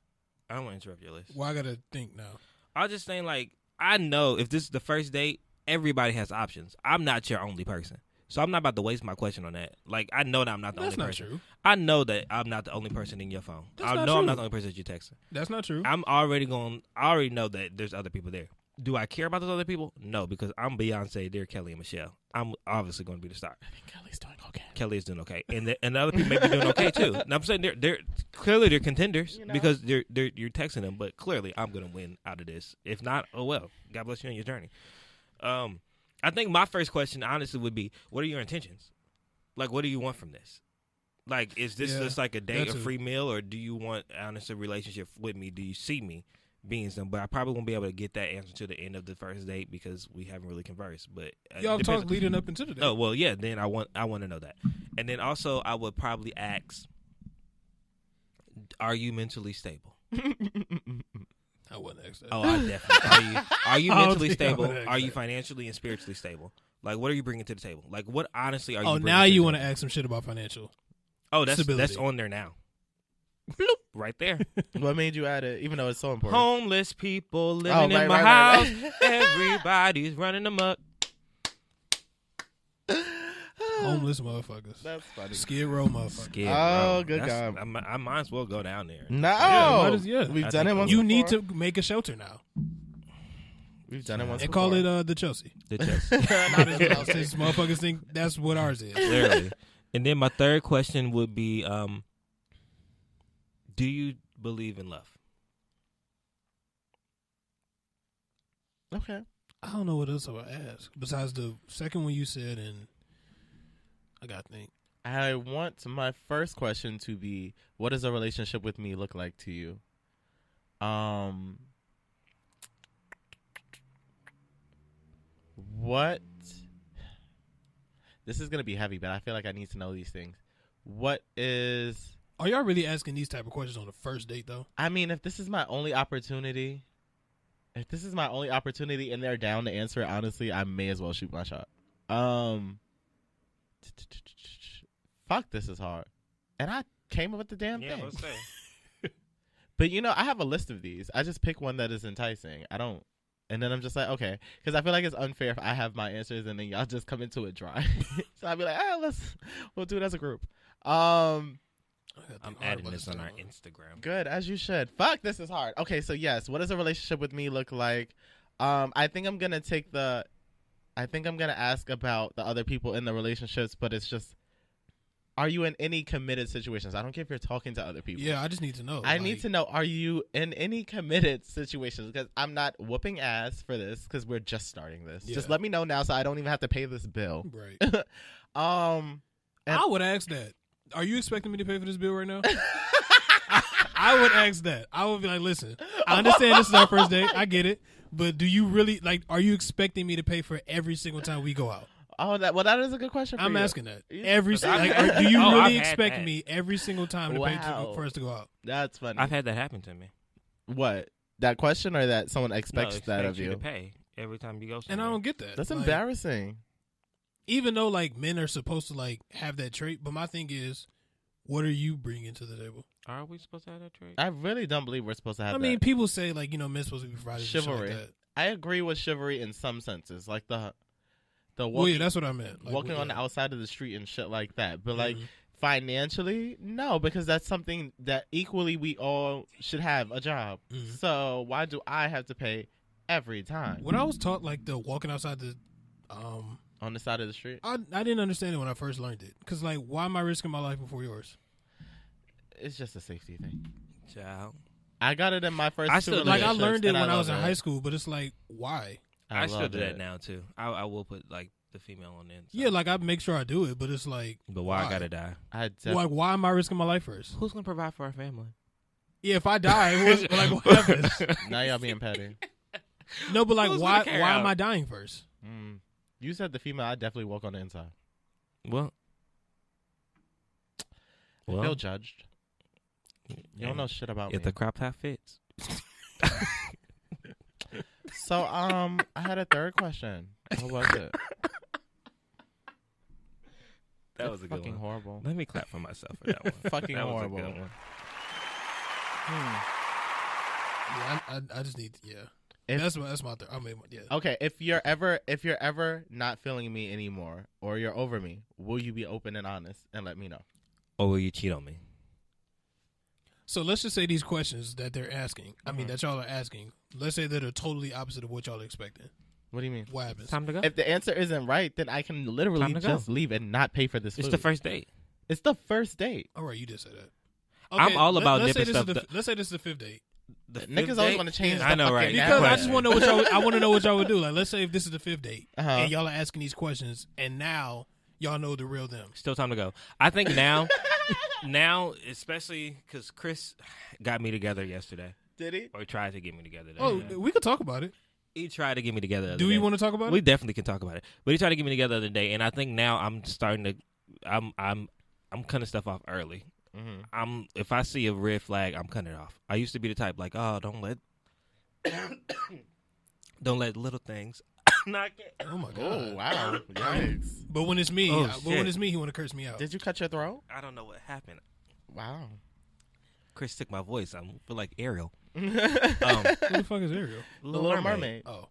I don't want to interrupt your list. Well, I gotta think now. I was just saying, like, I know if this is the first date, everybody has options. I'm not your only person. So I'm not about to waste my question on that. Like, I know that I'm not the That's only not person. true. I know that I'm not the only person in your phone. That's I not know I'm true. not the only person that you're texting. That's not true. I already know that there's other people there. Do I care about those other people? No, because I'm Beyonce, they're Kelly and Michelle. I'm obviously going to be the star. I think Kelly's doing okay. Kelly is doing okay, and the other people may be doing okay too. And I'm saying they're clearly contenders because you're texting them, but clearly I'm going to win out of this. If not, oh well. God bless you on your journey. I think my first question, honestly, would be, what are your intentions? Like, what do you want from this? Like, is this Yeah, just like a date, that a too. free meal, or do you want honest a relationship with me? Do you see me being some? But I probably won't be able to get that answer to the end of the first date because we haven't really conversed. But Y'all depends- talk leading up into the date. Oh well, yeah. Then I want to know that, and then also I would probably ask, "Are you mentally stable?" I wouldn't ask that. Oh, I definitely. Are you I don't mentally think I stable? would ask Are you that. financially and spiritually stable? Like, what are you bringing to the table? Like, what honestly are you? Oh, bringing now to you the want to table? ask some shit about financial. Oh, that's stability. on there now. Right there. What made you add it, even though it's so important? Homeless people living in right, my right, house. right. Everybody's running amok. Homeless motherfuckers. That's funny. Skid Row motherfuckers. Skid Oh, Row. good That's- God. I might as well go down there. No, might as- yeah. we've I done think it once. You need before. to make a shelter now We've done it once. and call before. it the Chelsea. The chest. Since motherfuckers think that's what ours is. Literally. And then my third question would be, do you believe in love? Okay. I don't know what else I would ask besides the second one you said, and I got to think. I want my first question to be, what does a relationship with me look like to you? What? This is gonna be heavy, but I feel like I need to know these things. What is? Are y'all really asking these type of questions on the first date though? I mean, if this is my only opportunity, and they're down to answer it honestly, I may as well shoot my shot. Fuck, this is hard, and I came up with the damn thing. let's say. But I have a list of these. I just pick one that is enticing. I don't, and then I'm just like, okay, because I feel like it's unfair if I have my answers and then y'all just come into it dry. So I'd be like, we'll do it as a group. I'm adding this on our Instagram. Good, as you should. Fuck, this is hard. Okay, so yes, what does a relationship with me look like? I think I'm gonna ask about the other people in the relationships, but it's just, are you in any committed situations? I don't care if you're talking to other people. Yeah, I just need to know. I need to know, are you in any committed situations? Because I'm not whooping ass for this because we're just starting this. Yeah. Just let me know now so I don't even have to pay this bill. Right. And- I would ask that. Are you expecting me to pay for this bill right now? I would ask that. I would be like, listen, I understand this is our first date. I get it. But do you really, are you expecting me to pay for every single time we go out? that is a good question for I'm you. asking that. Yeah. Do you Oh, I've really had expect that. me every single time to pay Wow. for us to go out? That's funny. I've had that happen to me. What? That question or that someone No, expects that of expect you you? to pay every time you go somewhere. And I don't get that. That's Like, embarrassing. Even though men are supposed to have that trait, but my thing is, what are you bringing to the table? Are we supposed to have that trait? I really don't believe we're supposed to have I that. mean, people say men supposed to be provided for shit Chivalry. like that. I agree with chivalry in some senses, like the Well, walking, yeah, that's what I meant. walking on the outside of the street and shit like that. But Mhm. financially, no, because that's something that equally we all should have a job. Mhm. So why do I have to pay every time When I was taught the walking outside the, on the side of the street? I didn't understand it when I first learned it. Cause why am I risking my life before yours? It's just a safety thing. Child. I got it in my first. I two still- I relationships, learned it and when I was in love high it. school, but it's why? I still love do that it. now too. I will put the female on the inside. Yeah, I make sure I do it, but it's But why I gotta die? I why am I risking my life first? Who's gonna provide for our family? Yeah, if I die, what happens? now y'all being petty. No, but Who's why gonna carry am out? I dying first? You said the female. I definitely walk on the inside. Well, I feel judged. You don't know shit about if me. the crop top fits. So I had a third question. What was it? That was a good Fucking one. horrible. Let me clap for myself for that one. Fucking That was a horrible. good one. Yeah, I just need If- that's my third. Okay, if you're ever not feeling me anymore, or you're over me, will you be open and honest and let me know? Or will you cheat on me? So let's just say these questions that they're asking. I mean, that y'all are asking. Let's say that are totally opposite of what y'all are expecting. What do you mean? What happens? Time to go. If the answer isn't right, then I can literally Time to go. just leave and not pay for this It's food. the first date. It's the first date. All right, you did say that. I'm all about let's say dipping this stuff. let's say this is the fifth date. The fifth Niggas always date? want to change. I the know, right? fucking Good Because I question. just want to know what y'all. I want to know what y'all would do. Let's say if this is the fifth date Uh-huh. and y'all are asking these questions, and now y'all know the real them. Still time to go. I think now. now, especially because Chris got me together yesterday, Did he? or tried to get me together. Oh, That day. we could talk about it. He tried to get me together. The other Do you day. want to talk about We it? definitely can talk about it. But he tried to get me together the other day, and I think now I'm starting to. I'm cutting stuff off early. Mm-hmm. If I see a red flag, I'm cutting it off. I used to be the type like, oh, don't let little things knock it. Oh my god! Oh wow! Yikes! But when it's me, Oh, but when shit. it's me, he want to curse me out. Did you cut your throat? I don't know what happened. Wow. Chris took my voice. I feel like Ariel. Who the fuck is Ariel? The Little Mermaid. Oh,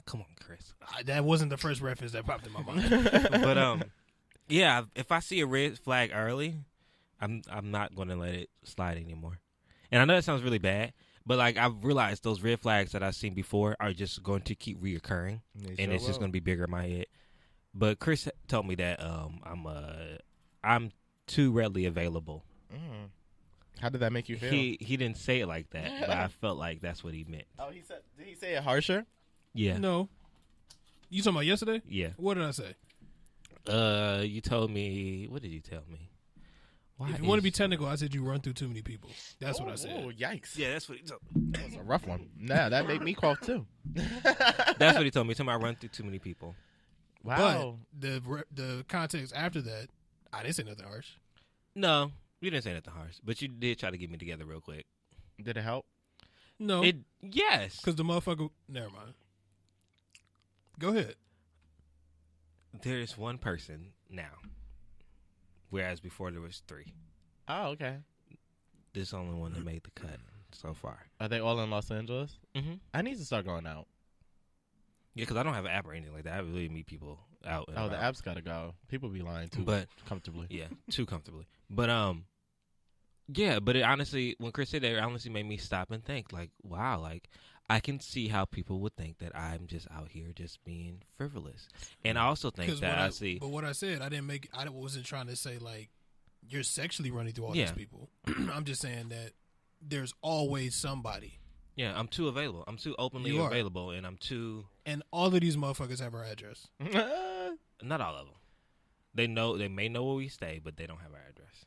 Come on, Chris. that wasn't the first reference that popped in my mind. But yeah. If I see a red flag early, I'm not going to let it slide anymore. And I know that sounds really bad, but like I've realized those red flags that I've seen before are just going to keep reoccurring, and it's just going to be bigger in my head. But Chris told me that I'm too readily available. Mm. How did that make you feel? He didn't say it like that, but I felt like that's what he meant. Oh, he said. Did he say it harsher? Yeah. No, you talking about yesterday? Yeah. What did I say? You told me. What did you tell me? Why If you want to is- be technical, I said you run through too many people. That's what I said. Oh, yikes! Yeah, that's what he told me. That was a rough one. Nah, that made me cough too. That's what he told me. He told me I run through too many people. Wow. But the context after that, I didn't say nothing harsh. No, you didn't say nothing harsh, but you did try to get me together real quick. Did it help? No, Yes. because the motherfucker. Never mind. Go ahead. There's one person now, whereas before there was 3. Oh, okay. This is the only one that made the cut so far. Are they all in Los Angeles? Mm-hmm. I need to start going out. Yeah, because I don't have an app or anything like that. I really meet people out. And Oh, the about. app's gotta go. People be lying too But comfortably. yeah, too comfortably. But yeah. But it honestly, when Chris said that, it honestly made me stop and think. Like, wow, like I can see how people would think that I'm just out here just being frivolous, and I also think 'Cause that what I see. But what I said, I wasn't trying to say like you're sexually running through all Yeah. these people. I'm just saying that there's always somebody, Yeah, I'm too available. I'm too openly You are. available, and I'm too. and all of these motherfuckers have our address. Not all of them. They know. They may know where we stay, but they don't have our address.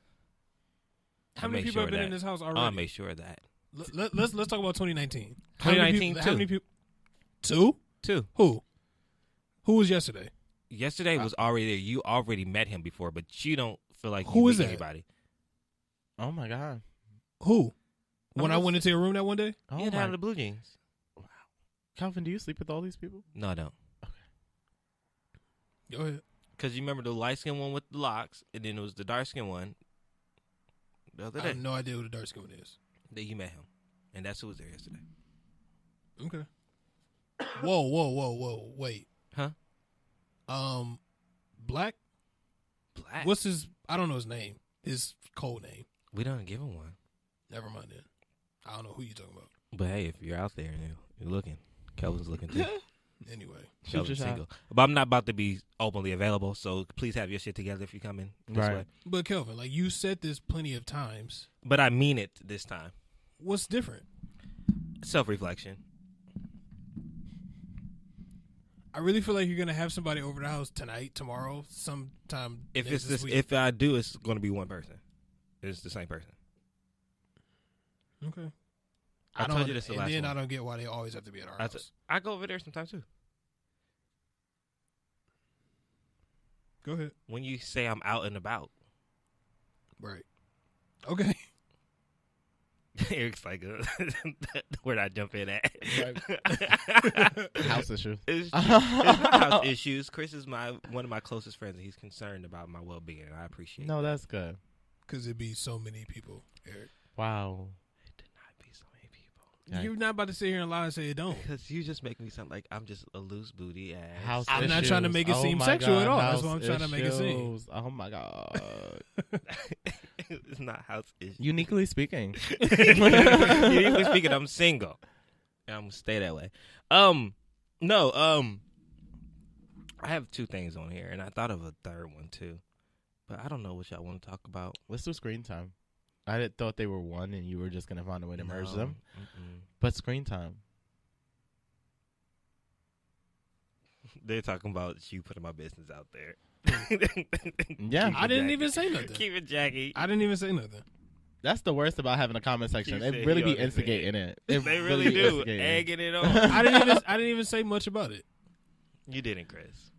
How I many make people sure have been that- in this house I'll already? make sure of that. Let's talk about 2019. 2019 How many people? 2? 2. Who? Who was yesterday? Yesterday was already there. You already met him before, but you don't feel like Who you is meet that? anybody. Oh my god. Who? When I just- went into your room that one day? Oh He had my. on the blue jeans. Calvin, do you sleep with all these people? No, I don't. Go ahead. Because you remember the light skin one with the locks, and then it was the dark skin one the other I day have no idea who the dark skin one is. that you met him, and that's who was there yesterday. Okay. Whoa. Wait. Huh? Black? Black. What's his? I don't know his name. His code name. We don't give him one. Never mind then. I don't know who you talking about. But hey, if you're out there and you're looking, Kelvin's looking too. Anyway, Shoot your Kelvin's shot. single. But I'm not about to be openly available, so please have your shit together if you come in this Right. way. but Kelvin, like you said this plenty of times. But I mean it this time. What's different? Self-reflection. I really feel like you're gonna have somebody over the house tonight, tomorrow, sometime. If next it's this, week. if I do, it's going to be one person. It's the same person. Okay. I don't told you this the and last then one. I don't get why they always have to be at our I, house. I go over there sometimes too. Go ahead. When you say I'm out and about, Right. Okay. Eric's like, where'd I jump in at? House issue. It's not house issues. Chris is one of my closest friends, and he's concerned about my well-being. And I appreciate. No, that. that's good. Because it'd be so many people, Eric. Wow. It did not be so many people. Yikes. You're not about to sit here and lie and say it don't. Because you just make me sound like I'm just a loose booty ass. House I'm not trying to issues. make it Oh seem my sexual God, at all. That's house what I'm trying to make it seem. issues. Oh my god. It's not house issues. Uniquely speaking. Uniquely speaking, I'm single. And I'm gonna stay that way. No, I have 2 things on here, and I thought of a third one too, but I don't know what y'all want to talk about. Let's do screen time. Thought they were one and you were just gonna find a way to merge No, them. mm-mm. But screen time. They're talking about you putting my business out there. Yeah. I didn't even say nothing. Keep it, Jackie. I didn't even say nothing. That's the worst about having a comment section. He It said really he be on his instigating it. They really be do. instigating. Egging it on. I didn't even say much about it. You didn't, Chris.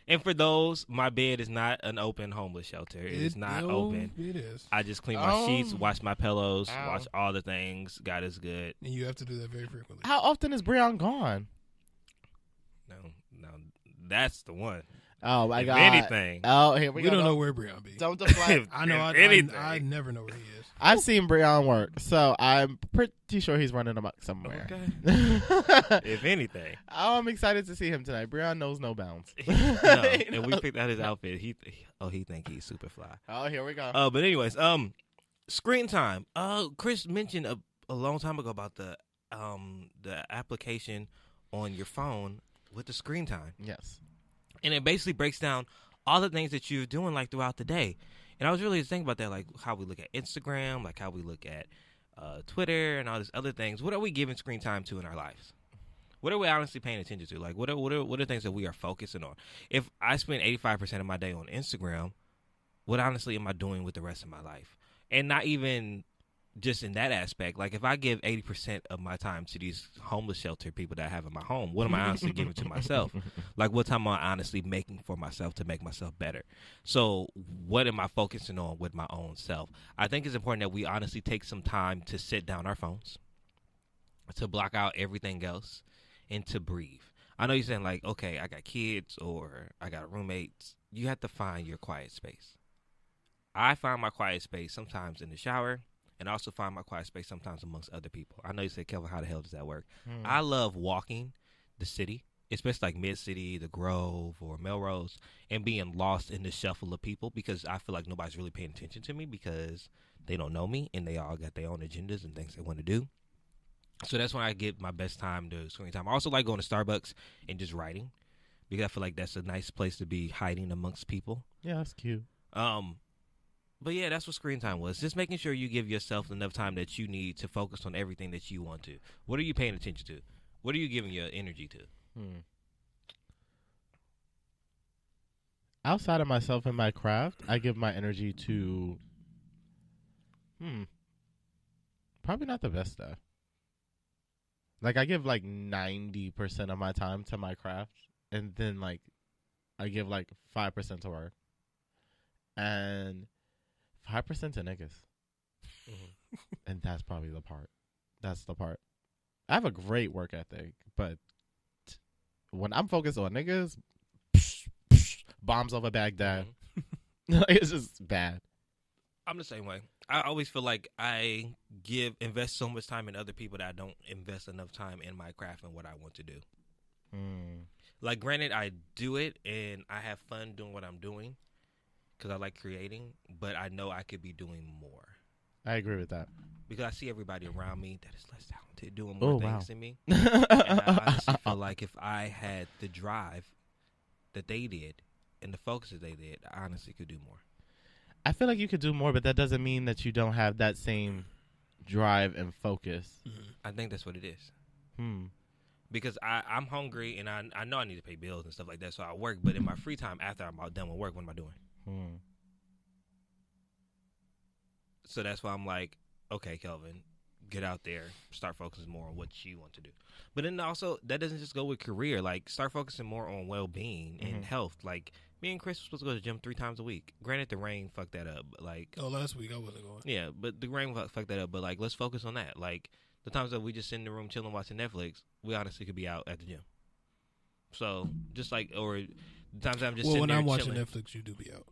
And for those, my bed is not an open homeless shelter. It is not open. It is. I just clean my sheets, wash my pillows, Ow. wash all the things. God is good. And you have to do that very frequently. How often is Breon gone? No, that's the one. Oh my If God! anything. Oh, here we We go. don't know where Breon be. Don't deflect. I know. If anything. I never know where he is. I've seen Breon work, so I'm pretty sure he's running amok somewhere. Okay. If anything. I'm excited to see him tonight. Breon knows no bounds. No, and we picked out his outfit. He think he's super fly. Oh, here we go. But anyways, screen time. Chris mentioned a long time ago about the application on your phone with the screen time, Yes. and it basically breaks down all the things that you're doing like throughout the day. And I was really thinking about that, like how we look at Instagram, like how we look at Twitter, and all these other things. What are we giving screen time to in our lives? What are we honestly paying attention to? Like, what are things that we are focusing on? If I spend 85% of my day on Instagram, what honestly am I doing with the rest of my life? And not even just in that aspect. Like, if I give 80% of my time to these homeless shelter people that I have in my home, what am I honestly giving to myself? Like, what time am I honestly making for myself to make myself better? So what am I focusing on with my own self? I think it's important that we honestly take some time to sit down our phones, to block out everything else, and to breathe. I know you're saying, like, okay, I got kids or I got roommates. You have to find your quiet space. I find my quiet space sometimes in the shower, and I also find my quiet space sometimes amongst other people. I know you said, Kelvin, how the hell does that work? I love walking the city, especially like Mid-City, the Grove, or Melrose, and being lost in the shuffle of people because I feel like nobody's really paying attention to me because they don't know me and they all got their own agendas and things they want to do. So that's when I get my best time to screen time. I also like going to Starbucks and just writing because I feel like that's a nice place to be hiding amongst people. Yeah, that's cute. But yeah, that's what screen time was. Just making sure you give yourself enough time that you need to focus on everything that you want to. What are you paying attention to? What are you giving your energy to? Outside of myself and my craft, I give my energy to probably not the best stuff. Like, I give like 90% of my time to my craft, and then like I give like 5% to work and 5% to niggas. And that's probably the part. That's the part. I have a great work ethic, but when I'm focused on niggas, bombs over Baghdad. It's just bad. I'm the same way. I always feel like I invest so much time in other people that I don't invest enough time in my craft and what I want to do. Like, granted, I do it and I have fun doing what I'm doing because I like creating, but I know I could be doing more. I agree with that. Because I see everybody around me that is less talented doing more things than me. And And I honestly feel like if I had the drive that they did and the focus that they did, I honestly could do more. I feel like you could do more, but that doesn't mean that you don't have that same drive and focus. I think that's what it is. Because I'm hungry and I know I need to pay bills and stuff like that, so I work. But in my free time after I'm all done with work, what am I doing? So that's why I'm like, okay, Kelvin, get out there, start focusing more on what you want to do. But then also, that doesn't just go with career. Like, start focusing more on well-being and health. Like, me and Chris were supposed to go to the gym 3 times a week. Granted, the rain fucked that up. But like, last week I wasn't going. Yeah, but the rain fucked that up. But like, let's focus on that. Like, the times that we just sit in the room chilling, watching Netflix, we honestly could be out at the gym. So, just like, or the times that I'm just sitting there when I'm chilling. watching Netflix, you do be out.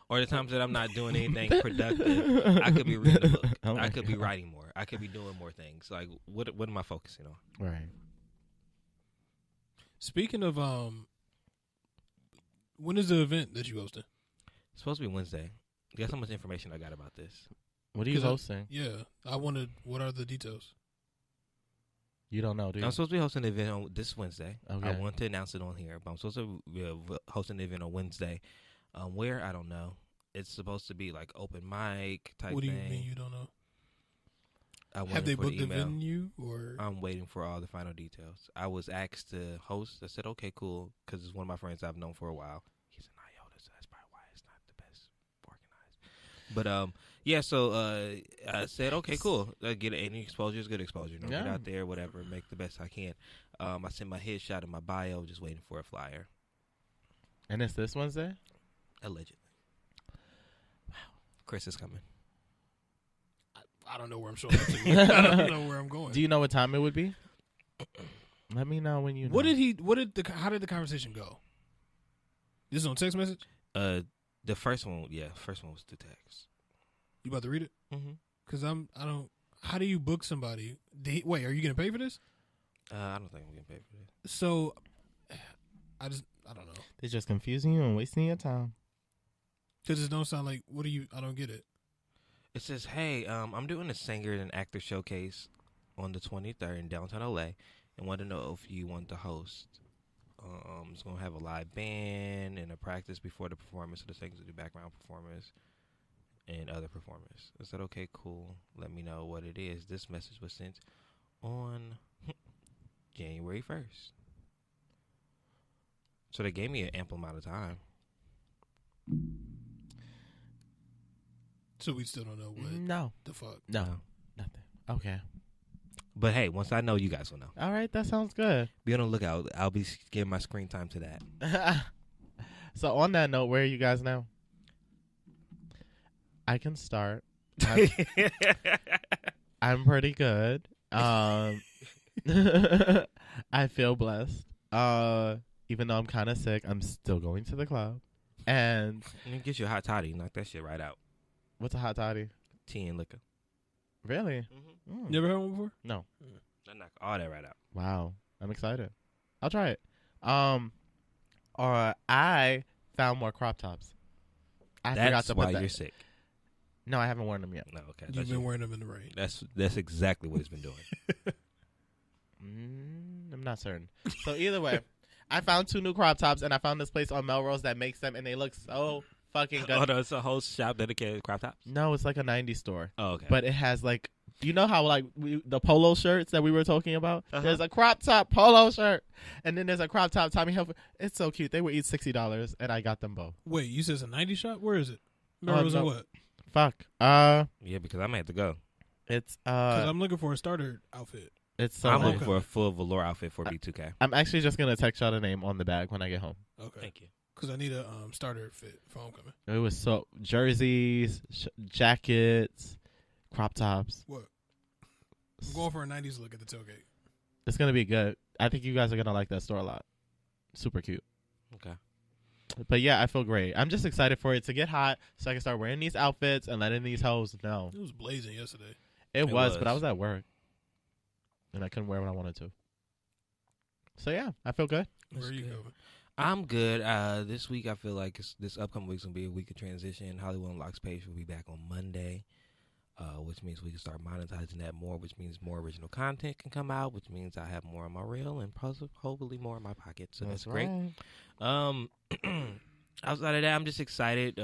Or the times that I'm not doing anything productive, I could be reading a book. I could be writing more. I could be doing more things. Like, what am I focusing on? Right. Speaking of, when is the event that you hosting? It's supposed to be Wednesday. Guess how much information I got about this? What are you hosting? I wanted. What are the details? You don't know, do you? I'm supposed to be hosting an event on this Wednesday. Okay. I want to announce it on here, but I'm supposed to be hosting an event on Wednesday. Where? I don't know. It's supposed to be like open mic type thing. What do you mean you don't know? I'm Have they waiting for booked the the email. venue or? I'm waiting for all the final details. I was asked to host. I said, okay, cool, because it's one of my friends I've known for a while. He's an IOTA, so that's probably why it's not the best organized. But yeah. So I said, okay, cool. Get any exposure is good exposure. You know, get Yeah. out there, whatever, make the best I can. I sent my headshot and my bio, just waiting for a flyer. And it's this Wednesday? Allegedly. Wow. Chris is coming. I don't know where I'm showing up to. I don't know where I'm going. Do you know what time it would be? Let me know when you know. How did the conversation go? This is on text message? The first one, first one was the text. You about to read it? Mm-hmm. Because how do you book somebody? Wait, are you going to pay for this? I don't think I'm getting paid for this. So, I don't know. They're just confusing you and wasting your time. Because it don't sound like, I don't get it. It says, hey, I'm doing a singer and actor showcase on the 23rd in downtown LA and want to know if you want to host. It's going to have a live band and a practice before the performance, so the singers will do background performance and other performers. I said, okay, cool. Let me know what it is. This message was sent on January 1st. So they gave me an ample amount of time. So we still don't know what No. the fuck. No. Nothing. Okay. But hey, once I know, you guys will know. All right. That sounds good. Be on the lookout. I'll be giving my screen time to that. So on that note, where are you guys now? I can start. I'm pretty good. I feel blessed. Even though I'm kind of sick, I'm still going to the club. And Get you a hot toddy. Knock that shit right out. what's a hot toddy? Tea and liquor. Really? Mm-hmm. You ever had one before? No. I knock all that right out. Wow. I'm excited. I'll try it. Or I found more crop tops. I forgot That's to why put that. you're sick. No, I haven't worn them yet. No, okay. You've been wearing them in the rain. That's exactly what it's been doing. I'm not certain. So either way, I found 2 new crop tops, and I found this place on Melrose that makes them, and they look so fucking good. Oh, no, it's a whole shop dedicated to crop tops? No, it's like a 90s store. Oh, okay. But it has like, you know how like the polo shirts that we were talking about? Uh-huh. There's a crop top polo shirt, and then there's a crop top Tommy Hilfiger. It's so cute. They were each $60, and I got them both. Wait, you said it's a 90s shop? Where is it? Melrose no. and what? Fuck. Yeah, because I might have to go. It's Because I'm looking for a starter outfit. it's so I'm nice. looking for a full velour outfit for B2K. I'm actually just gonna text y'all the name on the bag when I get home. Okay. Thank you. Because I need a starter fit for homecoming. It was so jerseys, jackets, crop tops. What? I'm going for a 90s look at the tailgate. It's gonna be good. I think you guys are gonna like that store a lot. Super cute. Okay. But yeah, I feel great. I'm just excited for it to get hot so I can start wearing these outfits and letting these hoes know. It was blazing yesterday. It was, but I was. was at work. And I couldn't wear what I wanted to. So yeah, I feel good. Where are you good. going? I'm good. This week, I feel like this upcoming week's going to be a week of transition. Hollywood Unlocked page will be back on Monday, which means we can start monetizing that more, which means more original content can come out, which means I have more on my reel and hopefully more in my pocket. So that's great. Right. Outside of that, I'm just excited.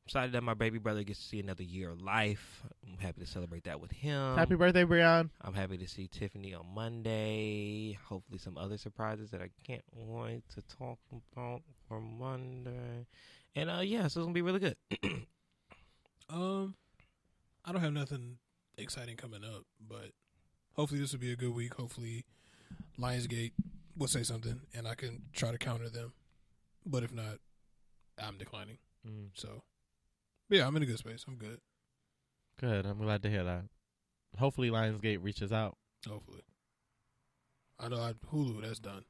Excited that my baby brother gets to see another year of life. I'm happy to celebrate that with him. Happy birthday, Breon. I'm happy to see Tiffany on Monday. Hopefully some other surprises that I can't wait to talk about for Monday. And yeah, so it's gonna be really good. I don't have nothing exciting coming up, but hopefully this will be a good week. Hopefully Lionsgate will say something and I can try to counter them. But if not, I'm declining. So, but yeah, I'm in a good space. I'm good. Good. I'm glad to hear that. Hopefully Lionsgate reaches out. Hopefully. I know Hulu, that's done.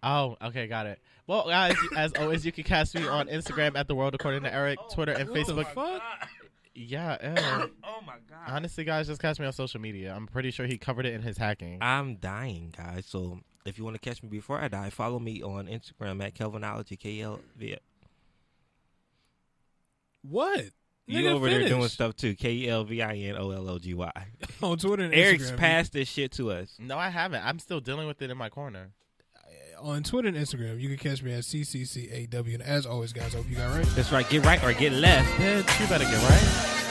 Oh, okay, got it. Well, guys, as always, you can catch me on Instagram at The World According to Eric, Twitter and Facebook. Fuck? Yeah, Oh my god. honestly, guys, just catch me on social media. I'm pretty sure he covered it in his hacking. I'm dying, guys. So if you want to catch me before I die, follow me on Instagram at Kelvinology, KLV. What? You Nigga, over there doing finish. stuff too. KELVINOLLOGY. On Twitter and Eric's Instagram. passed this shit to us. No, I haven't. I'm still dealing with it in my corner. On Twitter and Instagram, you can catch me at CCCAW. And as always, guys, I hope you got right. That's right. Get right or get left. Bitch, you better get right.